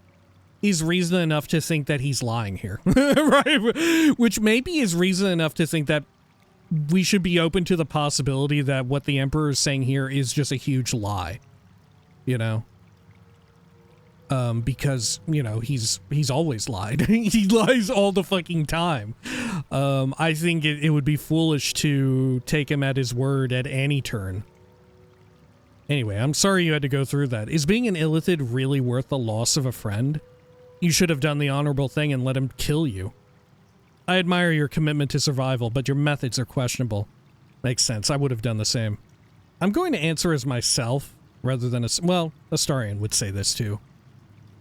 is reason enough to think that he's lying here. Right? Which maybe is reason enough to think that we should be open to the possibility that what the Emperor is saying here is just a huge lie. You know? Because, you know, he's always lied. He lies all the fucking time. I think it would be foolish to take him at his word at any turn. Anyway, I'm sorry you had to go through that. Is being an illithid really worth the loss of a friend? You should have done the honorable thing and let him kill you. I admire your commitment to survival, but your methods are questionable. Makes sense. I would have done the same. I'm going to answer as myself, rather than well, Astarion would say this too.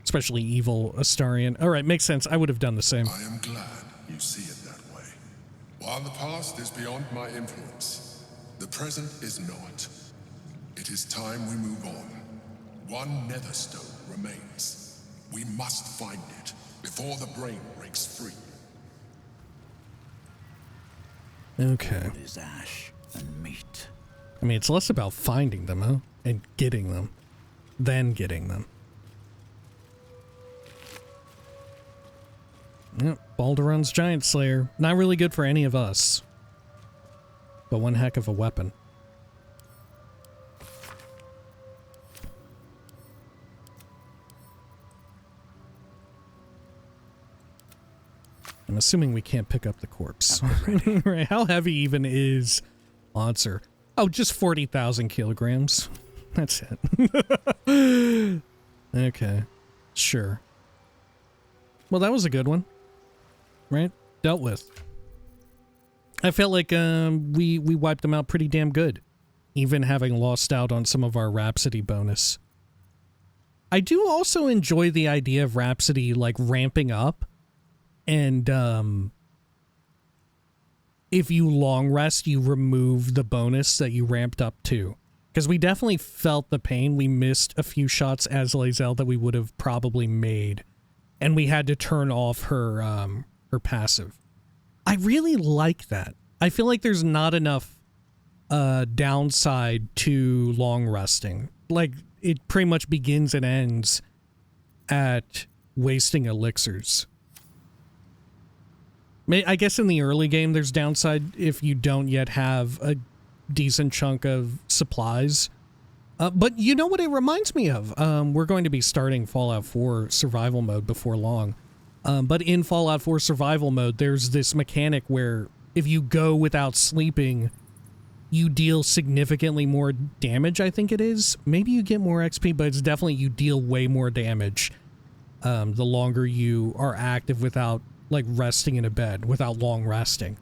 Especially evil Astarion. Alright, makes sense. I would have done the same. I am glad you see it that way. While the past is beyond my influence, the present is not. It is time we move on. One netherstone remains. We must find it before the brain breaks free. Okay. What is ash and meat? I mean, it's less about finding them, huh? And getting them. Than getting them. Yep, Balduran's Giant Slayer. Not really good for any of us. But one heck of a weapon. I'm assuming we can't pick up the corpse. Right? How heavy even is Ansur? Oh, just 40,000 kilograms. That's it. Okay. Sure. Well, that was a good one. Right? Dealt with. I felt like we wiped them out pretty damn good. Even having lost out on some of our Rhapsody bonus. I do also enjoy the idea of Rhapsody, like, ramping up. And, if you long rest, you remove the bonus that you ramped up to. Because we definitely felt the pain. We missed a few shots as Lae'zel that we would have probably made. And we had to turn off her passive. I really like that. I feel like there's not enough downside to long resting. Like, it pretty much begins and ends at wasting elixirs. I guess in the early game, there's downside if you don't yet have a decent chunk of supplies. But you know what it reminds me of? We're going to be starting Fallout 4 survival mode before long. But in Fallout 4 survival mode, there's this mechanic where if you go without sleeping, you deal significantly more damage, I think it is. Maybe you get more XP, but it's definitely you deal way more damage the longer you are active without like resting in a bed, without long resting.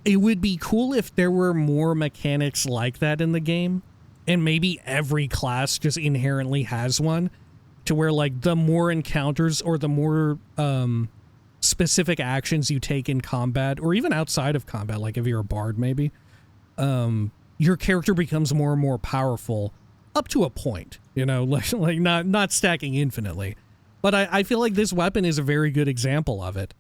It would be cool if there were more mechanics like that in the game, and maybe every class just inherently has one, to where like the more encounters or the more specific actions you take in combat, or even outside of combat, like if you're a bard maybe, your character becomes more and more powerful up to a point, you know, like not stacking infinitely. But I feel like this weapon is a very good example of it,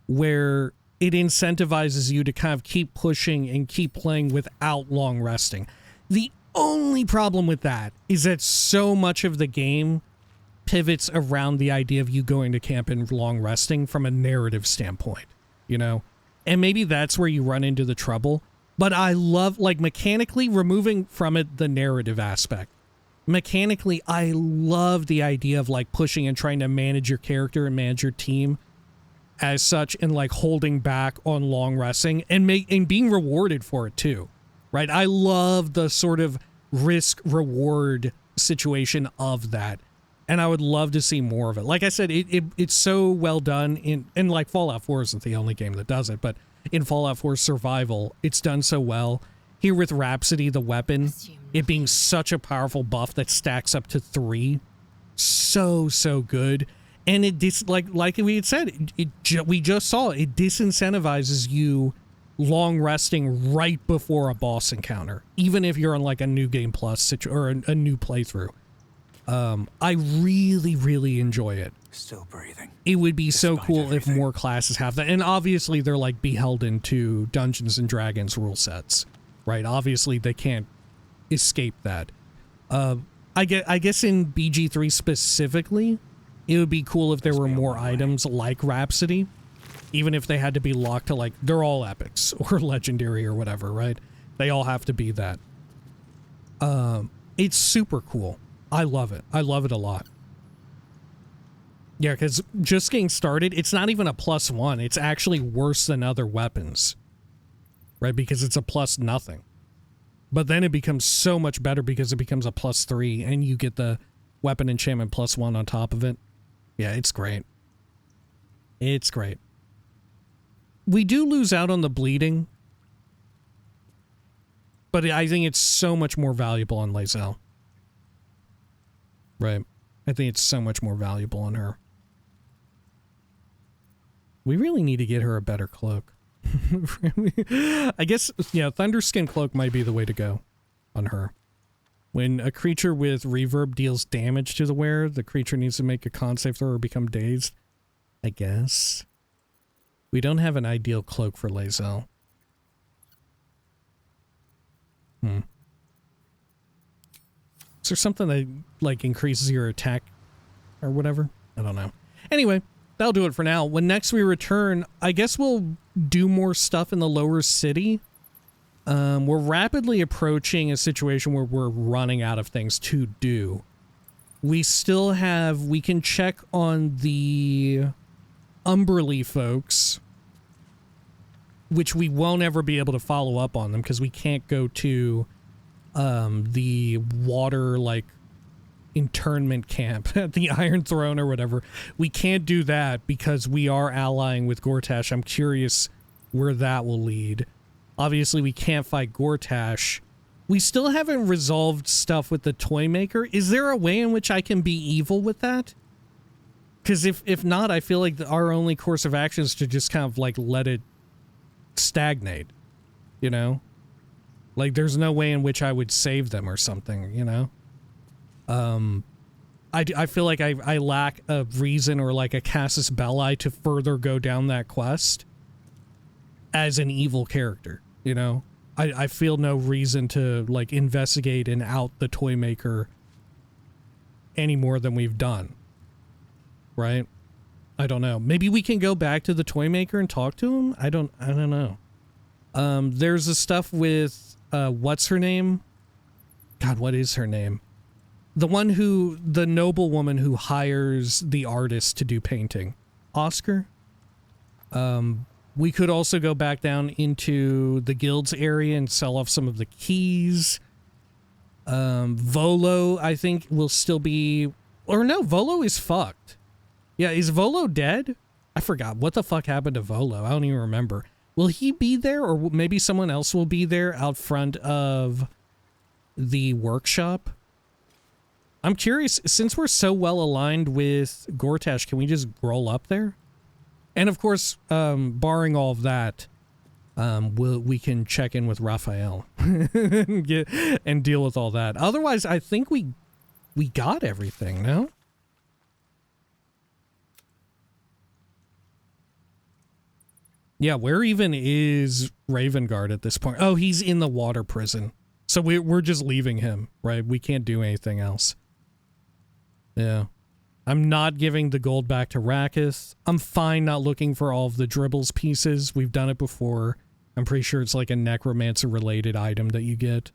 where it incentivizes you to kind of keep pushing and keep playing without long resting. The only problem with that is that so much of the game pivots around the idea of you going to camp and long resting from a narrative standpoint, you know? And maybe that's where you run into the trouble. But I love, like, mechanically removing from it the narrative aspect. Mechanically, I love the idea of like pushing and trying to manage your character and manage your team as such, and like holding back on long resting and being rewarded for it too, right? I love the sort of risk reward situation of that, and I would love to see more of it. Like I said, it's so well done and like Fallout 4 isn't the only game that does it, but in Fallout 4 survival, it's done so well. Here with Rhapsody, the weapon, it being such a powerful buff that stacks up to 3. So good. And it like we had said, we just saw it disincentivizes you long resting right before a boss encounter, even if you're on like a new game plus or a new playthrough. I really enjoy it. Still breathing. It would be so cool if more classes have that. And obviously they're like beholden to Dungeons and Dragons rule sets. Right, obviously they can't escape that. I guess in BG3 specifically, it would be cool if there were more items like Rhapsody, even if they had to be locked to like, they're all epics or legendary or whatever, right? They all have to be that. It's super cool. I love it. I love it a lot. Yeah, because just getting started, it's not even a +1. It's actually worse than other weapons. Right, because it's a +0. But then it becomes so much better because it becomes a +3 and you get the weapon enchantment +1 on top of it. Yeah, it's great. It's great. We do lose out on the bleeding, but I think it's so much more valuable on Lae'zel. Right. I think it's so much more valuable on her. We really need to get her a better cloak. I guess, yeah, Thunderskin Cloak might be the way to go on her. When a creature with reverb deals damage to the wearer, the creature needs to make a con save throw or become dazed. I guess. We don't have an ideal cloak for Lae'zel. Is there something that, like, increases your attack or whatever? I don't know. Anyway, that'll do it for now. When next we return, I guess we'll do more stuff in the lower city. We're rapidly approaching a situation where we're running out of things to do. We still have, we can check on the Umberly folks, which we won't ever be able to follow up on them because we can't go to the water, like, internment camp at the Iron Throne or whatever. We can't do that because we are allying with Gortash. I'm curious where that will lead. Obviously, we can't fight Gortash. We still haven't resolved stuff with the Toymaker. Is there a way in which I can be evil with that? Because if not, I feel like our only course of action is to just kind of, like, let it stagnate, you know? Like, there's no way in which I would save them or something, you know? I feel like I lack a reason or like a casus belli to further go down that quest as an evil character, you know? I feel no reason to like investigate and out the Toymaker any more than we've done. Right? I don't know. Maybe we can go back to the Toymaker and talk to him? I don't know. There's the stuff with what's her name? God, what is her name? The noble woman who hires the artist to do painting. Oscar? We could also go back down into the guilds area and sell off some of the keys. Volo, I think, will still be... Or no, Volo is fucked. Yeah, is Volo dead? I forgot. What the fuck happened to Volo? I don't even remember. Will he be there, or maybe someone else will be there out front of the workshop? I'm curious, since we're so well aligned with Gortash, can we just roll up there? And of course, barring all of that, we can check in with Raphael and deal with all that. Otherwise, I think we got everything, no? Yeah, where even is Ravengard at this point? Oh, he's in the water prison. So we're just leaving him, right? We can't do anything else. Yeah. I'm not giving the gold back to Rakith. I'm fine not looking for all of the dribbles pieces. We've done it before. I'm pretty sure it's like a necromancer-related item that you get.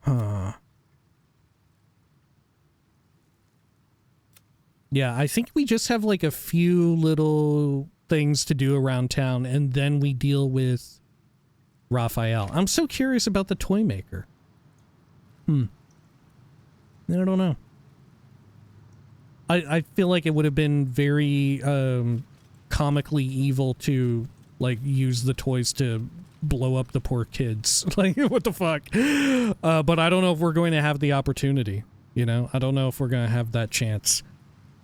Huh. Yeah, I think we just have like a few little things to do around town, and then we deal with Raphael. I'm so curious about the Toymaker. I don't know. I feel like it would have been very comically evil to like use the toys to blow up the poor kids. Like, what the fuck? But I don't know if we're going to have the opportunity, you know? I don't know if we're going to have that chance.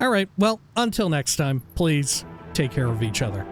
All right, well, until next time, please take care of each other.